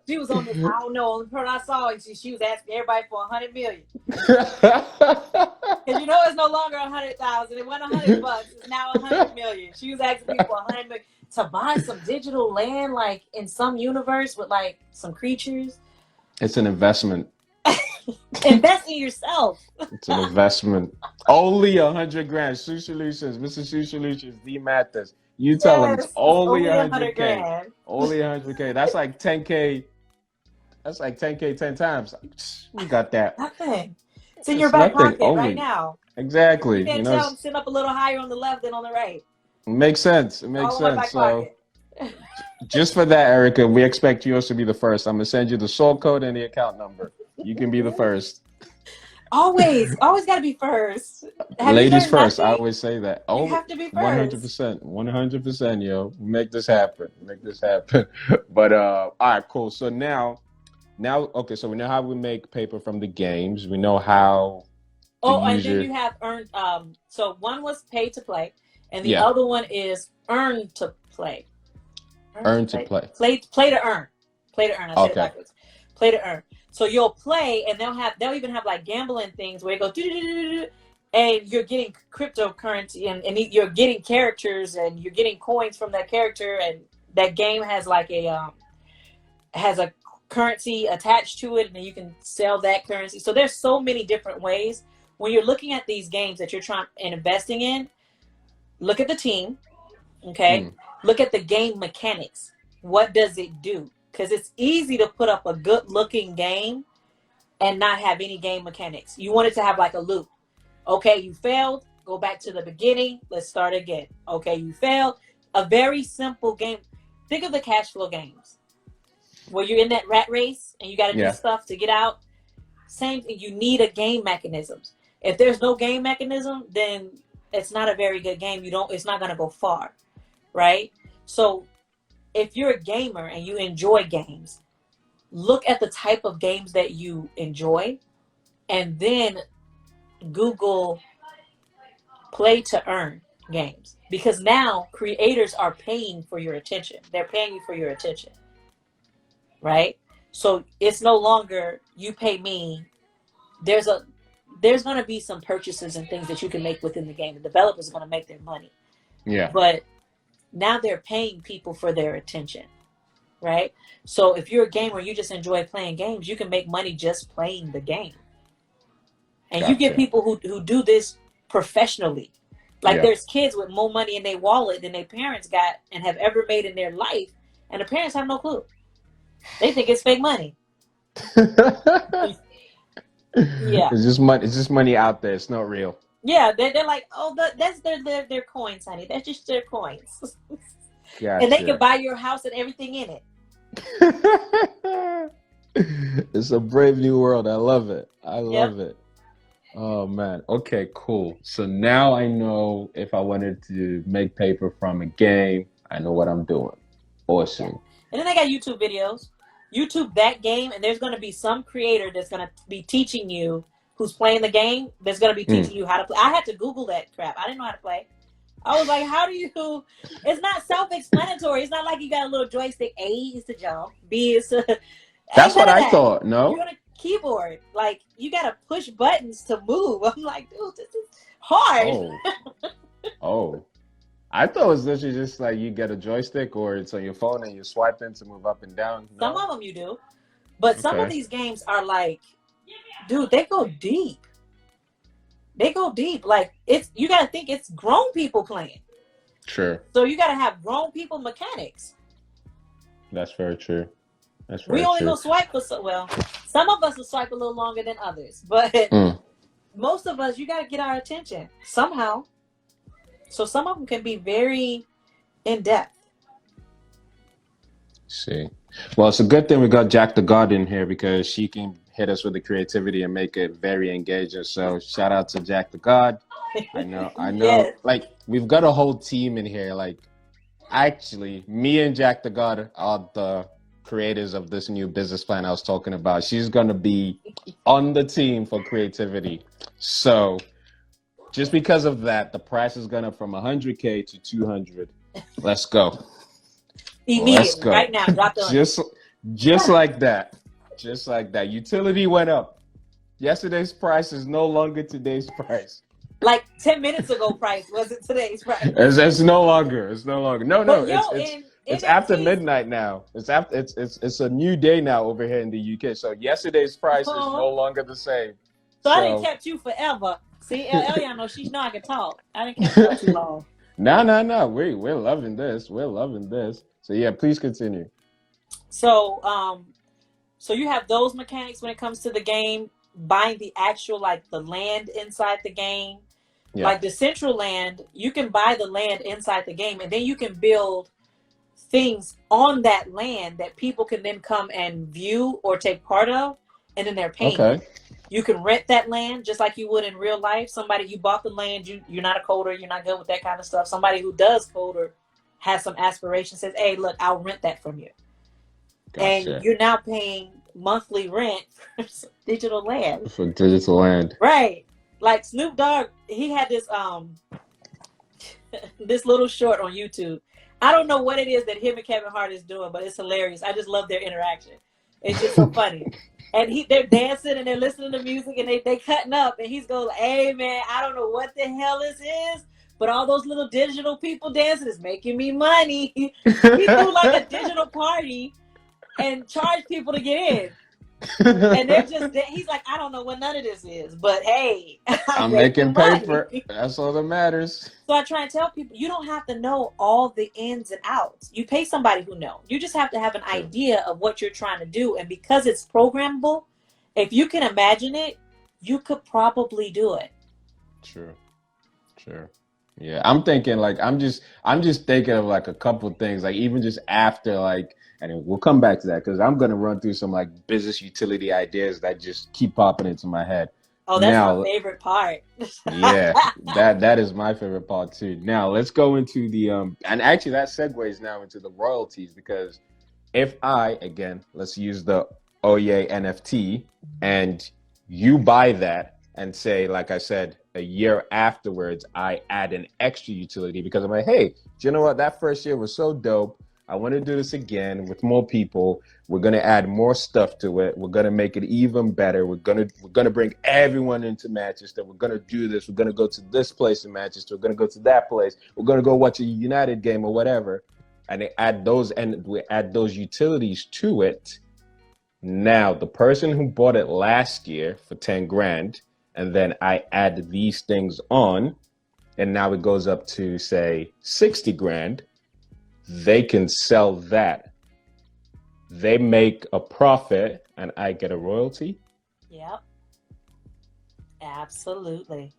She was on this, I don't know, the person I saw, she was asking everybody for 100 million. Because you know it's no longer 100,000. It went $100. It's now 100 million. She was asking people 100 million to buy some digital land, like in some universe with like some creatures. It's an investment. Invest in yourself. It's an investment. Only 100 grand. Shoe Solutions, Mr. Shoe Solutions, D Mathis. You tell them it's only 100K. grand. Only 100K. That's like 10K. That's like 10K 10 times. We got that. Nothing. It's in It's your back nothing, pocket only. right now. Exactly. You can't You tell know, them sitting up a little higher on the left than on the right. it makes sense. It makes All in my sense. back So pocket. just for that, Erica, we expect yours to be the first. I'm gonna send you the soul code and the account number. You can be the first. Always gotta be first. Have you Ladies learned first. I nothing? always say that. You Oh, have to be first. 100%. 100%, yo. Make this happen. Make this happen. But all right, cool. So now, okay. So we know how we make paper from the games. We know how. Oh, and then you have earned. So one was pay to play, and the other one is earn to play. Earn to play. Play to earn. Play to earn. I said it backwards. Play to earn. So you'll play, and they'll even have like gambling things where you go and you're getting cryptocurrency, and you're getting characters, and you're getting coins from that character, and that game has like a currency attached to it, and then you can sell that currency. So there's so many different ways. When you're looking at these games that you're trying and investing in, look at the team, okay? Look at the game mechanics. What does it do? Because it's easy to put up a good-looking game and not have any game mechanics. You want it to have like a loop. Okay, you failed. Go back to the beginning. Let's start again. Okay, you failed. A very simple game. Think of the cash flow games where you're in that rat race and you got to do stuff to get out. Same thing. You need a game mechanism. If there's no game mechanism, then it's not a very good game. It's not going to go far, right? So if you're a gamer and you enjoy games, look at the type of games that you enjoy and then Google play to earn games, because now creators are paying for your attention. They're paying you for your attention, right? So it's no longer you pay me. There's going to be some purchases and things that you can make within the game. The developers are going to make their money. Yeah. But now they're paying people for their attention, right? So if you're a gamer, you just enjoy playing games, you can make money just playing the game. And you get people who do this professionally. Like there's kids with more money in their wallet than their parents got and have ever made in their life. And the parents have no clue. They think it's fake money. It's just money. It's just money out there. It's not real. Yeah, they're like, oh, that's their coins, honey. That's just their coins. And they can buy your house and everything in it. It's a brave new world. I love it. I love it. Oh man. Okay, cool. So now I know if I wanted to make paper from a game, I know what I'm doing. Awesome. And then they got YouTube videos. YouTube that game, and there's going to be some creator that's going to be teaching you who's playing the game. That's going to be teaching you how to play. I had to Google that crap. I didn't know how to play. I was like, how do you? It's not self-explanatory. It's not like you got a little joystick. A is to jump. B is to. That's what I that. thought. No, You're on a keyboard. Like you got to push buttons to move. I'm like, dude, this is hard. Oh. I thought it was literally just like you get a joystick or it's on your phone and you swipe in to move up and down. No? Some of them you do, but some of these games are like, dude, they go deep. They go deep. Like you got to think it's grown people playing. Sure. So you got to have grown people mechanics. That's very true. That's very we only true. gonna swipe for some of us will swipe a little longer than others, but most of us, you got to get our attention somehow. So some of them can be very in depth. See, well, it's a good thing we got Jack the God in here because she can hit us with the creativity and make it very engaging. So shout out to Jack the God. I know. Yes. Like we've got a whole team in here. Like actually, me and Jack the God are the creators of this new business plan I was talking about. She's gonna be on the team for creativity. So just because of that, the price is gonna from 100K to 200. Let's go. Immediately, Let's go. right now, drop the just like that. Just like that. Utility went up. Yesterday's price is no longer today's price. Like 10 minutes ago price wasn't today's price. It's no longer. It's no longer. No, it's NFTs, after midnight now. It's a new day now over here in the UK. So yesterday's price is no longer the same. So I didn't kept you forever. See, Eliana know she know I can talk. I didn't keep you too long. No. We're loving this. We're loving this. So yeah, please continue. So so you have those mechanics when it comes to the game, buying the actual like the land inside the game. Yeah. Like the central land, you can buy the land inside the game and then you can build things on that land that people can then come and view or take part of, and then they're paying. Okay. You can rent that land just like you would in real life. Somebody, you bought the land, you're not a coder, you're not good with that kind of stuff. Somebody who does code or has some aspirations says, hey, look, I'll rent that from you. Gotcha. And you're now paying monthly rent for digital land. For digital land. Right. Like Snoop Dogg, he had this this little short on YouTube. I don't know what it is that him and Kevin Hart is doing, but it's hilarious. I just love their interaction. It's just so funny. And they're dancing and they're listening to music and they cutting up and he's going, hey man, I don't know what the hell this is, but all those little digital people dancing is making me money. He do like a digital party and charge people to get in. And he's like, I don't know what none of this is, but hey, I'm making paper. That's all that matters. So I try and tell people, you don't have to know all the ins and outs. You pay somebody who knows. You just have to have an idea of what you're trying to do. And because it's programmable, if you can imagine it, you could probably do it. Sure. Yeah, I'm thinking like I'm just thinking of like a couple things, like even just after like. And we'll come back to that because I'm going to run through some like business utility ideas that just keep popping into my head. Oh, that's my favorite part. Yeah, that is my favorite part too. Now let's go into the and actually that segues now into the royalties, because if let's use the Oye NFT and you buy that and say, like I said, a year afterwards, I add an extra utility because I'm like, hey, do you know what? That first year was so dope. I want to do this again with more people. We're going to add more stuff to it. We're going to make it even better. We're going to bring everyone into Manchester. We're going to do this. We're going to go to this place in Manchester. We're going to go to that place. We're going to go watch a United game or whatever. And they add those, and we add those utilities to it. Now, the person who bought it last year for 10 grand, and then I add these things on, and now it goes up to say 60 grand. They can sell that. They make a profit and I get a royalty. Yep. Absolutely.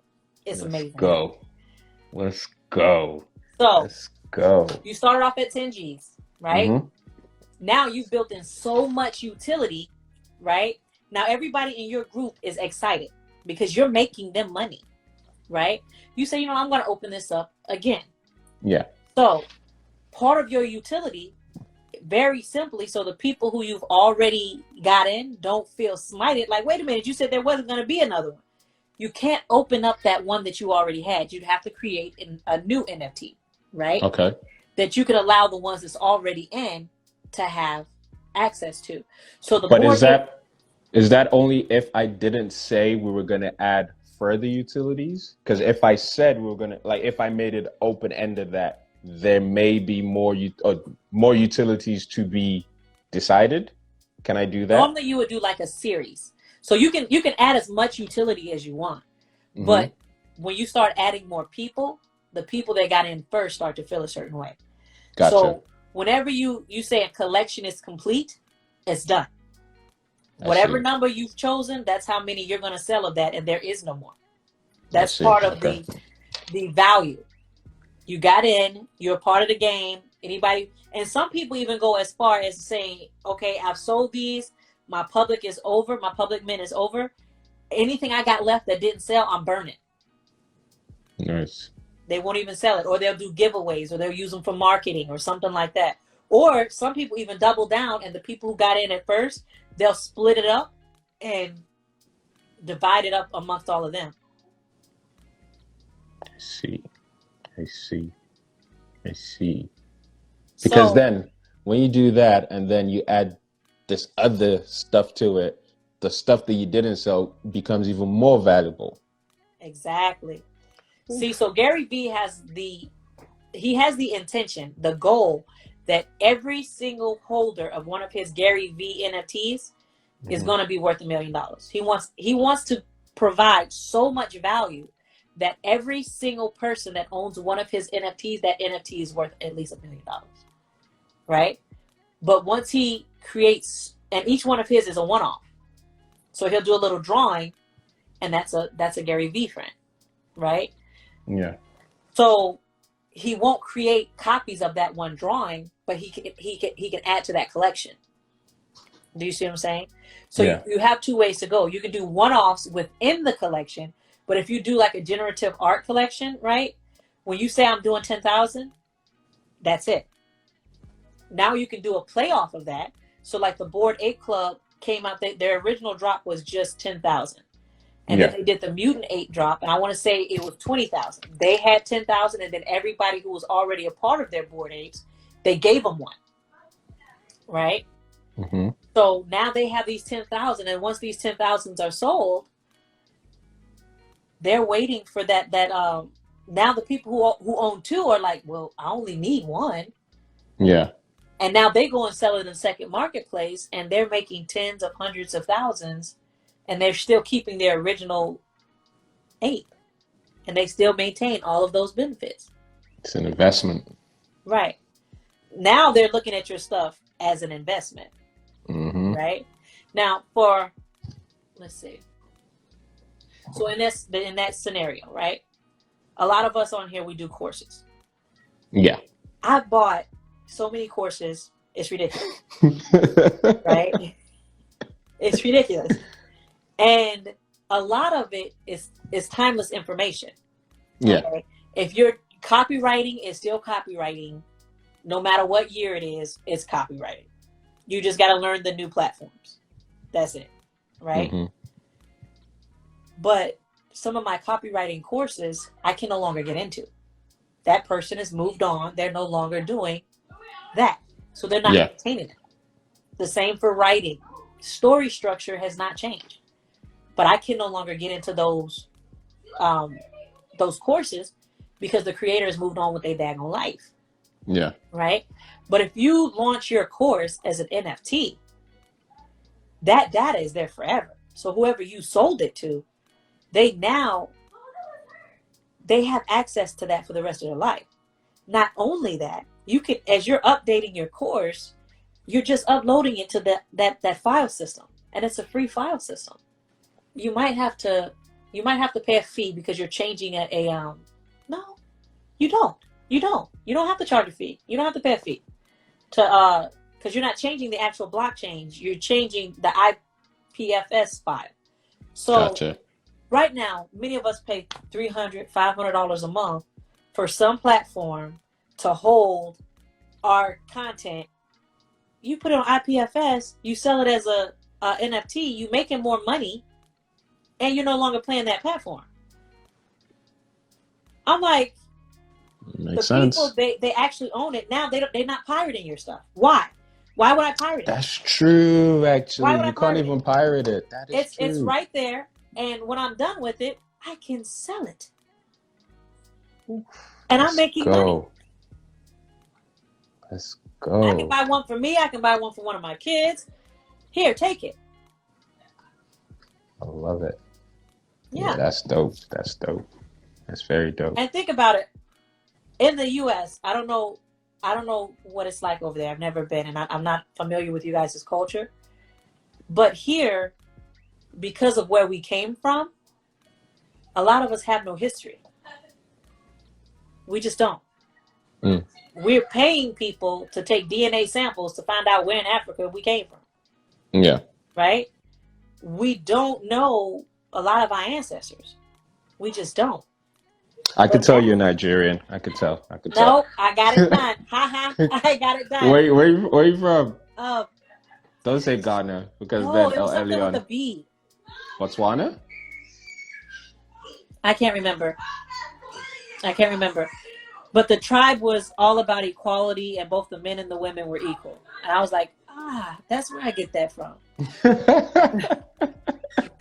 It's amazing. Let's go. So let's go. You started off at 10 G's, right? Mm-hmm. Now you've built in so much utility, right? Now everybody in your group is excited because you're making them money, right? You say, I'm going to open this up again. Yeah. So part of your utility very simply, so the people who you've already got in don't feel smited. Like, wait a minute, you said there wasn't going to be another one. You can't open up that one that you already had. You'd have to create a new NFT, right? Okay. That you could allow the ones that's already in to have access to. So the But board is that only if I didn't say we were going to add further utilities? Because if I said we were going to, like, if I made it open ended that there may be more utilities to be decided, can I do that? Normally you would do like a series. So you can add as much utility as you want. Mm-hmm. But when you start adding more people, the people that got in first start to feel a certain way. Gotcha. So whenever you say a collection is complete, it's done. Whatever number you've chosen, that's how many you're going to sell of that, and there is no more. That's part of the value. You got in, you're a part of the game. Anybody, and some people even go as far as saying, okay, I've sold these, my public is over, my public mint is over. Anything I got left that didn't sell, I'm burning. Nice. They won't even sell it, or they'll do giveaways, or they'll use them for marketing or something like that. Or some people even double down, and the people who got in at first, they'll split it up and divide it up amongst all of them. I see. Because then when you do that and then you add this other stuff to it, the stuff that you didn't sell becomes even more valuable. Exactly. See, so Gary Vee has the intention, the goal that every single holder of one of his Gary Vee NFTs is going to be worth $1 million. He wants to provide so much value that every single person that owns one of his NFTs, that NFT is worth at least $1 million. Right? But once he creates, and each one of his is a one-off. So he'll do a little drawing, and that's a Gary Vee friend. Right? Yeah. So he won't create copies of that one drawing, but he can add to that collection. Do you see what I'm saying? So you have two ways to go. You can do one-offs within the collection, but if you do like a generative art collection, right? When you say I'm doing 10,000, that's it. Now you can do a playoff of that. So like the Bored Ape Club came out, their original drop was just 10,000. And then they did the Mutant Ape drop, and I want to say it was 20,000. They had 10,000, and then everybody who was already a part of their Bored Apes, they gave them one. Right? Mm-hmm. So now they have these 10,000, and once these 10,000s are sold, they're waiting for that. Now the people who own two are like, well, I only need one. Yeah. And now they go and sell it in the second marketplace, and they're making tens of hundreds of thousands, and they're still keeping their original ape, and they still maintain all of those benefits. It's an investment. Right. Now they're looking at your stuff as an investment. Mm-hmm. Right? Now let's see. So in that scenario, right? A lot of us on here, we do courses. Yeah. I bought so many courses. It's ridiculous. Right? It's ridiculous. And a lot of it is timeless information. Yeah. Okay? If you're copywriting, it's still copywriting. No matter what year it is, it's copywriting. You just got to learn the new platforms. That's it. Right? Mm-hmm. But some of my copywriting courses, I can no longer get into. That person has moved on. They're no longer doing that. So they're not maintaining it. The same for writing. Story structure has not changed. But I can no longer get into those courses because the creator has moved on with their daggone life. Yeah. Right? But if you launch your course as an NFT, that data is there forever. So whoever you sold it to, they have access to that for the rest of their life. Not only that, you can, as you're updating your course, you're just uploading it to that file system, and it's a free file system. You might have to pay a fee because you're changing no, you don't. You don't have to charge a fee. You don't have to pay a fee because you're not changing the actual blockchain. You're changing the IPFS file. So gotcha. Right now, many of us pay $300, $500 a month for some platform to hold our content you put it on IPFS, you sell it as a NFT, you making more money, and you're no longer playing that platform. I'm like, Makes the people sense. they actually own it now. They're not pirating your stuff. Why? Why would I pirate it? That's true. Why Actually, would I you can't pirate even it? pirate it. That is true. It's right there, and when I'm done with it, I can sell it, and I'm making money. Let's I can go. buy one for me. I can buy one for one of my kids. Here, take it. I love it. Yeah. That's dope. That's dope. That's very dope. And think about it. In the U.S., I don't know what it's like over there. I've never been, and I'm not familiar with you guys' culture. But here, because of where we came from, a lot of us have no history. We just don't. Mm. We're paying people to take DNA samples to find out where in Africa we came from. Yeah. Right? We don't know a lot of our ancestors. We just don't. I could tell you're Nigerian. I could tell. No, I got it done. Ha ha. I got it done. Where you from? Don't say Ghana because no, then it was something Elion. with a B. Botswana? I can't remember. But the tribe was all about equality, and both the men and the women were equal. And I was like, that's where I get that from. Because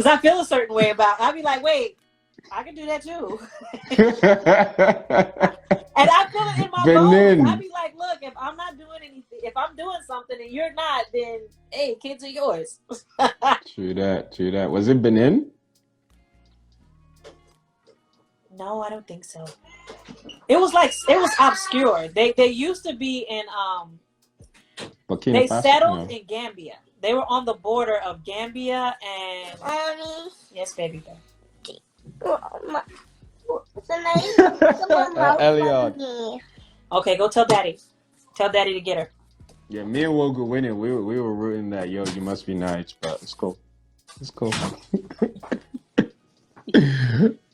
I feel a certain way about it. I'd be like, wait, I can do that too. And I feel it in my bones. I'd be like, look, if I'm not doing anything, if I'm doing something and you're not, then hey, kids are yours. True that. Was it Benin? No, I don't think so. It was obscure. They used to be in Burkina Faso? settled in Gambia. They were on the border of Gambia and yes, baby. Elion. Okay, go tell daddy. Tell daddy to get her. Yeah, me and Wogu winning. We were rooting that. Yo, you must be nice, but it's cool.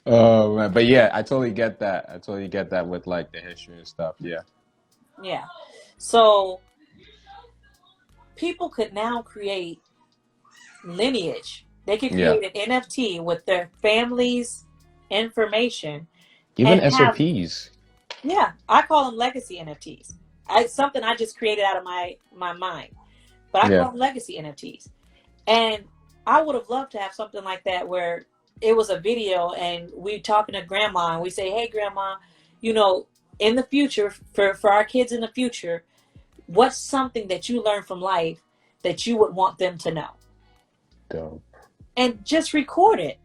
Oh man, but yeah, I totally get that with like the history and stuff. Yeah. Yeah. So people could now create lineage. They could create an NFT with their family's information. Even SOPs. Yeah, I call them legacy NFTs. It's something I just created out of my mind. But I call them legacy NFTs. And I would have loved to have something like that where it was a video and we talking to grandma and we say, hey, grandma, in the future, for our kids in the future, what's something that you learned from life that you would want them to know? Dope. And just record it.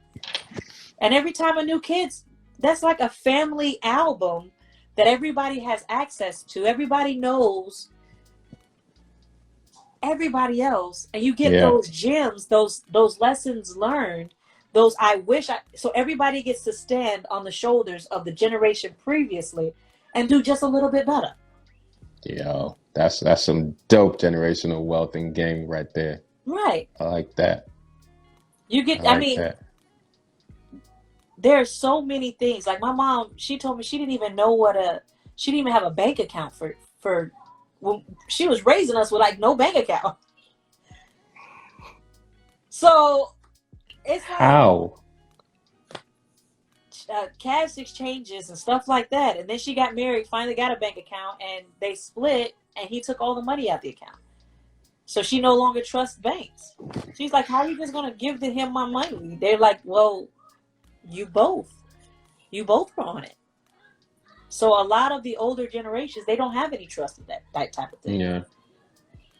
And every time a new kid's, that's like a family album that everybody has access to. Everybody knows everybody else. And you get those gems, those lessons learned, those so everybody gets to stand on the shoulders of the generation previously and do just a little bit better. Yo, that's some dope generational wealth and game right there. Right. I like that. You get, there's so many things. Like my mom, she told me she didn't even know she didn't even have a bank account for when she was raising us with like no bank account. So it's like how cash exchanges and stuff like that. And then she got married, finally got a bank account, and they split, and he took all the money out the account. So she no longer trusts banks. She's like, how are you just going to give to him my money? They're like, well, you both were on it. So a lot of the older generations, they don't have any trust in that type of thing. Yeah.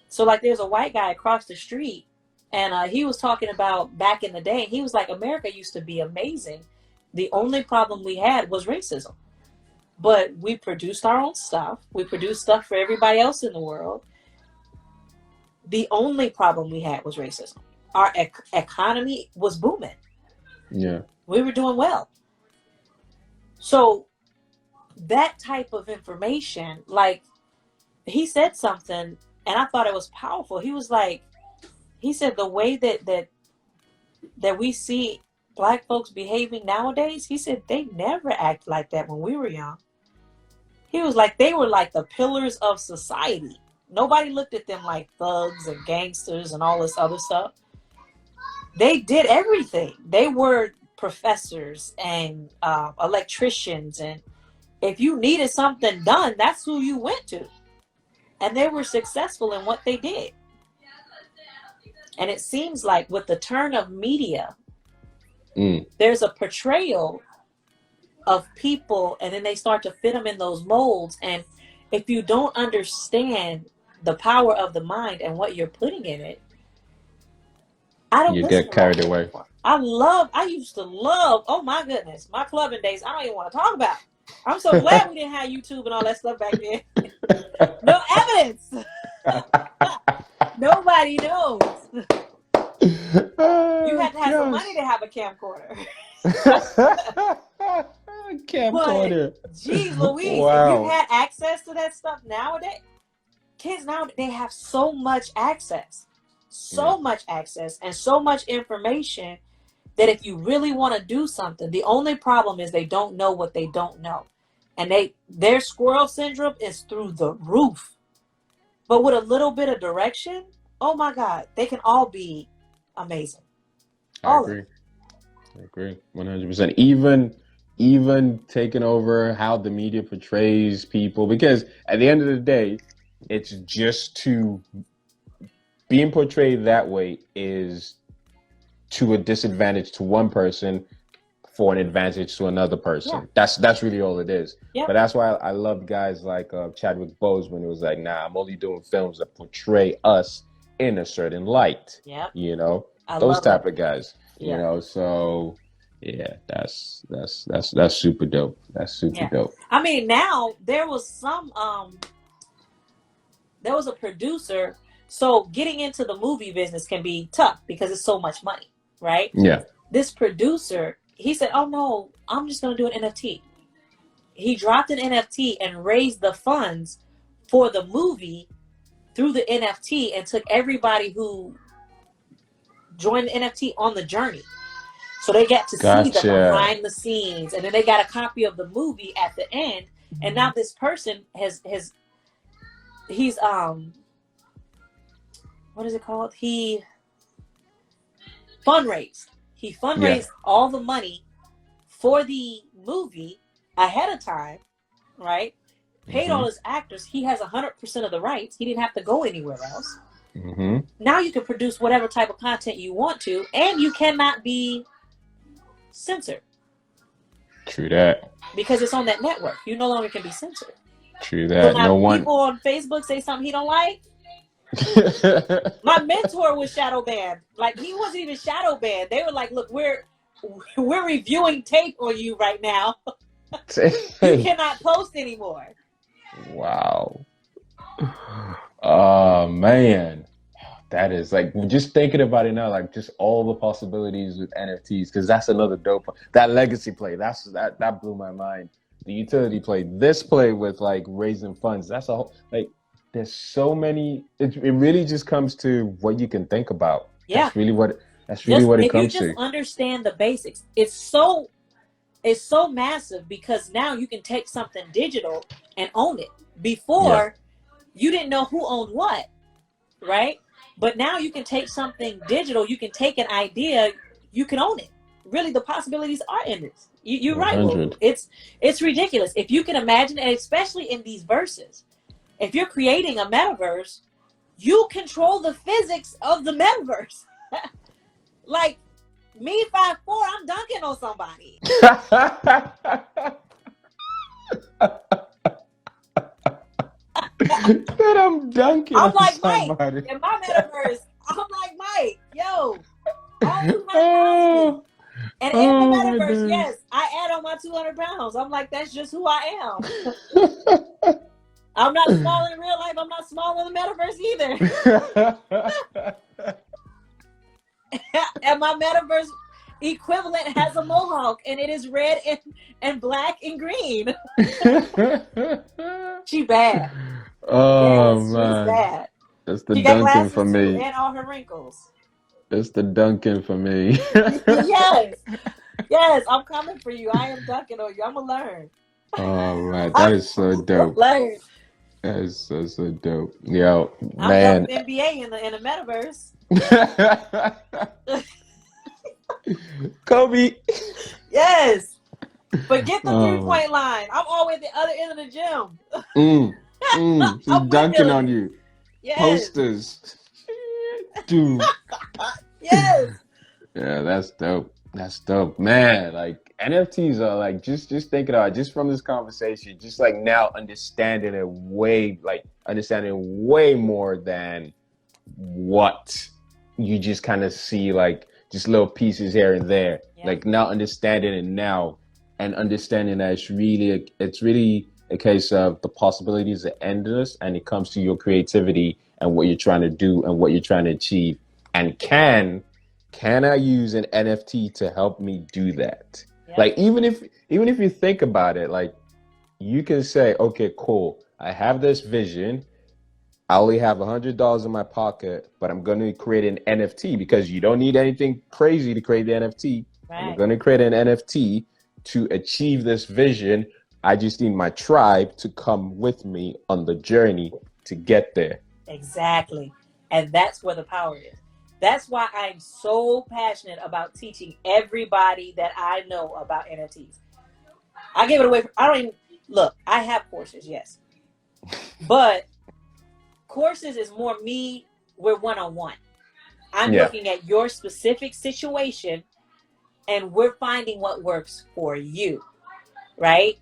So like there's a white guy across the street, and he was talking about back in the day, he was like, America used to be amazing. The only problem we had was racism. But we produced our own stuff. We produced stuff for everybody else in the world. The only problem we had was racism. Our economy was booming. Yeah. We were doing well. So that type of information, like he said something and I thought it was powerful. He said the way that we see Black folks behaving nowadays, he said they never act like that when we were young. He was like, they were like the pillars of society. Nobody looked at them like thugs and gangsters and all this other stuff. They did everything. They were professors and electricians, and if you needed something done, that's who you went to. And they were successful in what they did. And it seems like with the turn of media, there's a portrayal of people, and then they start to fit them in those molds. And if you don't understand the power of the mind and what you're putting in it, you get carried away. I used to love, oh my goodness, my clubbing days, I don't even want to talk about. I'm so glad we didn't have YouTube and all that stuff back then. No evidence. Nobody knows. You had to have some money to have a camcorder. Camcorder. Geez Louise, Wow. if you had access to that stuff nowadays, kids now, they have so much access. Much access and so much information that if you really want to do something, the only problem is they don't know what they don't know. And their squirrel syndrome is through the roof. But with a little bit of direction, oh my God, they can all be amazing. I agree 100%. Even taking over how the media portrays people, because at the end of the day, it's just to being portrayed that way is to a disadvantage to one person for an advantage to another person. Yeah. That's really all it is. Yep. But that's why I love guys like Chadwick Boseman, who was like, nah, I'm only doing films that portray us in a certain light. Yeah. You know, those type of guys. You know, so yeah, that's super dope. That's super dope. I mean, now there was a producer. So getting into the movie business can be tough because it's so much money, right? Yeah. This producer, he said, oh no, I'm just going to do an NFT. He dropped an NFT and raised the funds for the movie through the NFT and took everybody who joined the NFT on the journey. So they got to see the behind the scenes, and then they got a copy of the movie at the end. And now this person he's what is it called? He fundraised. He fundraised all the money for the movie ahead of time, right? Paid all his actors. He has 100% of the rights. He didn't have to go anywhere else. Now you can produce whatever type of content you want to, and you cannot be censored. True that. Because it's on that network. You no longer can be censored. True that. So now people on Facebook say something he don't like. My mentor was shadow banned. Like, he wasn't even shadow banned. They were like, look, we're reviewing tape on you right now. You cannot post anymore. Wow. Oh man, that is like, just thinking about it now, like just all the possibilities with NFTs, because that's another dope. That legacy play, that blew my mind. The utility play, this play with like raising funds, that's a whole, like, there's so many. It really just comes to what you can think about. Yeah, that's really what it comes to. If you just understand the basics, it's so massive, because now you can take something digital and own it. Before, you didn't know who owned what, right? But now you can take something digital, you can take an idea, you can own it. Really, the possibilities are endless. You're right. Will. It's ridiculous. If you can imagine, and especially in these verses, if you're creating a metaverse, you control the physics of the metaverse. Like, me 5'4", I'm dunking on somebody. That I'm dunking. I'm like somebody. Mike in my metaverse. I'm like Mike, yo, all 200 pounds. And in the metaverse, yes, I add on my 200 pounds. I'm like, that's just who I am. I'm not small in real life. I'm not small in the metaverse either. And my metaverse equivalent has a mohawk, and it is red and black and green. She bad. Oh, yes, man. She's bad. That's the dunking for me. Too, and all her wrinkles. It's the dunking for me. Yes, I'm coming for you. I am dunking on you. I'm gonna learn. Oh man, that is so dope. Learn. That's so dope. Yo, I'm man. WNBA in the metaverse. Kobe. Yes. Forget the Oh. 3-point line. I'm always at the other end of the gym. She's I'm dunking windmilling on it. you. Yes. Posters. Dude. Yes. Yeah, that's dope. That's dope, man. Like NFTs are like just thinking about it, just from this conversation, just like now understanding way more than what you just kind of see, like just little pieces here and there. Yeah. Like now understanding it now and understanding that it's really a case of the possibilities are endless, and it comes to your creativity and what you're trying to do and what you're trying to achieve. And can I use an NFT to help me do that? Yep. Like even if you think about it, like you can say, okay, cool. I have this vision. I only have $100 in my pocket, but I'm going to create an NFT because you don't need anything crazy to create the NFT. Right. I'm going to create an NFT to achieve this vision. I just need my tribe to come with me on the journey to get there. Exactly. And that's where the power is. That's why I'm so passionate about teaching everybody that I know about NFTs. I give it away. I don't even look. I have courses, yes, but courses is more me. We're one-on-one. I'm looking at your specific situation, and we're finding what works for you, right?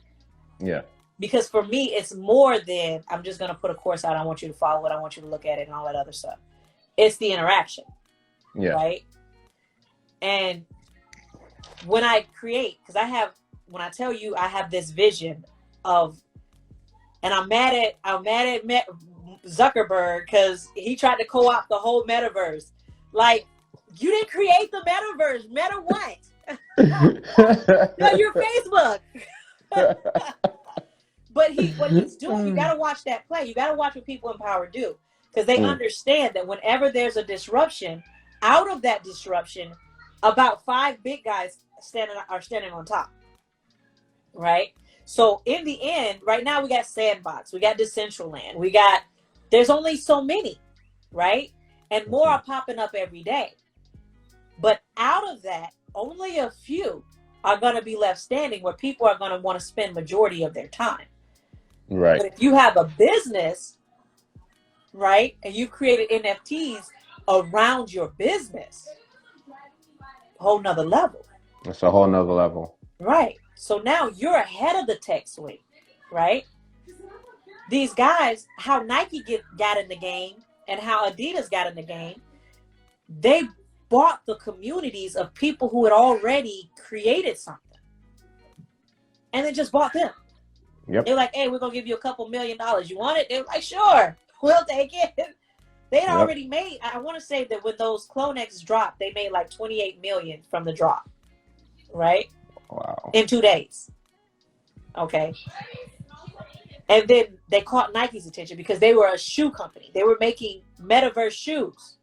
Yeah. Because for me, it's more than I'm just going to put a course out. I want you to follow it. I want you to look at it and all that other stuff. It's the interaction. Yeah. Right. And when I create, because when I tell you I have this vision of, and I'm mad at Zuckerberg because he tried to co-opt the whole metaverse. Like, you didn't create the metaverse. Meta what? No, you're Facebook. But what he's doing, you got to watch that play. You got to watch what people in power do, because they understand that whenever there's a disruption, out of that disruption, about 5 big guys are standing on top, right? So in the end, right now we got Sandbox, we got Decentraland, there's only so many, right? And more are popping up every day. But out of that, only a few are going to be left standing where people are going to want to spend majority of their time. Right. But if you have a business, right, and you created NFTs around your business, whole nother level. It's a whole nother level. Right. So now you're ahead of the tech swing, right? These guys, how Nike got in the game and how Adidas got in the game, they bought the communities of people who had already created something. And they just bought them. Yep. They're like, hey, we're going to give you a couple $1 million. You want it? They're like, sure, we'll take it. They had already made, I want to say that when those Clonex dropped, they made like 28 million from the drop, right? Wow. In 2 days. Okay. And then they caught Nike's attention because they were a shoe company. They were making metaverse shoes.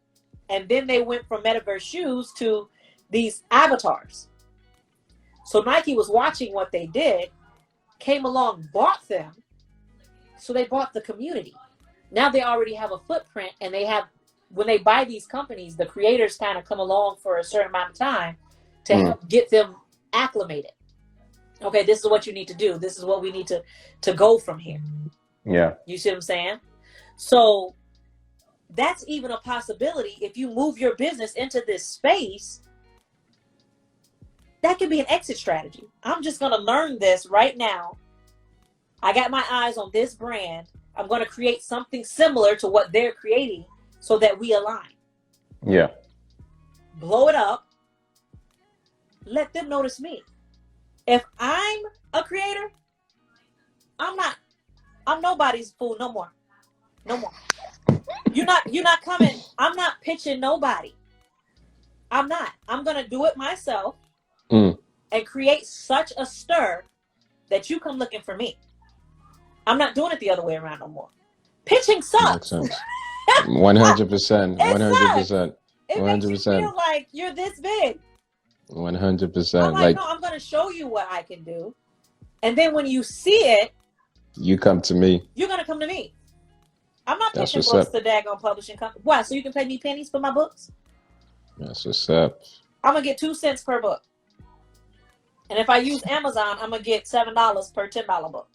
And then they went from metaverse shoes to these avatars. So Nike was watching what they did, came along, bought them. So they bought the community. Now they already have a footprint, and when they buy these companies, the creators kind of come along for a certain amount of time to help get them acclimated. Okay, this is what you need to do. This is what we need to go from here. Yeah. You see what I'm saying? So that's even a possibility. If you move your business into this space, that could be an exit strategy. I'm just going to learn this right now. I got my eyes on this brand. I'm going to create something similar to what they're creating so that we align. Yeah. Blow it up. Let them notice me. If I'm a creator, I'm nobody's fool no more. No more. You're not coming. I'm not pitching nobody. I'm not. I'm going to do it myself and create such a stir that you come looking for me. I'm not doing it the other way around no more. Pitching sucks. 100%. 100%. It makes you feel like you're this big. 100%. I'm like, no, I'm going to show you what I can do. And then when you see it, you come to me. You're going to come to me. I'm not That's pitching what's books up. to daggone publishing company. Why? So you can pay me pennies for my books? That's what's up. I'm gonna get 2 cents per book. And if I use Amazon, I'm gonna get $7 per $10 book.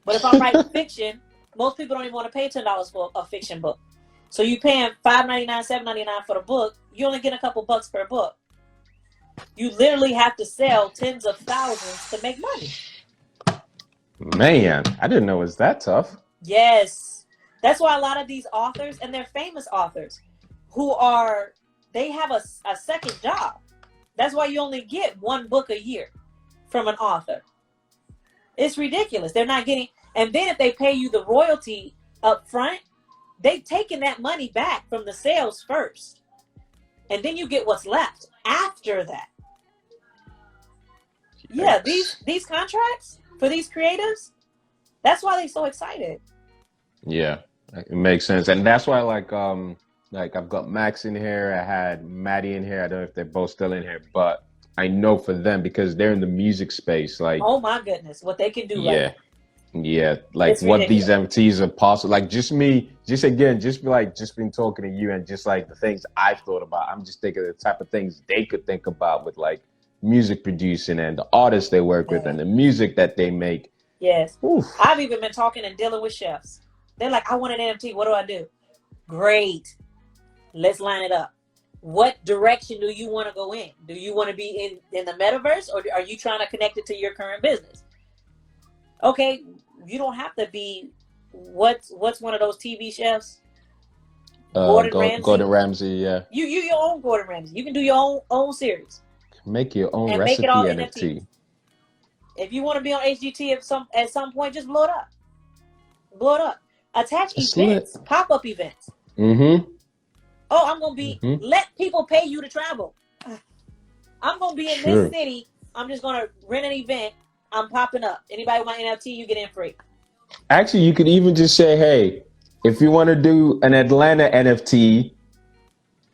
But if I'm writing fiction, most people don't even want to pay $10 for a fiction book. So you paying $5.99, $7.99 for the book. You only get a couple bucks per book. You literally have to sell tens of thousands to make money. Man, I didn't know it was that tough. Yes. That's why a lot of these authors, and they're famous authors, they have a second job. That's why you only get 1 book a year from an author. It's ridiculous. They're not getting, and then if they pay you the royalty up front, they've taken that money back from the sales first. And then you get what's left after that. Yeah, these contracts for these creatives, that's why they're so excited. Yeah, it makes sense. And that's why like I've got Max in here, I had Maddie in here. I don't know if they're both still in here, but I know for them because they're in the music space, like Oh my goodness, what they can do yeah. right Yeah, like It's what these ridiculous. NFTs are possible. Like just been talking to you and just like the things I've thought about. I'm just thinking of the type of things they could think about with like music producing and the artists they work with Yeah. and the music that they make. Yes. Oof. I've even been talking and dealing with chefs. They're like, I want an NFT. What do I do? Great. Let's line it up. What direction do you want to go in? Do you want to be in the metaverse, or are you trying to connect it to your current business? Okay, you don't have to be what's one of those TV chefs? Gordon Ramsay. Gordon Ramsay, yeah. You your own Gordon Ramsay. You can do your own series. Make your own And recipe make it all NFT. NFTs. If you want to be on HGT at some point, just blow it up. Blow it up. Attach It's events, pop-up events. Mm-hmm. Oh, I'm gonna be let people pay you to travel. I'm gonna be in this city. I'm just gonna rent an event. I'm popping up. Anybody with my NFT, you get in free. Actually, you could even just say, hey, if you want to do an Atlanta NFT,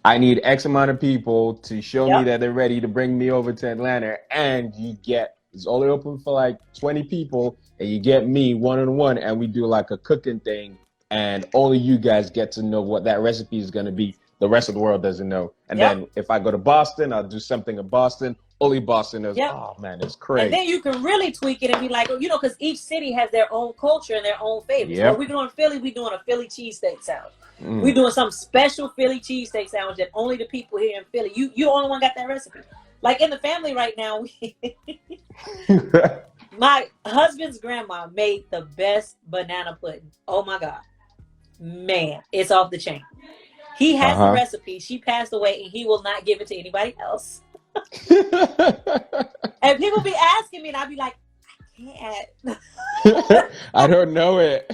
I need X amount of people to show me that they're ready to bring me over to Atlanta, and it's only open for like 20 people, and you get me one-on-one, and we do like a cooking thing, and only you guys get to know what that recipe is going to be. The rest of the world doesn't know. And then if I go to Boston, I'll do something in Boston. Only Boston knows. Oh man, it's crazy. And then you can really tweak it and be like, because each city has their own culture and their own favorites. What we're doing in Philly, we're doing a Philly cheesesteak sandwich. We're doing some special Philly cheesesteak sandwich that only the people here in Philly. You the only one got that recipe. Like in the family right now, my husband's grandma made the best banana pudding. Oh my God. Man, it's off the chain. He has the recipe. She passed away, and he will not give it to anybody else. And people be asking me, and I'll be like, I can't. I don't know it.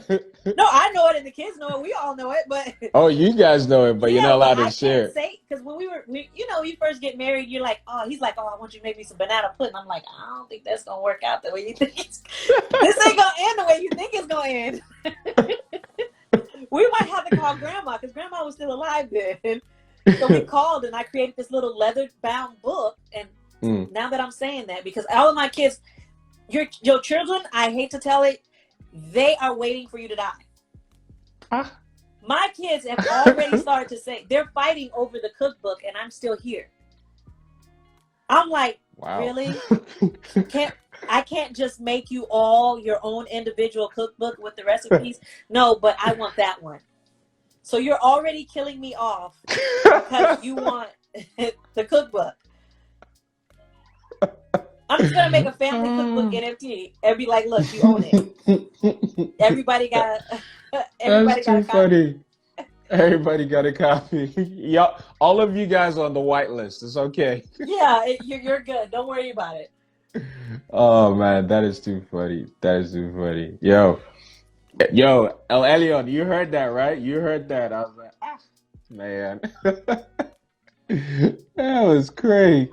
No, I know it, and the kids know it. We all know it, but oh, you guys know it, but you're not allowed to share. Because when you first get married, you're like, he's like, I want you to make me some banana pudding. I'm like, I don't think that's gonna work out the way you think. This ain't gonna end the way you think it's gonna end. We might have to call Grandma, because Grandma was still alive then. So we called, and I created this little leather-bound book. And now that I'm saying that, because all of my kids, your children, I hate to tell it, they are waiting for you to die. My kids have already started to say, they're fighting over the cookbook, and I'm still here. I'm like, really? I can't just make you all your own individual cookbook with the recipes. No, but I want that one. So you're already killing me off because you want the cookbook. I'm just gonna make a family cookbook NFT and be like, look, you own it. Everybody got That's too a copy. funny. Everybody got a copy. Y'all, all of you guys are on the whitelist. It's okay. Yeah, you're good. Don't worry about it. Oh man, that is too funny. That is too funny. Yo, El Elyon, you heard that, right? You heard that. I was like, man. That was great.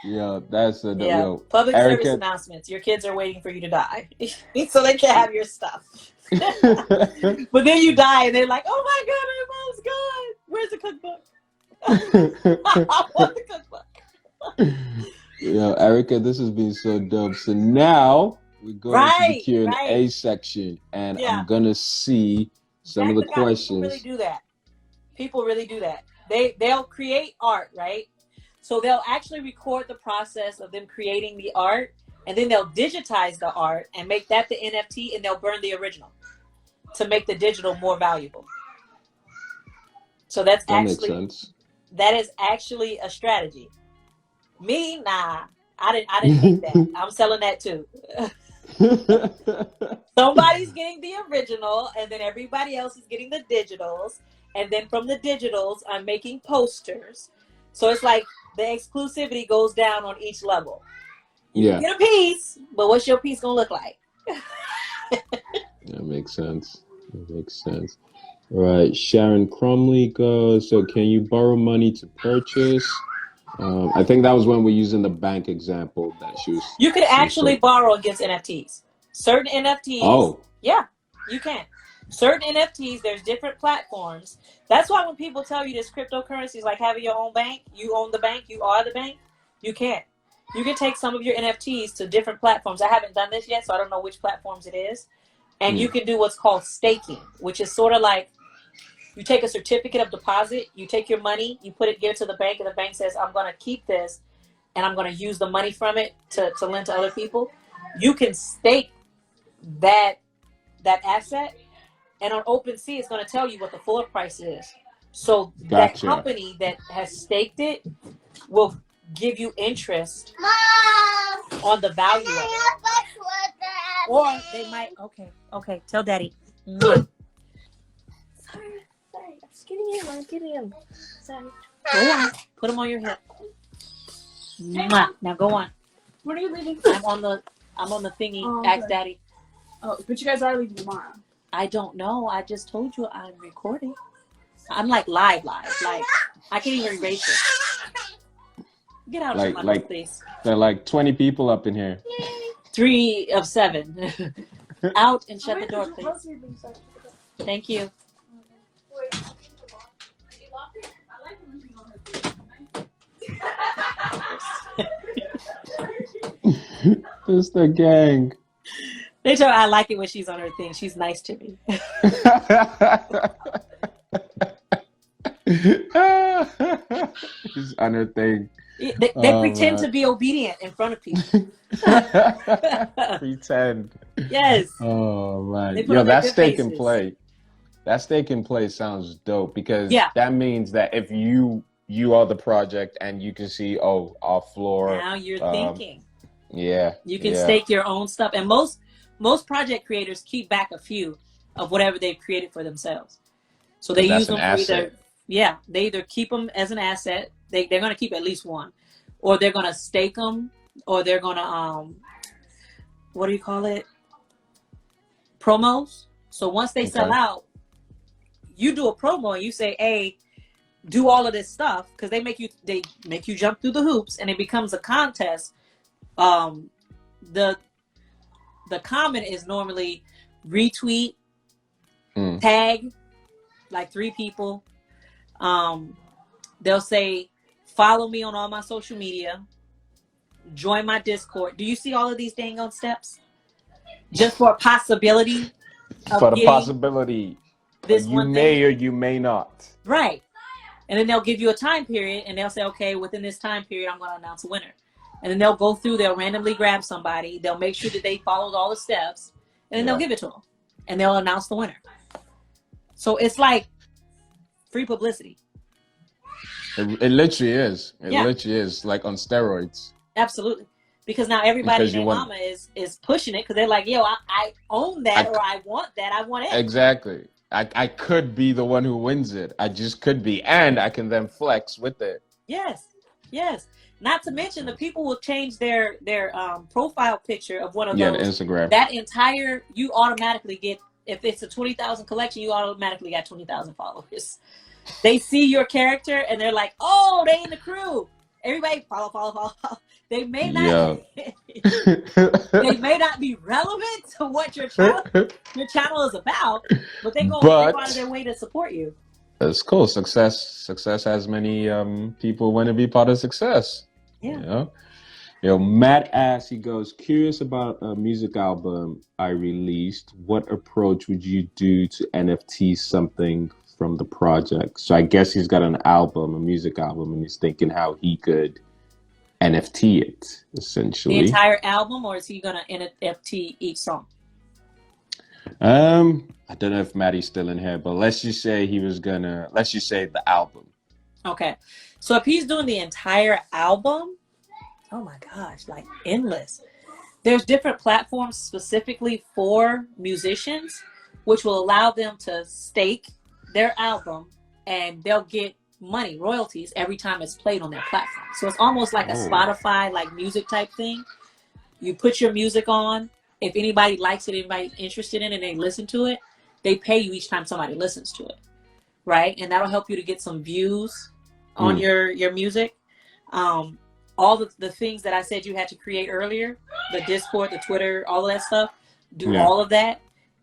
Yeah, that's a Public Erica, service announcements. Your kids are waiting for you to die so they can have your stuff. But then you die and they're like, oh my God, my mom's gone. Where's the cookbook? I want the cookbook. Yeah, Erica, this has been so dope. So now we go into the Right, Q&A right. section, and Yeah. I'm gonna see some of the People really questions. do that. People really do that. They'll create art, right? So they'll actually record the process of them creating the art, and then they'll digitize the art and make that the NFT, and they'll burn the original to make the digital more valuable. So that makes sense. That is actually a strategy. Me, nah. I didn't make that. I'm selling that too. Somebody's getting the original, and then everybody else is getting the digitals, and then from the digitals I'm making posters. So it's like the exclusivity goes down on each level. You can get a piece, but what's your piece gonna look like? That makes sense. All right, Sharon Crumley goes, so can you borrow money to purchase? I think that was when we're using the bank example that she was. You could actually borrow against NFTs. Certain NFTs. Oh. Yeah, you can. Certain NFTs, there's different platforms. That's why when people tell you this cryptocurrency is like having your own bank, you own the bank, you are the bank, you can't. You can take some of your NFTs to different platforms. I haven't done this yet, so I don't know which platforms it is. And you can do what's called staking, which is sort of like you take a certificate of deposit, you take your money, you give it to the bank, and the bank says, I'm going to keep this, and I'm going to use the money from it to lend to other people. You can stake that asset, and on OpenSea, it's going to tell you what the floor price is. So that company that has staked it will give you interest on the value of it. Or they might, okay, tell daddy. Sorry, I'm getting him. Sorry. Go on, put him on your hip. Now go on. When are you leaving? I'm on the thingy. Ask daddy. Oh, but you guys are leaving tomorrow. I don't know. I just told you I'm recording. I'm like live. Like I can't even erase it. Get out of my place. There are like 20 people up in here. 3 of 7. Out and shut the door, please. Thank you. It's the gang. They tell her I like it when she's on her thing. She's nice to me. She's on her thing. They pretend to be obedient in front of people. Pretend. Yes. Oh man. Yo, that stake and play. That stake and play sounds dope because that means that if you are the project and you can see, our floor. Now you're thinking. Yeah. You can stake your own stuff. And most project creators keep back a few of whatever they've created for themselves. So they use them for they either keep them as an asset. They're going to keep at least one, or they're going to stake them, or they're going to, what do you call it? Promos. So once they sell out, you do a promo and you say, hey, do all of this stuff, because they make you jump through the hoops, and it becomes a contest. The comment is normally retweet, tag like 3 people. They'll say, follow me on all my social media, join my Discord. Do you see all of these dang on steps? Just for a possibility. For the possibility. This you may or you may not. Right. And then they'll give you a time period, and they'll say, okay, within this time period, I'm going to announce a winner. And then they'll go through, they'll randomly grab somebody, they'll make sure that they followed all the steps, and then they'll give it to them. And they'll announce the winner. So it's like free publicity. It literally is. It literally is, like on steroids. Absolutely. Because now everybody in their mama is pushing it, because they're like, yo, I own that, or I want that, I want it. Exactly. I could be the one who wins it. I just could be. And I can then flex with it. Yes. Yes. Not to mention, the people will change their profile picture of one of those. Instagram. That entire, you automatically get, if it's a 20,000 collection, you automatically got 20,000 followers. They see your character and they're like, oh, they in the crew. Everybody follow. They may not they may not be relevant to what your channel is about, but they go out of their way to support you. It's cool. Success has many people want to be part of success. Yeah. You know? Yo, Matt asks, he goes, curious about a music album I released. What approach would you do to NFT something from the project? So I guess he's got an album, a music album, and he's thinking how he could NFT it, The essentially. entire album, or is he gonna NFT each song? I don't know if Maddie's still in here, but let's just say the album. Okay. So if he's doing the entire album, oh my gosh, like endless. There's different platforms specifically for musicians, which will allow them to stake their album and they'll get money, royalties, every time it's played on their platform. So it's almost like a Spotify, like music type thing. You put your music on. If anybody likes it, anybody's interested in it, and they listen to it, they pay you each time somebody listens to it, right? And that'll help you to get some views on your music. All the things that I said you had to create earlier, the Discord, the Twitter, all of that stuff, do all of that.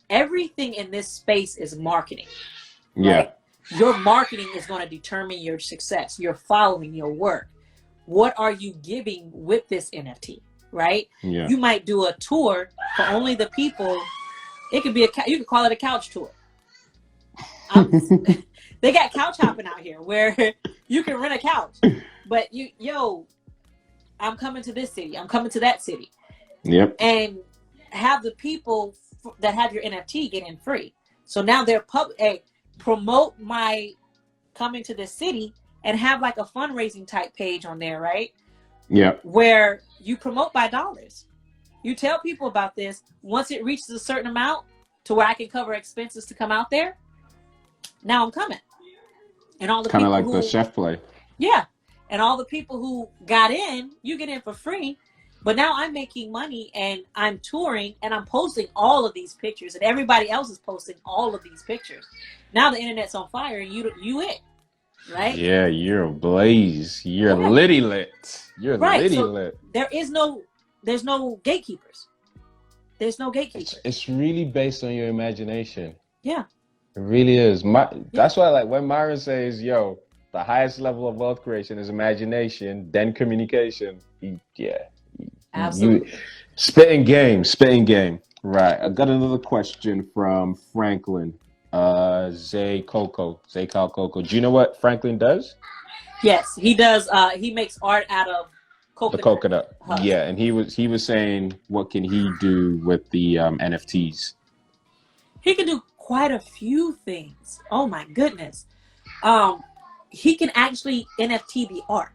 Everything in this space is marketing. Right? Your marketing is going to determine your success, your following, your work. What are you giving with this NFT, right? Yeah. You might do a tour for only the people. It could be you could call it a couch tour. They got couch hopping out here where you can rent a couch, but I'm coming to this city. I'm coming to that city. Yep. And have the people that have your NFT get in free. So now they're promote my coming to this city and have like a fundraising type page on there, right? Yeah. Where you promote by dollars. You tell people about this. Once it reaches a certain amount to where I can cover expenses to come out there, now I'm coming. And all the kind of people like the chef play. Yeah. And all the people who got in, you get in for free. But now I'm making money and I'm touring and I'm posting all of these pictures and everybody else is posting all of these pictures. Now the internet's on fire and you it, right? Yeah, you're ablaze. You're litty lit. You're litty lit. There's no gatekeepers. There's no gatekeepers. It's really based on your imagination. Yeah. It really is. That's why, like, when Myron says, yo, the highest level of wealth creation is imagination, then communication. Absolutely. Spitting game. Right. I got another question from Franklin. Zay Coco. Do you know what Franklin does? Yes, he does. He makes art out of coconut. The coconut. Yeah, and he was saying, what can he do with the NFTs? He can do quite a few things. Oh my goodness. He can actually NFT the art,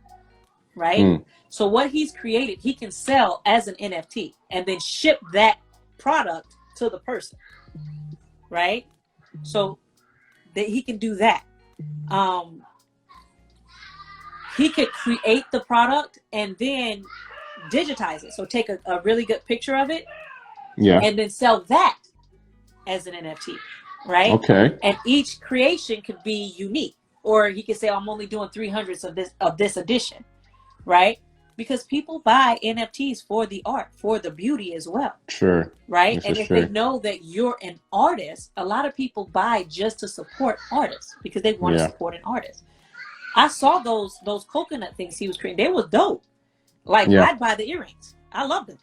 right? So what he's created, he can sell as an NFT and then ship that product to the person, right? So that he can do that. He could create the product and then digitize it. So take a really good picture of it, and then sell that as an NFT, right? Okay. And each creation could be unique. Or he could say, I'm only doing 300s of this edition, right? Because people buy NFTs for the art, for the beauty as well. Sure. Right? And if they know that you're an artist, a lot of people buy just to support artists because they want to support an artist. I saw those coconut things he was creating. They were dope. Like, I'd buy the earrings. I love them.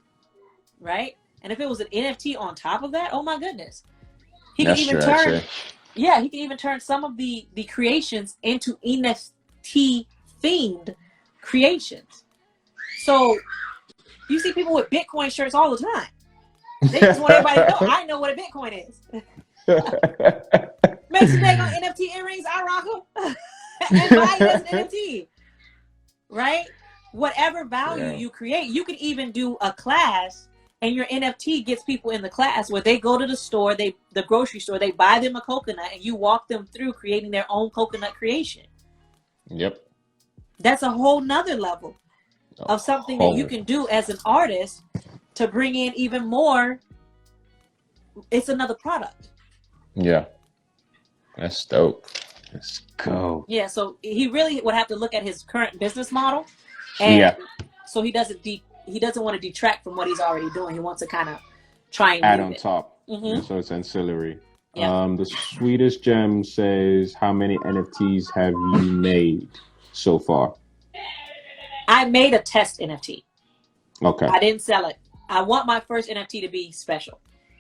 Right? And if it was an NFT on top of that, oh my goodness. He can even turn... Yeah, he can even turn some of the creations into NFT themed creations. So you see people with Bitcoin shirts all the time. They just want everybody to know, I know what a Bitcoin is. Make some daggone NFT earrings, I rock them. And buy it as an NFT. Right? Whatever value you create, you can even do a class. And your NFT gets people in the class where they go to the store, the grocery store, they buy them a coconut, and you walk them through creating their own coconut creation. Yep. That's a whole nother level of something that you can do as an artist to bring in even more. It's another product. Yeah. That's dope. Let's go. Yeah, so he really would have to look at his current business model. And so he doesn't want to detract from what he's already doing. He wants to kind of try and add on top. So it's ancillary. The Sweetest Gem says, how many NFTs have you made so far? I made a test NFT. Okay. I didn't sell it. I want my first NFT to be special.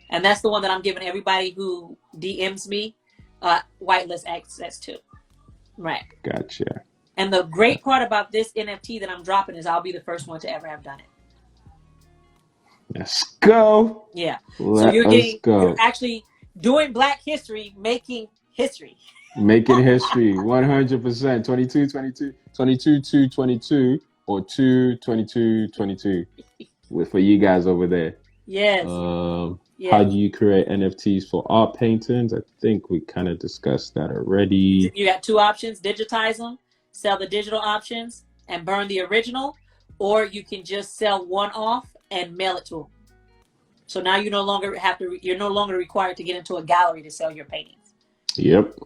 And that's the one that I'm giving everybody who DMs me whitelist access to. Right. Gotcha. And the great part about this NFT that I'm dropping is I'll be the first one to ever have done it. Let's go. Yeah. Let So you're go. actually doing Black history, making history. Making history, 100%. 22, 22, 22, 2, 22, or 2, 22, 22. For you guys over there. Yes. How do you create NFTs for art paintings? I think we kind of discussed that already. You got two options: digitize them, sell the digital options, and burn the original, or you can just sell one off and mail it to them. So now you're no longer required to get into a gallery to sell your paintings. Yep.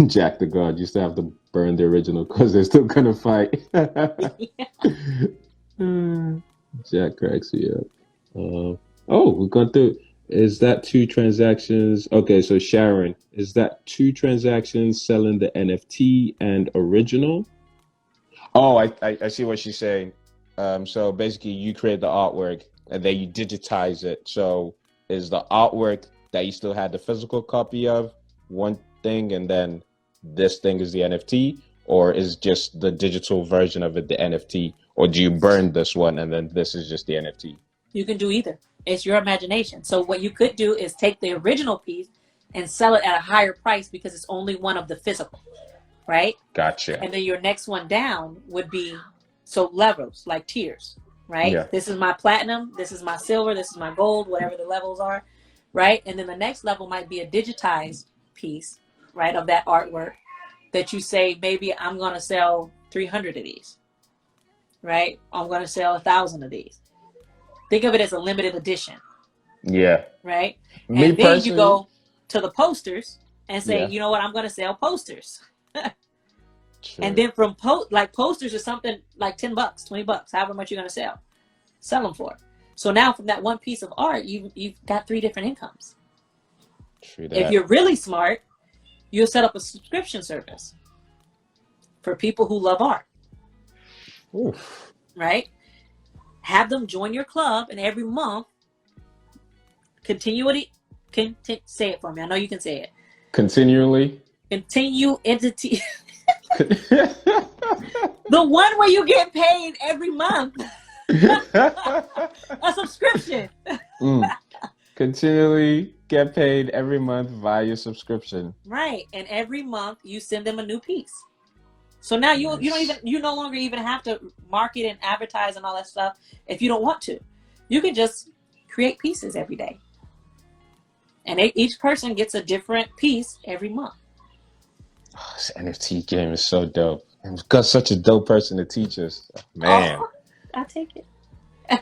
Jack the God used to have to burn the original because they're still gonna fight. Jack cracks me up. We've gone through. Is that 2 transactions? Okay, so Sharon, is that 2 transactions selling the NFT and original? Oh, I see what she's saying. So basically, you create the artwork and then you digitize it. So is the artwork that you still had the physical copy of one thing, and then this thing is the NFT, or is just the digital version of it the NFT, or do you burn this one and then this is just the NFT? You can do either. It's your imagination. So what you could do is take the original piece and sell it at a higher price because it's only one of the physical, right? Gotcha. And then your next one down would be, so levels, like tiers, right? Yeah. This is my platinum, this is my silver, this is my gold, whatever the levels are, right? And then the next level might be a digitized piece, right, of that artwork that you say, maybe I'm going to sell 300 of these, right? I'm going to sell 1,000 of these. Think of it as a limited edition. Yeah. Right? Me and then personally, you go to the posters and say, Yeah. you know what, I'm going to sell posters. True. And then from posters is something like $10, $20, however much you're going to sell them for. So now from that one piece of art, you've got 3 different incomes. True that. If you're really smart, you'll set up a subscription service for people who love art. Oof. Right? Have them join your club, and every month, say it for me. I know you can say it. Continually. Continue entity. The one where you get paid every month. A subscription. Continually get paid every month via your subscription. Right. And every month you send them a new piece. So now you no longer even have to market and advertise and all that stuff if you don't want to. You can just create pieces every day. And each person gets a different piece every month. Oh, this NFT game is so dope. And we've got such a dope person to teach us. Man. Oh, I'll take it.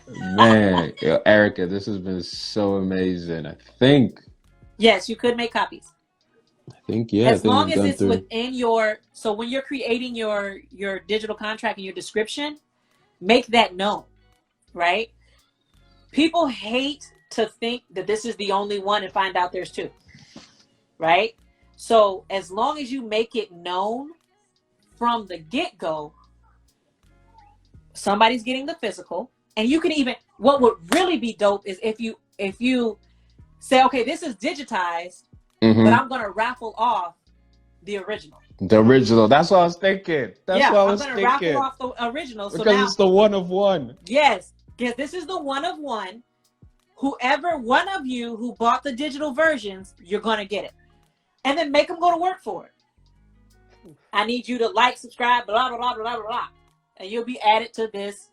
Man. Yo, Erica, this has been so amazing. I think. Yes, you could make copies. As long as it's within so when you're creating your digital contract and your description, make that known, right? People hate to think that this is the only one and find out there's 2, right? So as long as you make it known from the get-go, somebody's getting the physical, and you can even, what would really be dope is if you say, okay, this is digitized, but I'm going to raffle off the original. The original. That's what I was thinking. I'm going to raffle off the original. Because now, it's the one of one. Yes. Because this is the one of one. Whoever, one of you who bought the digital versions, you're going to get it. And then make them go to work for it. I need you to like, subscribe, blah, blah, blah, blah, blah, blah. And you'll be added to this.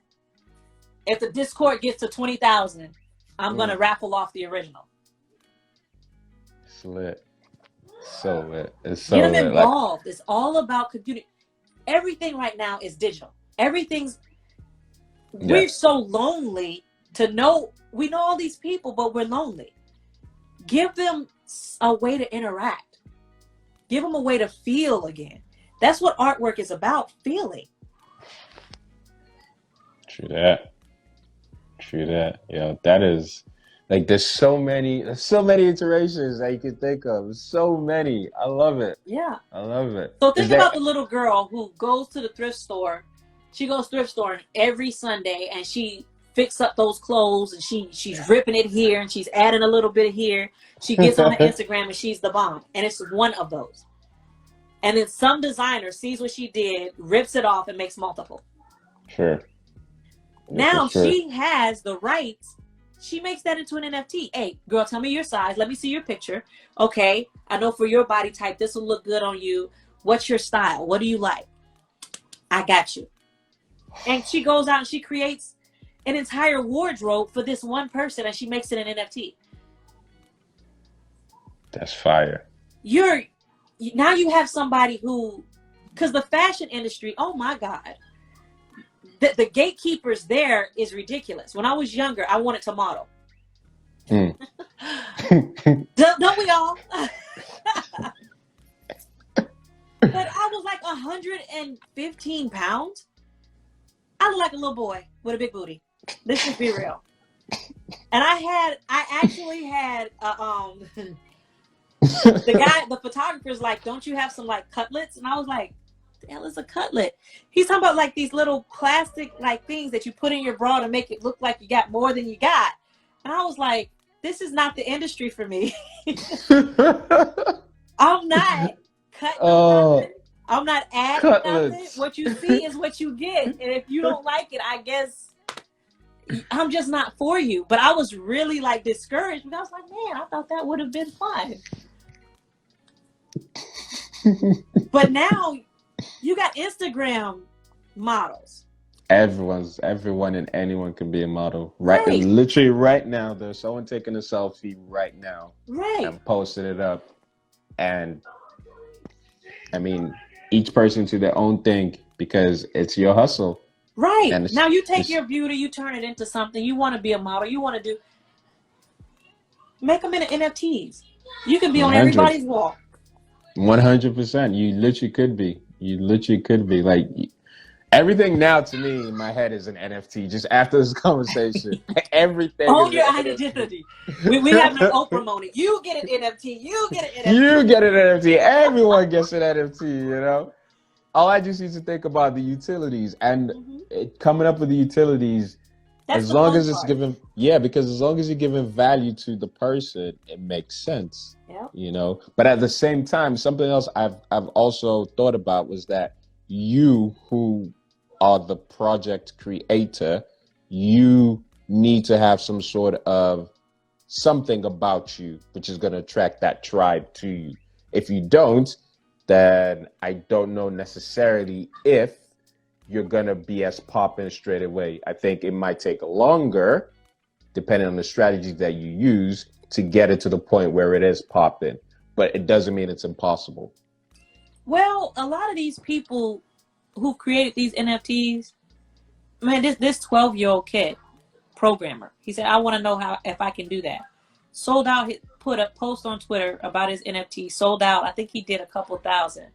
If the Discord gets to 20,000, I'm going to raffle off the original. It's lit. So lit. It's so Get them lit. involved. It's all about computing. Everything right now is digital. We're so lonely to know. We know all these people, but we're lonely. Give them a way to interact. Give them a way to feel again. That's what artwork is about, feeling. True that. Yeah, that is like there's so many iterations that you can think of. So many. I love it. Yeah. I love it. So think about the little girl who goes to the thrift store She goes thrift storing every Sunday, and she fix up those clothes, and she's ripping it here, and she's adding a little bit here. She gets on her Instagram, and she's the bomb. And it's one of those. And then some designer sees what she did, rips it off, and makes multiple. Sure. Now she has the rights. She makes that into an NFT. Hey, girl, tell me your size. Let me see your picture. Okay, I know for your body type, this will look good on you. What's your style? What do you like? I got you. And she goes out and she creates an entire wardrobe for this one person, and she makes it an NFT. That's fire. Now you have somebody who, because the fashion industry, oh my God, the gatekeepers there is ridiculous. When I was younger, I wanted to model. Don't we all? But I was like 115 pounds. I look like a little boy with a big booty. Let's just be real. And I actually had the photographer's like, don't you have some like cutlets? And I was like, the hell is a cutlet? He's talking about like these little plastic like things that you put in your bra to make it look like you got more than you got. And I was like, this is not the industry for me. I'm not cutting nothing. I'm not adding nothing. What you see is what you get. And if you don't like it, I guess I'm just not for you. But I was really like discouraged because I was like, man, I thought that would have been fun. But now you got Instagram models. Everyone and anyone can be a model. Right. Literally right now, there's someone taking a selfie right now. Right. And posting it up. And I mean, each person to their own thing because it's your hustle. Right. And now you take your beauty, you turn it into something. You want to be a model. You want to make them into NFTs. You can be 100. On everybody's wall. 100%. You literally could be. Like everything now to me in my head is an NFT. Just after this conversation, everything. Own your identity. We have no Oprah moment. You get an NFT. You get an NFT. You get an NFT. Everyone gets an NFT. You know. All I just need to think about the utilities and coming up with the utilities. That's as long as it's given, because as long as you're giving value to the person, it makes sense. Yep. You know, but at the same time, something else I've also thought about was that you who are the project creator, you need to have some sort of something about you which is going to attract that tribe to you. If you don't, then I don't know necessarily if you're going to be as popping straight away. I think it might take longer, depending on the strategy that you use, to get it to the point where it is popping. But it doesn't mean it's impossible. Well, a lot of these people who created these NFTs, man, this 12-year-old kid, programmer, he said, I want to know if I can do that. Sold out, he put a post on Twitter about his NFT, sold out. I think he did a couple thousand.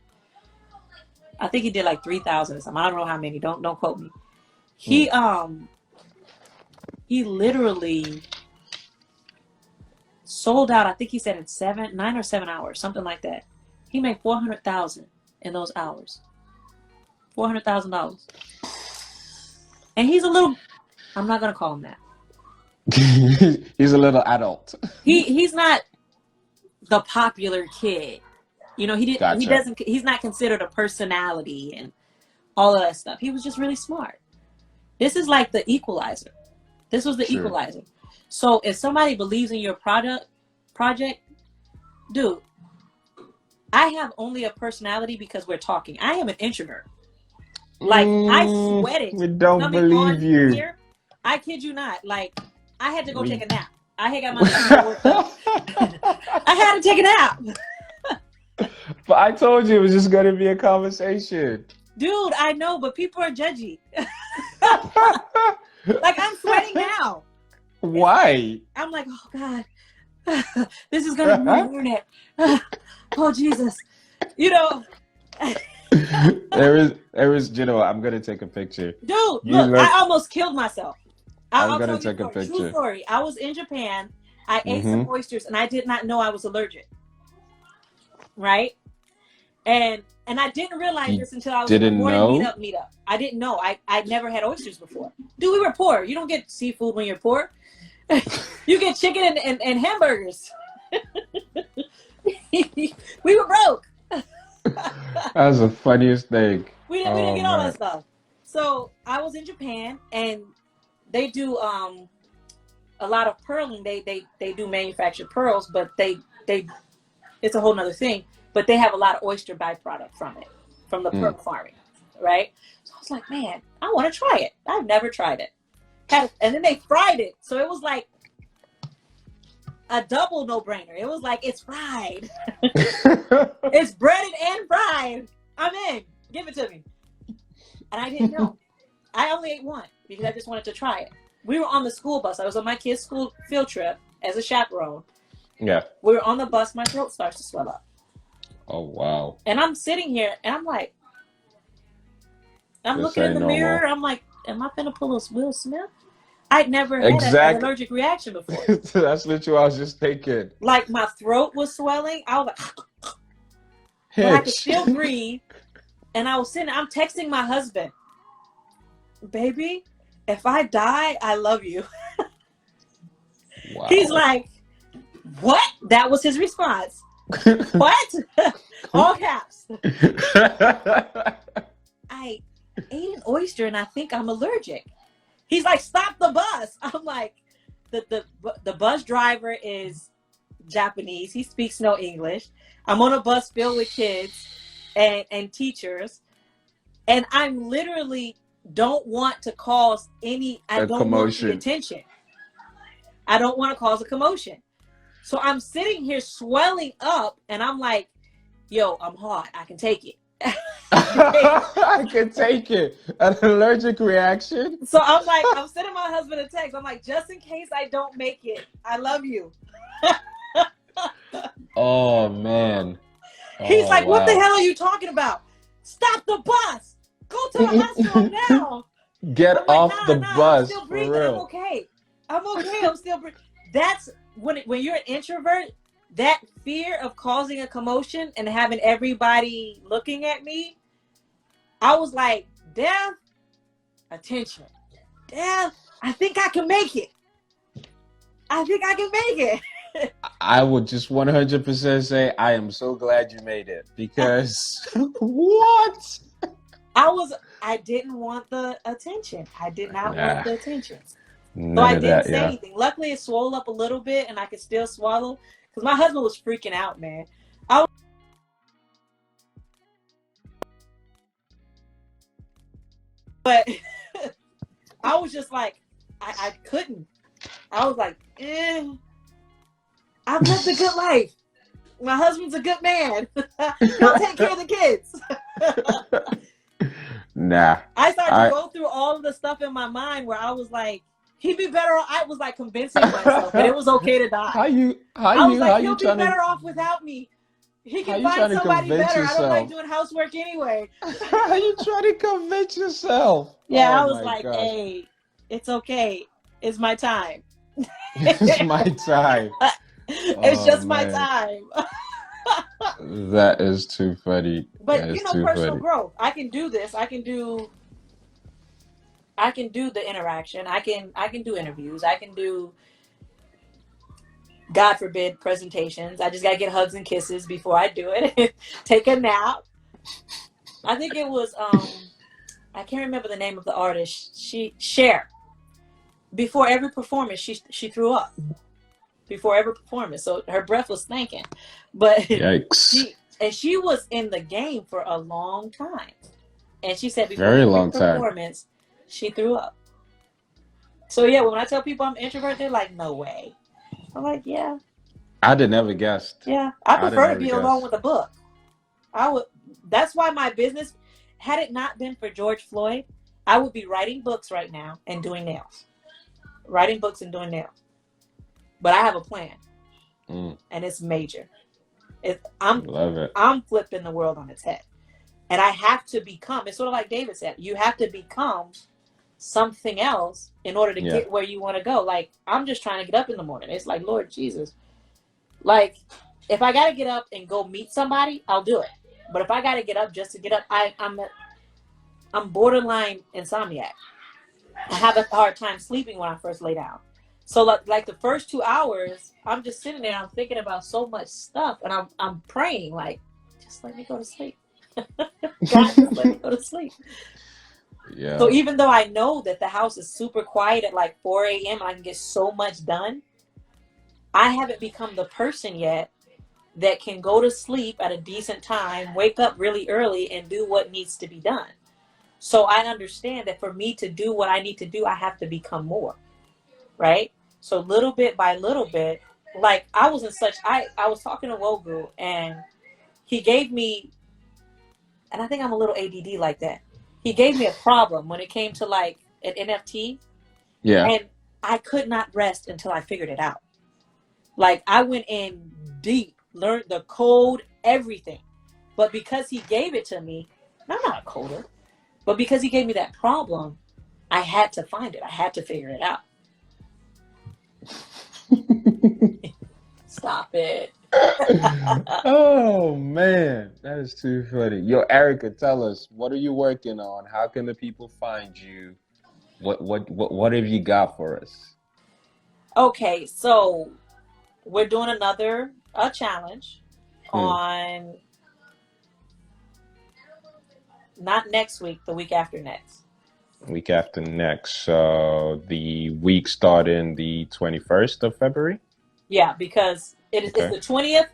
I think he did like 3,000 or something. I don't know how many. Don't quote me. He literally sold out. I think he said in 9 or 7 hours, something like that. He made $400,000 in those hours. $400,000. And he's a little. I'm not gonna call him that. He's a little adult. He's not the popular kid. You know, he's not considered a personality and all of that stuff. He was just really smart. This is like the equalizer. This was the equalizer. So if somebody believes in your project, dude, I have only a personality because we're talking. I am an introvert. Like, I sweated. We don't believe you. Here, I kid you not. Like, I had to go take a nap. I had got my work done. I had to take a nap. But I told you it was just going to be a conversation. Dude, I know, but people are judgy. Like, I'm sweating now. Why? I'm like, oh, God. This is going to be my internet. Oh, Jesus. You know. There is, you know, I'm going to take a picture. Dude, look, I almost killed myself. I'm going to take a picture. True story. I was in Japan. I ate some oysters, and I did not know I was allergic. Right? And And I didn't realize You this until I was didn't in the morning know? meetup. I didn't know. I never had oysters before. Dude, we were poor. You don't get seafood when you're poor. You get chicken and hamburgers. We were broke. That's the funniest thing. We didn't get all that stuff. So I was in Japan, and they do a lot of pearling. They do manufactured pearls, but they it's a whole nother thing. But they have a lot of oyster byproduct from it, from the pearl farming, right? So I was like, man, I want to try it. I've never tried it. And then they fried it, so it was like a double no-brainer. It was like, it's fried. It's breaded and fried. I'm in. Give it to me. And I didn't know. I only ate one because I just wanted to try it. We were on the school bus. I was on my kids' school field trip as a chaperone. Yeah. We were on the bus. My throat starts to swell up. Oh, wow. And I'm sitting here, and I'm like, I'm This looking in the ain't mirror. normal. I'm like, am I finna pull a Will Smith? I'd never had an allergic reaction before. That's literally what I was just thinking. Like, my throat was swelling. I was like, but I could still breathe. And I was sitting, I'm texting my husband, baby, if I die, I love you. Wow. He's like, what? That was his response. What? All caps. I ate an oyster and I think I'm allergic. He's like, stop the bus. I'm like, the bus driver is Japanese. He speaks no English. I'm on a bus filled with kids and teachers. And I'm literally don't want to cause I don't want the attention. I don't want to cause a commotion. So I'm sitting here swelling up and I'm like, yo, I'm hot. I can take it. I can take it. An allergic reaction. So I'm like, I'm sending my husband a text. I'm like, just in case I don't make it, I love you. Oh, man. He's like, what the hell are you talking about? Stop the bus. Go to the hospital now. Get off the bus. I'm still breathing. For real. I'm okay. I'm still breathing. That's when you're an introvert, that fear of causing a commotion and having everybody looking at me, I was like, death, attention. Death, I think I can make it. I think I can make it. I would just 100% say I am so glad you made it because what? I didn't want the attention. I did not want the attention. None So I of didn't that, say anything. Luckily, it swelled up a little bit and I could still swallow because my husband was freaking out, man. But I was just like, I couldn't. I was like, I've lived a good life. My husband's a good man. He'll take care of the kids. Nah. I started to go through all of the stuff in my mind where I was like, he'd be better off. I was like convincing myself that it was okay to die. He'll be better off without me. He can find somebody better. I don't like doing housework anyway. How you trying to convince yourself? Yeah, I was like, hey, it's okay. It's my time. It's my time. It's just my time. That is too funny. But personal growth. I can do this. I can do the interaction. I can do interviews. I can do, God forbid, presentations. I just gotta get hugs and kisses before I do it. Take a nap. I think it was I can't remember the name of the artist. Cher. Before every performance, she threw up. Before every performance, so her breath was stinking. But yikes! She was in the game for a long time, and she said before every performance, she threw up. So yeah, when I tell people I'm introvert, they're like, "No way." I'm like, "Yeah." I'd have never guessed. Yeah, I prefer to be alone with a book. I would. That's why my business, had it not been for George Floyd, I would be writing books right now and doing nails. Writing books and doing nails. But I have a plan, and it's major. Love it. I'm flipping the world on its head, and I have to become. It's sort of like David said. You have to become something else in order to get where you want to go. Like, I'm just trying to get up in the morning. It's like, Lord Jesus, like, if I got to get up and go meet somebody, I'll do it. But if I got to get up just to get up, I'm borderline insomniac. I have a hard time sleeping when I first lay down. So like the first 2 hours, I'm just sitting there. I'm thinking about so much stuff, and I'm praying like, just let me go to sleep. God, just let me go to sleep. Yeah. So even though I know that the house is super quiet at like 4 a.m. and I can get so much done, I haven't become the person yet that can go to sleep at a decent time, wake up really early, and do what needs to be done. So I understand that for me to do what I need to do, I have to become more, right? So little bit by little bit, like I was talking to Wogu, and he gave me, and I think I'm a little ADD like that. He gave me a problem when it came to like an NFT, Yeah. and I could not rest until I figured it out. Like I went in deep, learned the code, everything. But because he gave it to me, and I'm not a coder, but because he gave me that problem, I had to find it. I had to figure it out. Stop it. Oh man, that is too funny. Yo, Erica, tell us, what are you working on? How can the people find you? What have you got for us? Okay, so we're doing another challenge on not next week, the week after next. Week after next. So the week starting the 21st of February? Yeah, because it's Okay. the 20th,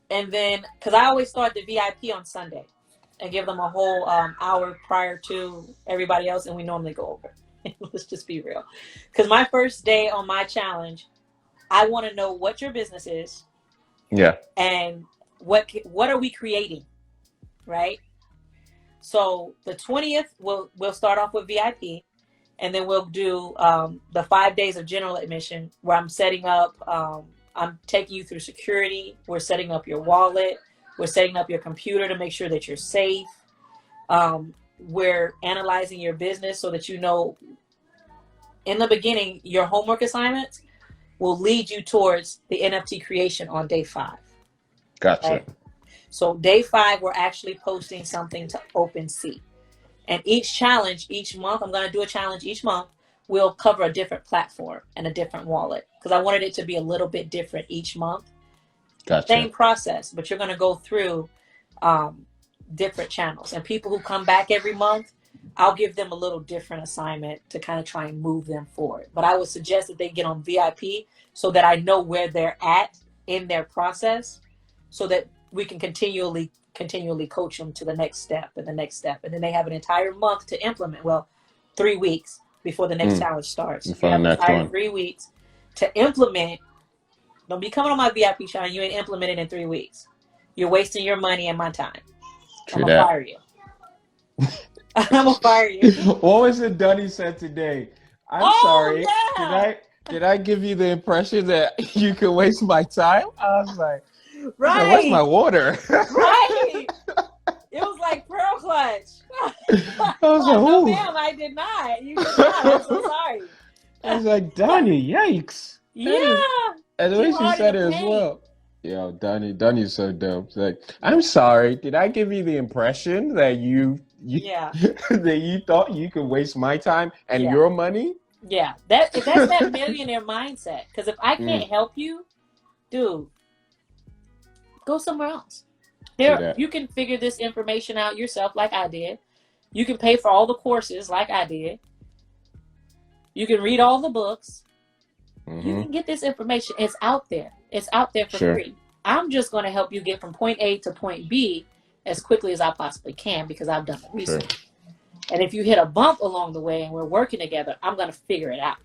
and then because I always start the VIP on Sunday and give them a whole hour prior to everybody else, and we normally go over. Let's just be real. Because my first day on my challenge, I want to know what your business is. Yeah. And what are we creating, right? So the 20th, we'll start off with VIP, and then we'll do the 5 days of general admission, where I'm setting up, I'm taking you through security. We're setting up your wallet. We're setting up your computer to make sure that you're safe. We're analyzing your business so that you know, in the beginning, your homework assignments will lead you towards the NFT creation on day 5. Gotcha. Right? So day 5, we're actually posting something to OpenSea. And each challenge, each month, I'm going to do a challenge each month, we'll cover a different platform and a different wallet. Because I wanted it to be a little bit different each month. Gotcha. Same process, but you're going to go through different channels. And people who come back every month, I'll give them a little different assignment to kind of try and move them forward. But I would suggest that they get on VIP so that I know where they're at in their process, so that we can continually coach them to the next step and the next step. And then they have an entire month to implement. Well, 3 weeks before the next challenge starts. You have an entire 3 weeks to implement. Don't be coming on my VIP channel. You ain't implemented in 3 weeks. You're wasting your money and my time. I'm going to fire you. I'm going to fire you. What was it Dunny said today? I'm sorry. Yeah. Did I give you the impression that you could waste my time? I was like, right. Where's my water? Right. It was like Pearl Clutch. I was like, no, ma'am, I did not. You did not. I'm so sorry. I was like, Donnie, yikes. Yeah. And the way she said it as well. Yo, Donnie's so dope. It's like, I'm sorry. Did I give you the impression that you that you thought you could waste my time and your money? Yeah, that's that millionaire mindset. Because if I can't help you, dude, go somewhere else. There, you can figure this information out yourself, like I did. You can pay for all the courses, like I did. You can read all the books. You can get this information. It's out there. It's out there for free. I'm just going to help you get from point A to point B as quickly as I possibly can, because I've done the research. And if you hit a bump along the way and we're working together, I'm going to figure it out.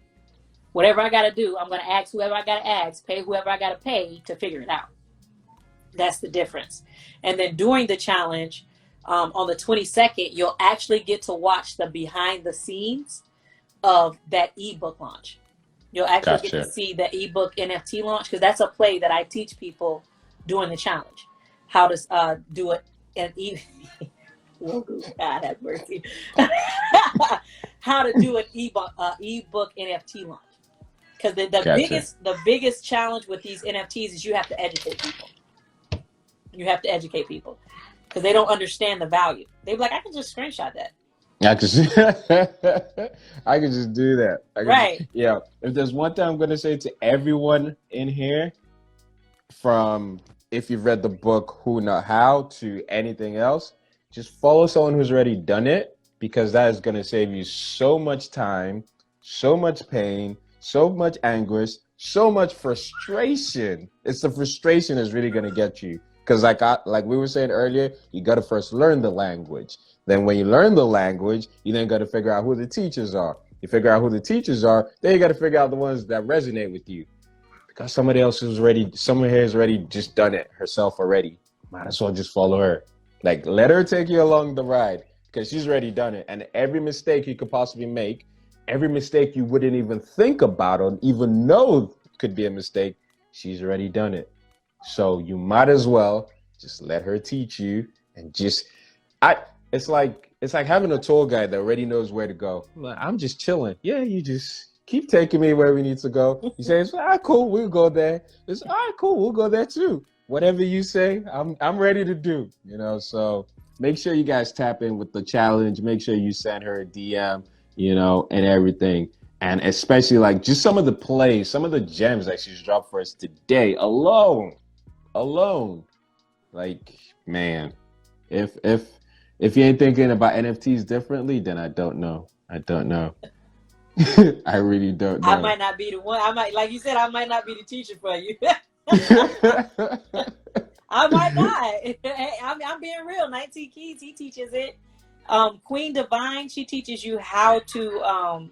Whatever I got to do, I'm going to ask whoever I got to ask, pay whoever I got to pay to figure it out. That's the difference. And then during the challenge, on the 22nd, you'll actually get to watch the behind the scenes of that ebook launch. You'll actually get to see the ebook NFT launch, because that's a play that I teach people during the challenge. How to do it and God have mercy. How to do an ebook NFT launch. Because the biggest challenge with these NFTs is you have to educate people. You have to educate people. because they don't understand the value. They be like, I can just screenshot that. I could, I could just do that. Right. Yeah. If there's one thing I'm going to say to everyone in here, from if you've read the book Who Not How to anything else, just follow someone who's already done it, because that is going to save you so much time, so much pain, so much anguish, so much frustration. It's the frustration that's really going to get you. Because like we were saying earlier, you got to first learn the language. Then when you learn the language, you then got to figure out who the teachers are. You figure out who the teachers are, then you got to figure out the ones that resonate with you. Because someone here has already just done it herself already. Might as well just follow her. Like, let her take you along the ride, because she's already done it. And every mistake you could possibly make, every mistake you wouldn't even think about or even know could be a mistake, she's already done it. So you might as well just let her teach you, and it's like having a tour guide that already knows where to go. I'm just chilling. Yeah, you just keep taking me where we need to go. You say, it's all right, cool, we'll go there. It's all right, cool, we'll go there too. Whatever you say, I'm ready to do. So make sure you guys tap in with the challenge. Make sure you send her a DM, and everything. And especially like just some of the plays, some of the gems that she's dropped for us today alone. Like, man, if you ain't thinking about NFTs differently, then I don't know. I really don't know. I might not be the one. Like you said, I might not be the teacher for you. I might not. I'm being real. 19 Keys, he teaches it. Queen Divine, she teaches you how to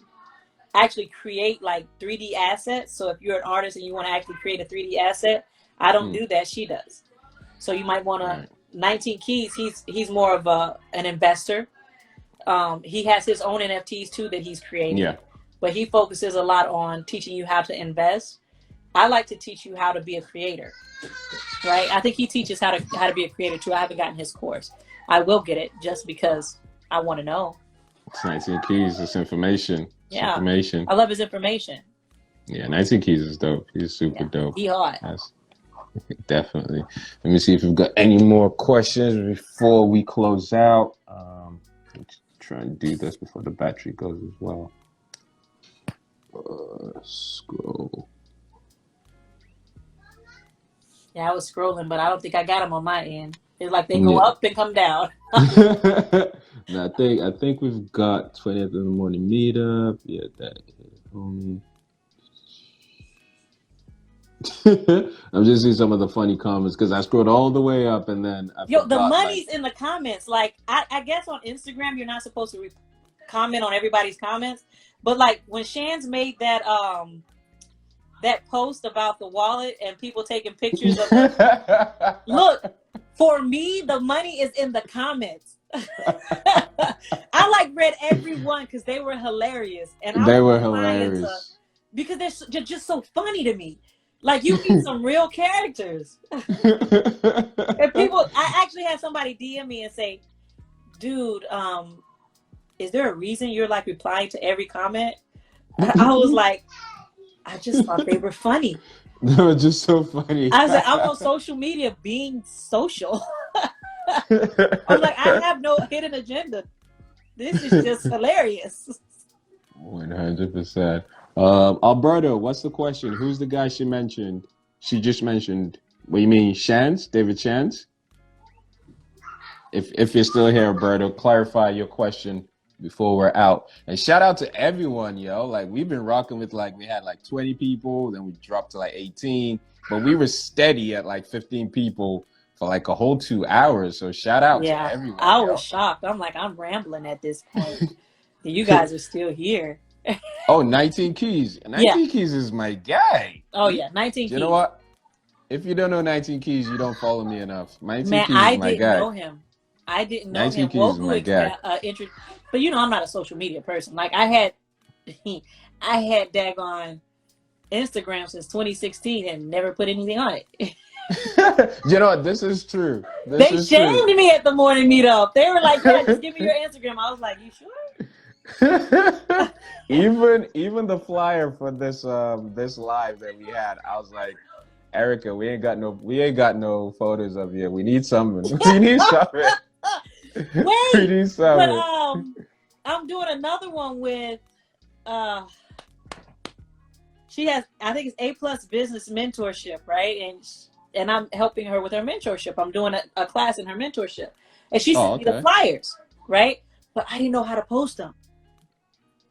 actually create like 3D assets. So if you're an artist and you want to actually create a 3D asset, I don't do that. She does. So you might want to. 19 Keys, he's more of an investor. He has his own NFTs too that he's creating. Yeah. But he focuses a lot on teaching you how to invest. I like to teach you how to be a creator, right? I think he teaches how to be a creator too. I haven't gotten his course. I will get it just because I want to know. It's 19 Keys. It's information. Information. I love his information. Yeah, 19 Keys is dope. He's super dope. He hot. Definitely. Let me see if we've got any more questions before we close out. Let's try and do this before the battery goes as well. Scroll. Yeah, I was scrolling, but I don't think I got them on my end. It's like they go up and come down. No, I think we've got 20th in the morning meetup. Yeah, that homie. I'm just seeing some of the funny comments because I scrolled all the way up and then the money's in the comments. Like I guess on Instagram you're not supposed to comment on everybody's comments, but like when Shan's made that post about the wallet and people taking pictures of it, look, for me the money is in the comments. I like read everyone because they were hilarious, and they were hilarious because they're just so funny to me. Like, you meet some real characters. And people, I actually had somebody DM me and say, dude, is there a reason you're like replying to every comment? I was like, I just thought they were funny. They were just so funny. I was like, I'm on social media being social. I was like, I have no hidden agenda. This is just hilarious. 100%. Alberto, what's the question? Who's the guy she mentioned? She just mentioned. What you mean, Shans? David Shans? If you're still here, Alberto, clarify your question before we're out. And shout out to everyone, yo. Like, we've been rocking with we had 20 people, then we dropped to 18, but we were steady at 15 people for a whole 2 hours. So shout out to everyone. I was shocked. I'm like, I'm rambling at this point. You guys are still here. Oh, 19 Keys. 19 Keys is my guy. Oh, yeah. 19 Keys. You know what? If you don't know 19 Keys, you don't follow me enough. 19 Keys is my guy. I didn't know him. I didn't know 19 him. Keys is my guy. But I'm not a social media person. Like, I had daggone Instagram since 2016 and never put anything on it. You know what? This is true. They shamed me at the morning meetup. They were like, yeah, just give me your Instagram. I was like, you sure? even the flyer for this live that we had, I was like, Erica, we ain't got no photos of you. We need something. We need something. We Wait, need but something. I'm doing another one with she has, I think it's A+ business mentorship, right? And I'm helping her with her mentorship. I'm doing a class in her mentorship, and she sent me the flyers, right? But I didn't know how to post them.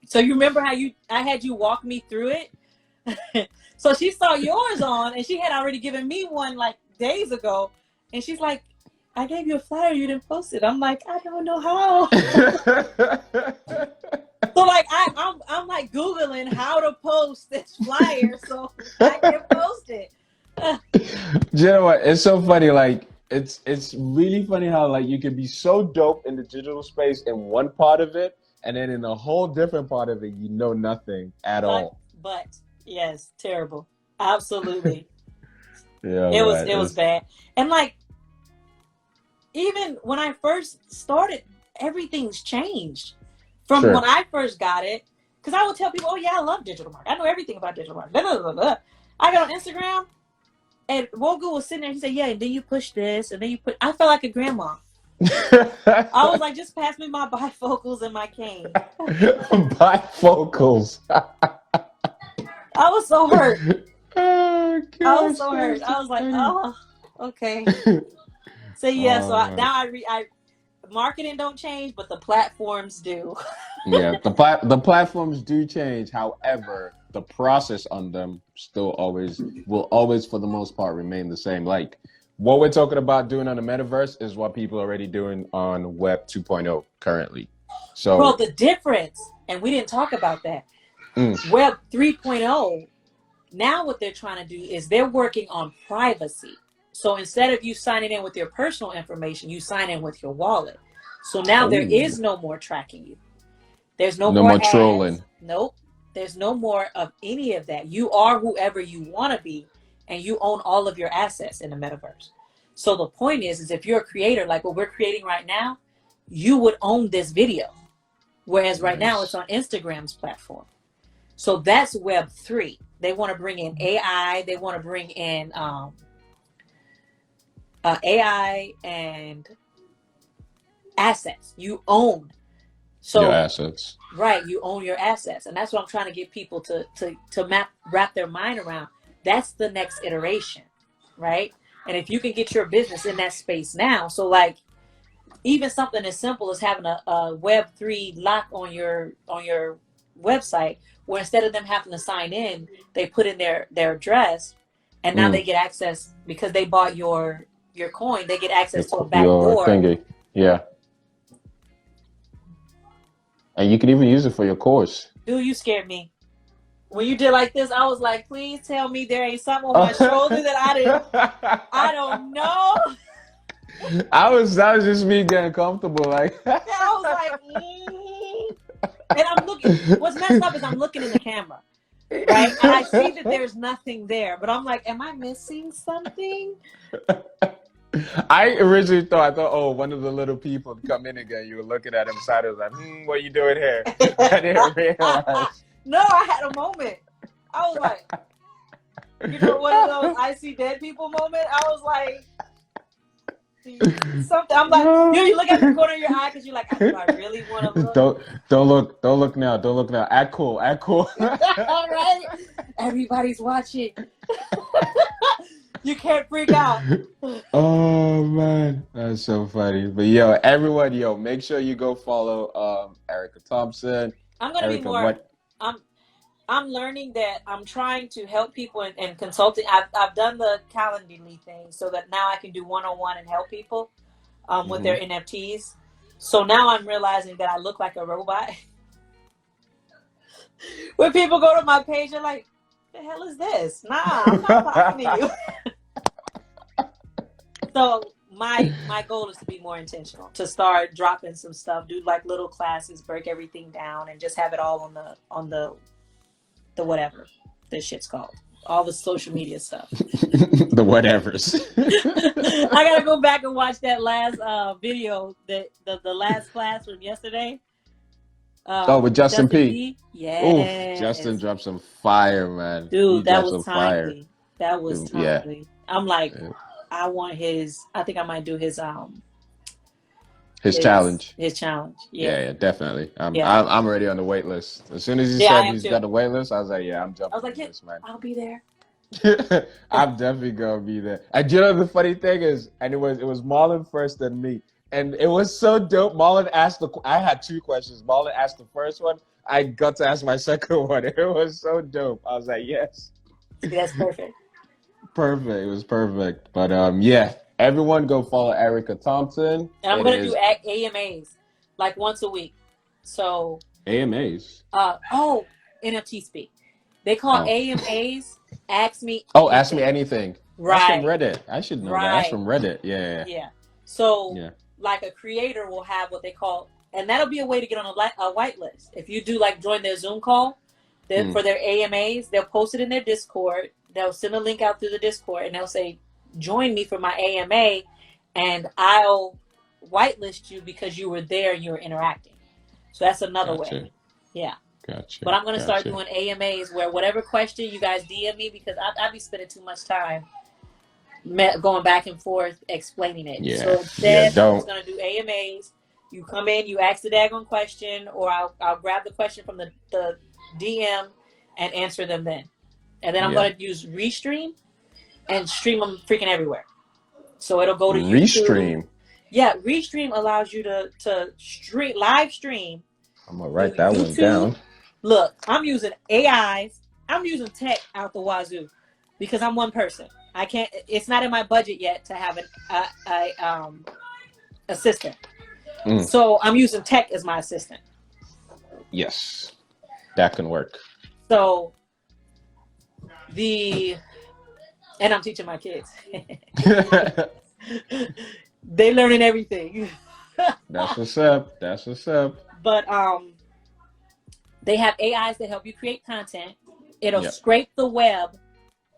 So you remember how I had you walk me through it? So she saw yours on, and she had already given me one like days ago, and she's like, I gave you a flyer, you didn't post it. I'm like, I don't know how. So like I'm like Googling how to post this flyer so I can post it. You know what? It's so funny. Like it's really funny how like you can be so dope in the digital space in one part of it, and then in a whole different part of it, you know nothing at all. But yes, terrible. Absolutely. Yeah, It was bad. And like even when I first started, everything's changed from when I first got it. Because I would tell people, oh yeah, I love digital marketing. I know everything about digital marketing. Blah, blah, blah, blah. I got on Instagram, and Wogu was sitting there. He said, yeah, and then you push this, and then you put. I felt like a grandma. I was like, just pass me my bifocals and my cane. Bifocals. I was so hurt. Oh, gosh, I was so hurt. I was like, oh, okay. So yeah, now I marketing don't change, but the platforms do. Yeah, the platforms do change. However, the process on them will always for the most part remain the same. Like what we're talking about doing on the metaverse is what people are already doing on Web 2.0 currently. So well, the difference, and we didn't talk about that. Web 3.0, now what they're trying to do is they're working on privacy. So instead of you signing in with your personal information, you sign in with your wallet. So now there is no more tracking you. There's no more ads. Trolling. Nope. There's no more of any of that. You are whoever you want to be, and you own all of your assets in the metaverse. So the point is if you're a creator, like what we're creating right now, you would own this video. Whereas right now it's on Instagram's platform. So that's Web 3. They want to bring in AI. They want to bring in AI and assets. You own your assets. Right, you own your assets. And that's what I'm trying to get people to wrap their mind around. That's the next iteration, right? And if you can get your business in that space now, so like even something as simple as having a Web3 lock on your website, where instead of them having to sign in, they put in their address, and now they get access because they bought your coin. They get access to a back door. Thingy. Yeah. And you can even use it for your course. Dude, you scared me. When you did like this, I was like, please tell me there ain't something on my shoulder that I don't know. That was just me getting comfortable. Like I was like, and I'm looking. What's messed up is I'm looking in the camera, right? And I see that there's nothing there, but I'm like, am I missing something? I originally thought, oh, one of the little people come in again. You were looking at him side. I was like, what are you doing here? I didn't realize. No, I had a moment. I was like, you know, one of those I see dead people moment. I was like, something. I'm like, you look at the corner of your eye because you're like, do I really want to look? Don't look now. Don't look now. Act cool. Right? Everybody's watching. You can't freak out. Oh man, that's so funny. But everyone, make sure you go follow Erica Thompson. I'm gonna be more. I'm learning that I'm trying to help people in consulting. I've done the Calendly thing so that now I can do one-on-one and help people with their NFTs. So now I'm realizing that I look like a robot. When people go to my page, they're like, "The hell is this?" Nah, I'm not talking to you. So my goal is to be more intentional, to start dropping some stuff, do like little classes, break everything down, and just have it all on the whatever this shit's called, all the social media stuff. The whatevers. I gotta go back and watch that last video, that the last class from yesterday. With Justin P. Yeah, Justin dropped some fire, man. Dude, that was timely. That was Yeah. timely. I'm like, I want his. I think I might do his His challenge. His challenge. Yeah, Yeah. yeah, definitely. Yeah. I'm already on the wait list. As soon as he Yeah, I said am he's too. got the wait list, I was like, yeah, I'm I was jumping like, on yeah, this, man. I'll be there. I'm definitely gonna be there. And you know the funny thing is, and it was Marlon first than me, and it was so dope. Marlon asked I had two questions. Marlon asked the first one. I got to ask my second one. It was so dope. I was like, yes, That's perfect. perfect. It was perfect. But yeah, everyone go follow Erica Thompson. And I'm It gonna do is AMAs like once a week. So AMAs. NFT speak. They call Oh. AMAs. Ask me. Oh, ask me anything. anything. That's from Right. Reddit. I should know that. That's from Reddit. Yeah. Yeah. So, Yeah. like a creator will have what they call, and that'll be a way to get on a whitelist. If you do like join their Zoom call for their AMAs, they'll post it in their Discord. They'll send a link out through the Discord, and they'll say, "Join me for my AMA," and I'll whitelist you because you were there and you were interacting. So that's another way. Yeah. Gotcha. But I'm going to start doing AMAs where whatever question you guys DM me, because I'd be spending too much time going back and forth explaining it. Yeah. So instead, Yeah, I'm just going to do AMAs. You come in, you ask the daggone question, or I'll grab the question from the DM and answer them then. And then I'm going to use Restream and stream them freaking everywhere. So it'll go to YouTube. Restream. Yeah, Restream allows you to live stream. I'm going to write that one down. Look, I'm using AIs. I'm using tech out the wazoo because I'm one person. I can't. It's not in my budget yet to have an assistant. So I'm using tech as my assistant. Yes, that can work. So and I'm teaching my kids. They learning everything. That's what's up. That's what's up. But they have AIs that help you create content. It'll scrape the web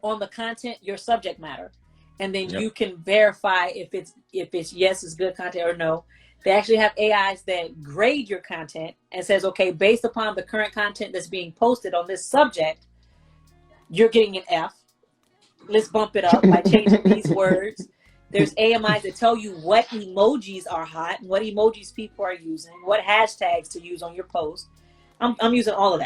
on the content, your subject matter, and then you can verify if it's yes, it's good content or no. They actually have AIs that grade your content and says, okay, based upon the current content that's being posted on this subject, you're getting an F. Let's bump it up by changing these words. There's AMIs that tell you what emojis are hot and what emojis people are using, what hashtags to use on your post. I'm using all of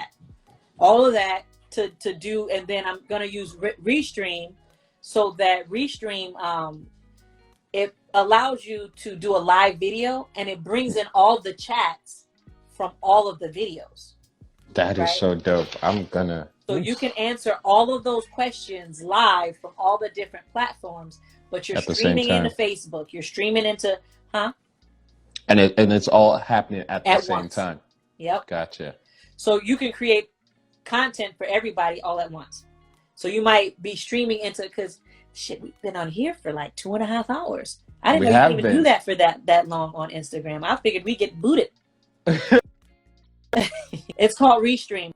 that to do, and then I'm going to use Restream so that Restream, it allows you to do a live video and it brings in all the chats from all of the videos. That is so dope. So you can answer all of those questions live from all the different platforms, but you're streaming into Facebook, you're streaming into, and it's all happening at the same time. Yep. Gotcha. So you can create content for everybody all at once. So you might be streaming into, because we've been on here for like 2.5 hours. I didn't know you could even do that for that long on Instagram. I figured we get booted. It's called Restream.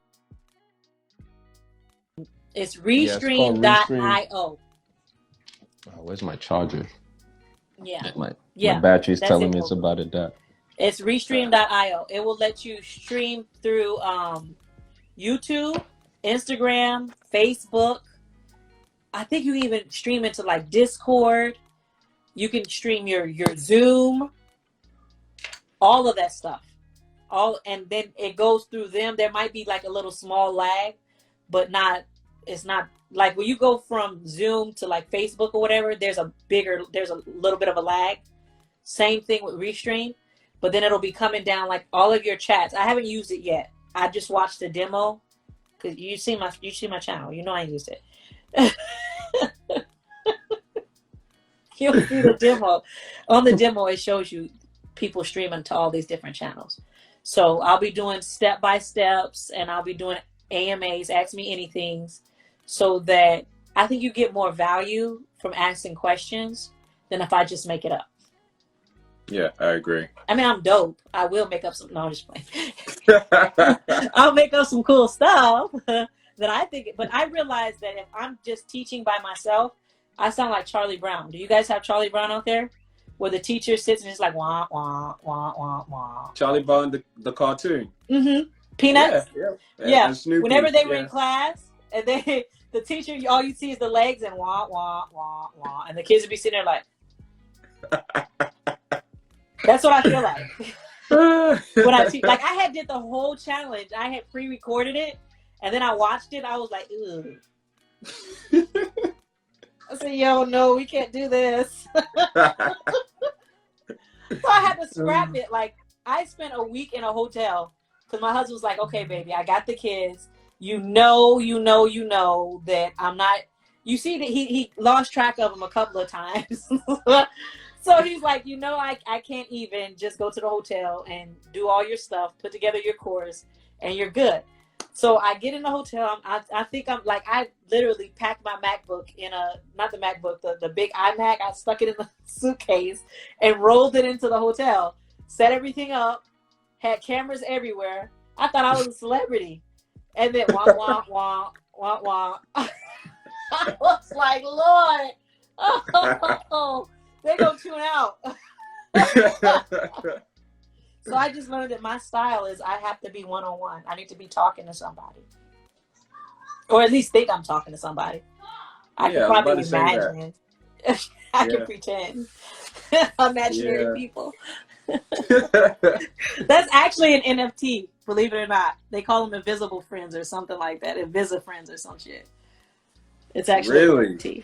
It's Restream.io. Oh, where's my charger? Yeah. My battery's telling me it's about to die. It's Restream.io. It will let you stream through YouTube, Instagram, Facebook. I think you can even stream into like Discord. You can stream your Zoom. All of that stuff. And then it goes through them. There might be like a little small lag, but it's not like when you go from Zoom to like Facebook or whatever, there's a little bit of a lag. Same thing with Restream, but then it'll be coming down like all of your chats. I haven't used it yet. I just watched the demo because you see my channel. You know I used it. You'll see the demo. On the demo, it shows you people streaming to all these different channels. So I'll be doing step-by-steps, and I'll be doing AMAs, ask me anything, so that I think you get more value from asking questions than if I just make it up. Yeah, I agree. I mean, I'm dope. I will make up some. No, I'm just playing. I'll make up some cool stuff that I think. But I realize that if I'm just teaching by myself, I sound like Charlie Brown. Do you guys have Charlie Brown out there? Where the teacher sits and it's like, wah, wah, wah, wah, wah. Charlie Brown, the cartoon. Mm-hmm. Peanuts? Yeah. Whenever they were in class and they the teacher, all you see is the legs and wah, wah, wah, wah. And the kids would be sitting there like, that's what I feel like. When I teach, like I had did the whole challenge. I had pre-recorded it. And then I watched it. I was like, ugh. I said, yo, no, we can't do this. So I had to scrap it. Like, I spent a week in a hotel because my husband was like, okay, baby, I got the kids. You know that I'm not. You see that he lost track of them a couple of times. So he's like, I can't even just go to the hotel and do all your stuff, put together your course, and you're good. So I get in the hotel. I think I'm like, I literally packed my MacBook in not the MacBook, the big iMac. I stuck it in the suitcase and rolled it into the hotel, set everything up, had cameras everywhere. I thought I was a celebrity. And then wah, wah, wah, wah, wah. I was like, Lord, oh, they're going to tune out. So I just learned that my style is I have to be one-on-one. I need to be talking to somebody. Or at least think I'm talking to somebody. I can probably imagine. I can pretend. Imaginary people. That's actually an NFT, believe it or not. They call them invisible friends or something like that. Invisifriends or some shit. It's actually an NFT.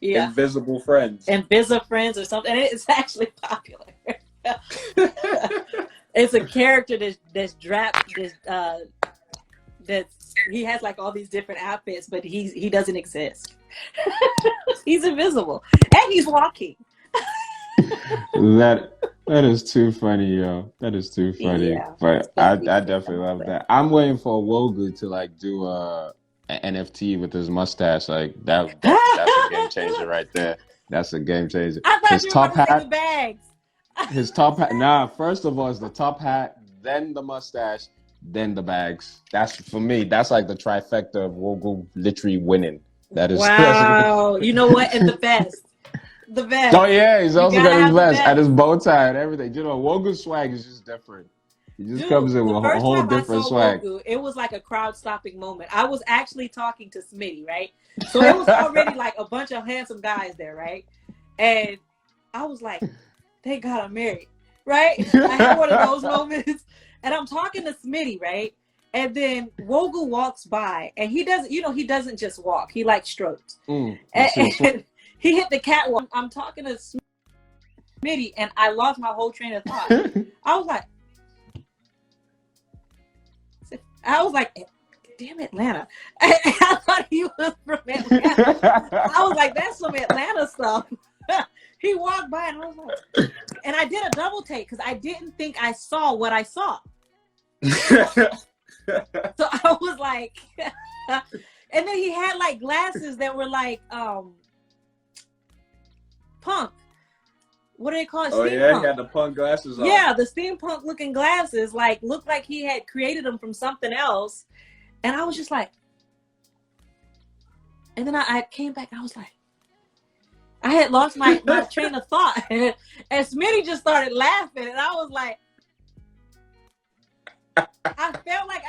Yeah. Invisible friends. Invisifriends or something. And it's actually popular. It's a character that's draped that he has like all these different outfits, but he doesn't exist. He's invisible and he's walking. That is too funny, yo. That is too funny. Yeah, but I definitely love that. I'm waiting for Wogu to like do an NFT with his mustache. Like that's a game changer right there. That's a game changer. I thought His you top were gonna say hat. the bags. His top hat. Nah, first of all, it's the top hat, then the mustache, then the bags. That's for me. That's like the trifecta of Wogu literally winning. That is. Wow. You know what? And the vest. The vest. Oh yeah, he's also got his vest vest and his bow tie and everything. You know, Wogu's swag is just different. He just comes in with a whole different swag. Wogu, it was like a crowd-stopping moment. I was actually talking to Smitty, right? So it was already like a bunch of handsome guys there, right? And I was like, thank God I'm married, right? I had one of those moments. And I'm talking to Smitty, right? And then Wogu walks by and he doesn't just walk. He like strokes. And he hit the catwalk. I'm talking to Smitty and I lost my whole train of thought. I was like, damn Atlanta. I thought he was from Atlanta. I was like, that's some Atlanta stuff. He walked by and I was like, and I did a double take because I didn't think I saw what I saw. So I was like, and then he had like glasses that were like punk. What do they call it? Oh yeah, he had the punk glasses on. Yeah, the steampunk looking glasses, like looked like he had created them from something else. And I was just like, and then I came back and I was like, I had lost my train of thought. And Smitty just started laughing and I was like, I felt like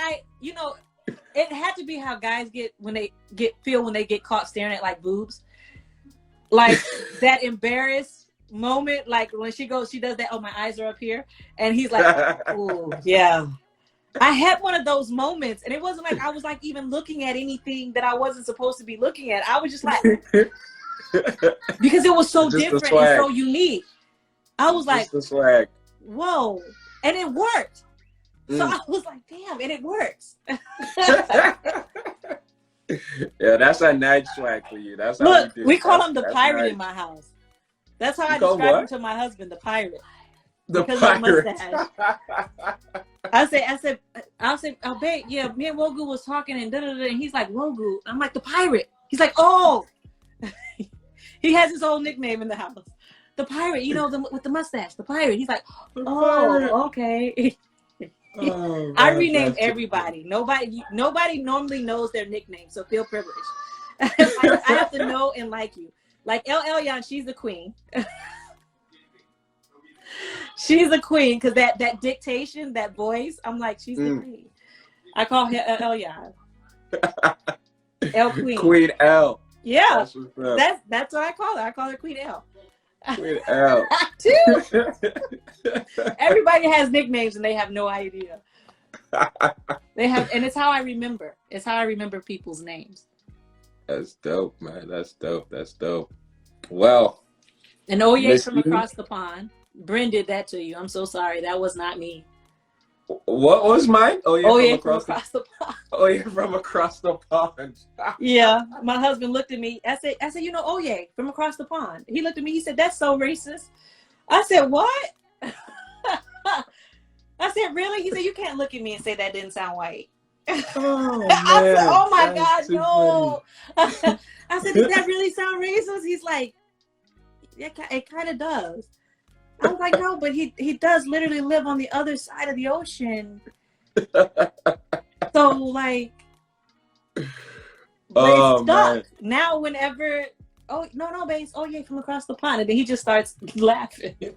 it had to be how guys feel when they get caught staring at like boobs. Like that embarrassed moment, like when she does that, oh, my eyes are up here. And he's like, oh, yeah. I had one of those moments and it wasn't like I was like even looking at anything that I wasn't supposed to be looking at. I was just like, because it was so just different and so unique. I was just like, the swag. Whoa. And it worked. So I was like, damn, and it works. Yeah, that's a nice swag for you. That's look, we call him the pirate nice. In my house. That's how I describe him to my husband, the pirate. The pirate. I said, oh babe, yeah, me and Wogu was talking and da-da-da, and he's like, Wogu. I'm like, the pirate. He's like, oh. He has his own nickname in the house. The pirate, with the mustache, the pirate. He's like, oh, okay. Oh, I rename everybody. Nobody normally knows their nickname, so feel privileged. I have to know and like you. Like El Yan, she's the queen. She's the queen because that dictation, that voice, I'm like, she's the queen. I call her El Yan. L Queen. Queen L. Yeah, That's what's up. that's what I call her. I call her Queen L. Queen L. Too. Everybody has nicknames and they have no idea. They have, and it's how I remember. It's how I remember people's names. That's dope, man. That's dope. That's dope. Well, And Oye Miss from E? across the pond. Bryn did that to you. I'm so sorry. That was not me. What was mine? Oh yeah, Oye from across the pond. Oh yeah, from across the pond. Yeah, my husband looked at me. I said, you know, Oye from across the pond. He looked at me. He said, "That's so racist." I said, "What?" I said, "Really?" He said, "You can't look at me and say that didn't sound white." Oh man! I said, "Oh my That's God, too no!" I said, "Did that really sound racist?" He's like, "Yeah, it kind of does." I was like, "No, but he does literally live on the other side of the ocean." So like, but Oh, it's stuck. man. Now whenever, oh no, babe, oh yeah, from across the pond, and then he just starts laughing, and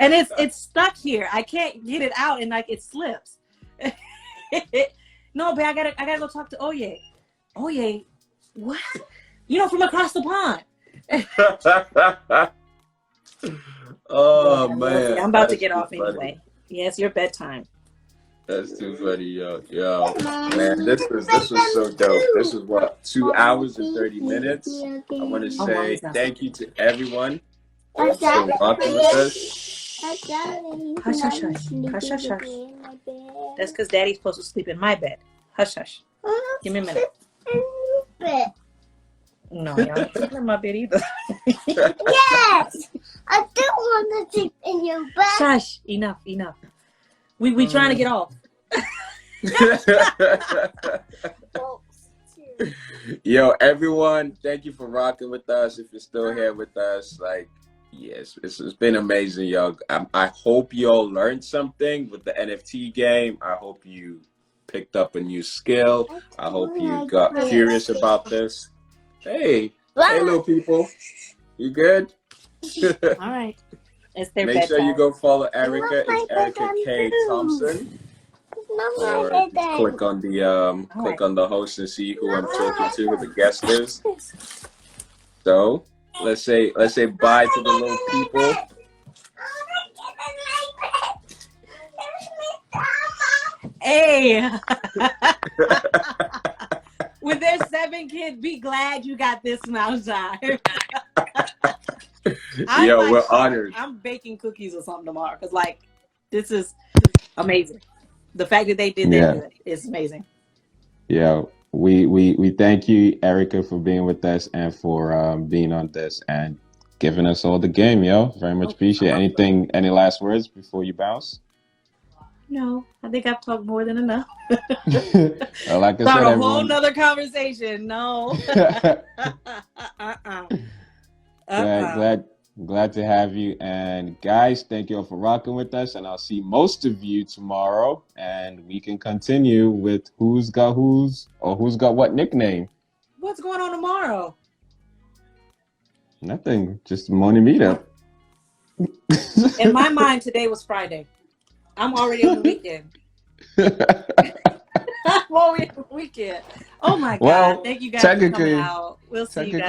it's stuck here. I can't get it out, and like it slips. No, babe, I gotta go talk to Oye. Oye, what? You know, from across the pond. Oh Yeah, man! I'm about to That's get too off funny. anyway. Yeah, it's your bedtime. That's too funny, yo. Man, this was so dope. This was what, 2 hours and 30 minutes. I want to Oh, say Mommy's not thank you to everyone Hush, for rocking with us. Hush, hush, hush. Hush, hush, hush. That's because Daddy's supposed to sleep in my bed. Hush, hush. Give me a minute. No, y'all ain't sleeping in my bed either. Yes, I do want to sleep in your bed. Shush. Enough. We trying to get off. Yo, everyone, thank you for rocking with us. If you're still here with us, like, yes, it's been amazing, yo. I hope you all learned something with the NFT game. I hope you picked up a new skill. I hope you got curious about this. Hey, little people, you good? All right. It's their Make sure bedtime. you go follow Erica. It's Erica K. Thompson. Or just click on the host and see who I'm talking to, who the guest is. So let's say bye to the little people. Hey. With their 7 kids, be glad you got this amount of time. Yo, we're honored. I'm baking cookies or something tomorrow because, like, this is amazing. The fact that they did that good is amazing. Yeah, we thank you, Erica, for being with us and for being on this and giving us all the game, yo. Very much appreciate it. Any last words before you bounce? No, I think I've talked more than enough. Well, like I Start said, a everyone. whole nother conversation. No. Glad to have you. And guys, thank you all for rocking with us. And I'll see most of you tomorrow. And we can continue with who's got what nickname. What's going on tomorrow? Nothing. Just a morning meetup. In my mind, today was Friday. I'm already on the weekend. I'm already on the weekend. Oh my God. Well, thank you guys for coming out. We'll see you guys.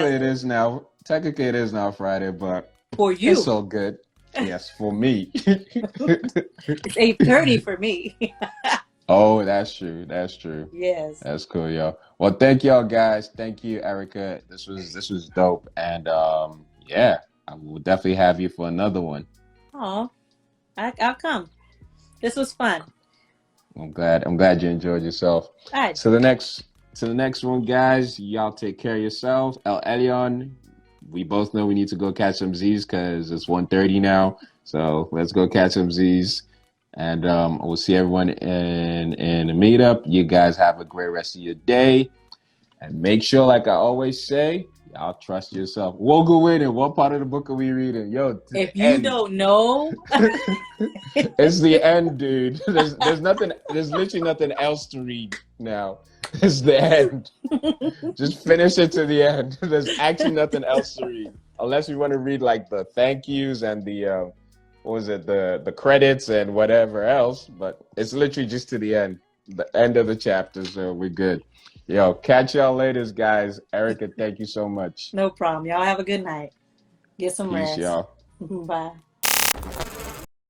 Technically it is now Friday, but for you. It's all good. Yes, for me. It's 8:30 for me. Oh, that's true. Yes. That's cool, yo. Well, thank y'all guys. Thank you, Erica. This was dope. And yeah, I will definitely have you for another one. Oh, I'll come. This was fun. I'm glad you enjoyed yourself. All right. So the next one, guys, y'all take care of yourself. El Elyon, we both know we need to go catch some Z's because it's 1:30 now. So let's go catch some Z's. And we'll see everyone in a meetup. You guys have a great rest of your day. And make sure, like I always say, y'all trust yourself. We'll go in. What part of the book are we reading? Yo, if you don't know. It's the end, dude. There's nothing. There's literally nothing else to read now. It's the end. Just finish it to the end. There's actually nothing else to read. Unless you want to read like the thank yous and the the credits and whatever else, but it's literally just to the end, the end of the chapter, so we're good. Yo, catch y'all later, guys. Erica, thank you so much. No problem. Y'all have a good night. Get some Peace, rest. y'all. Bye.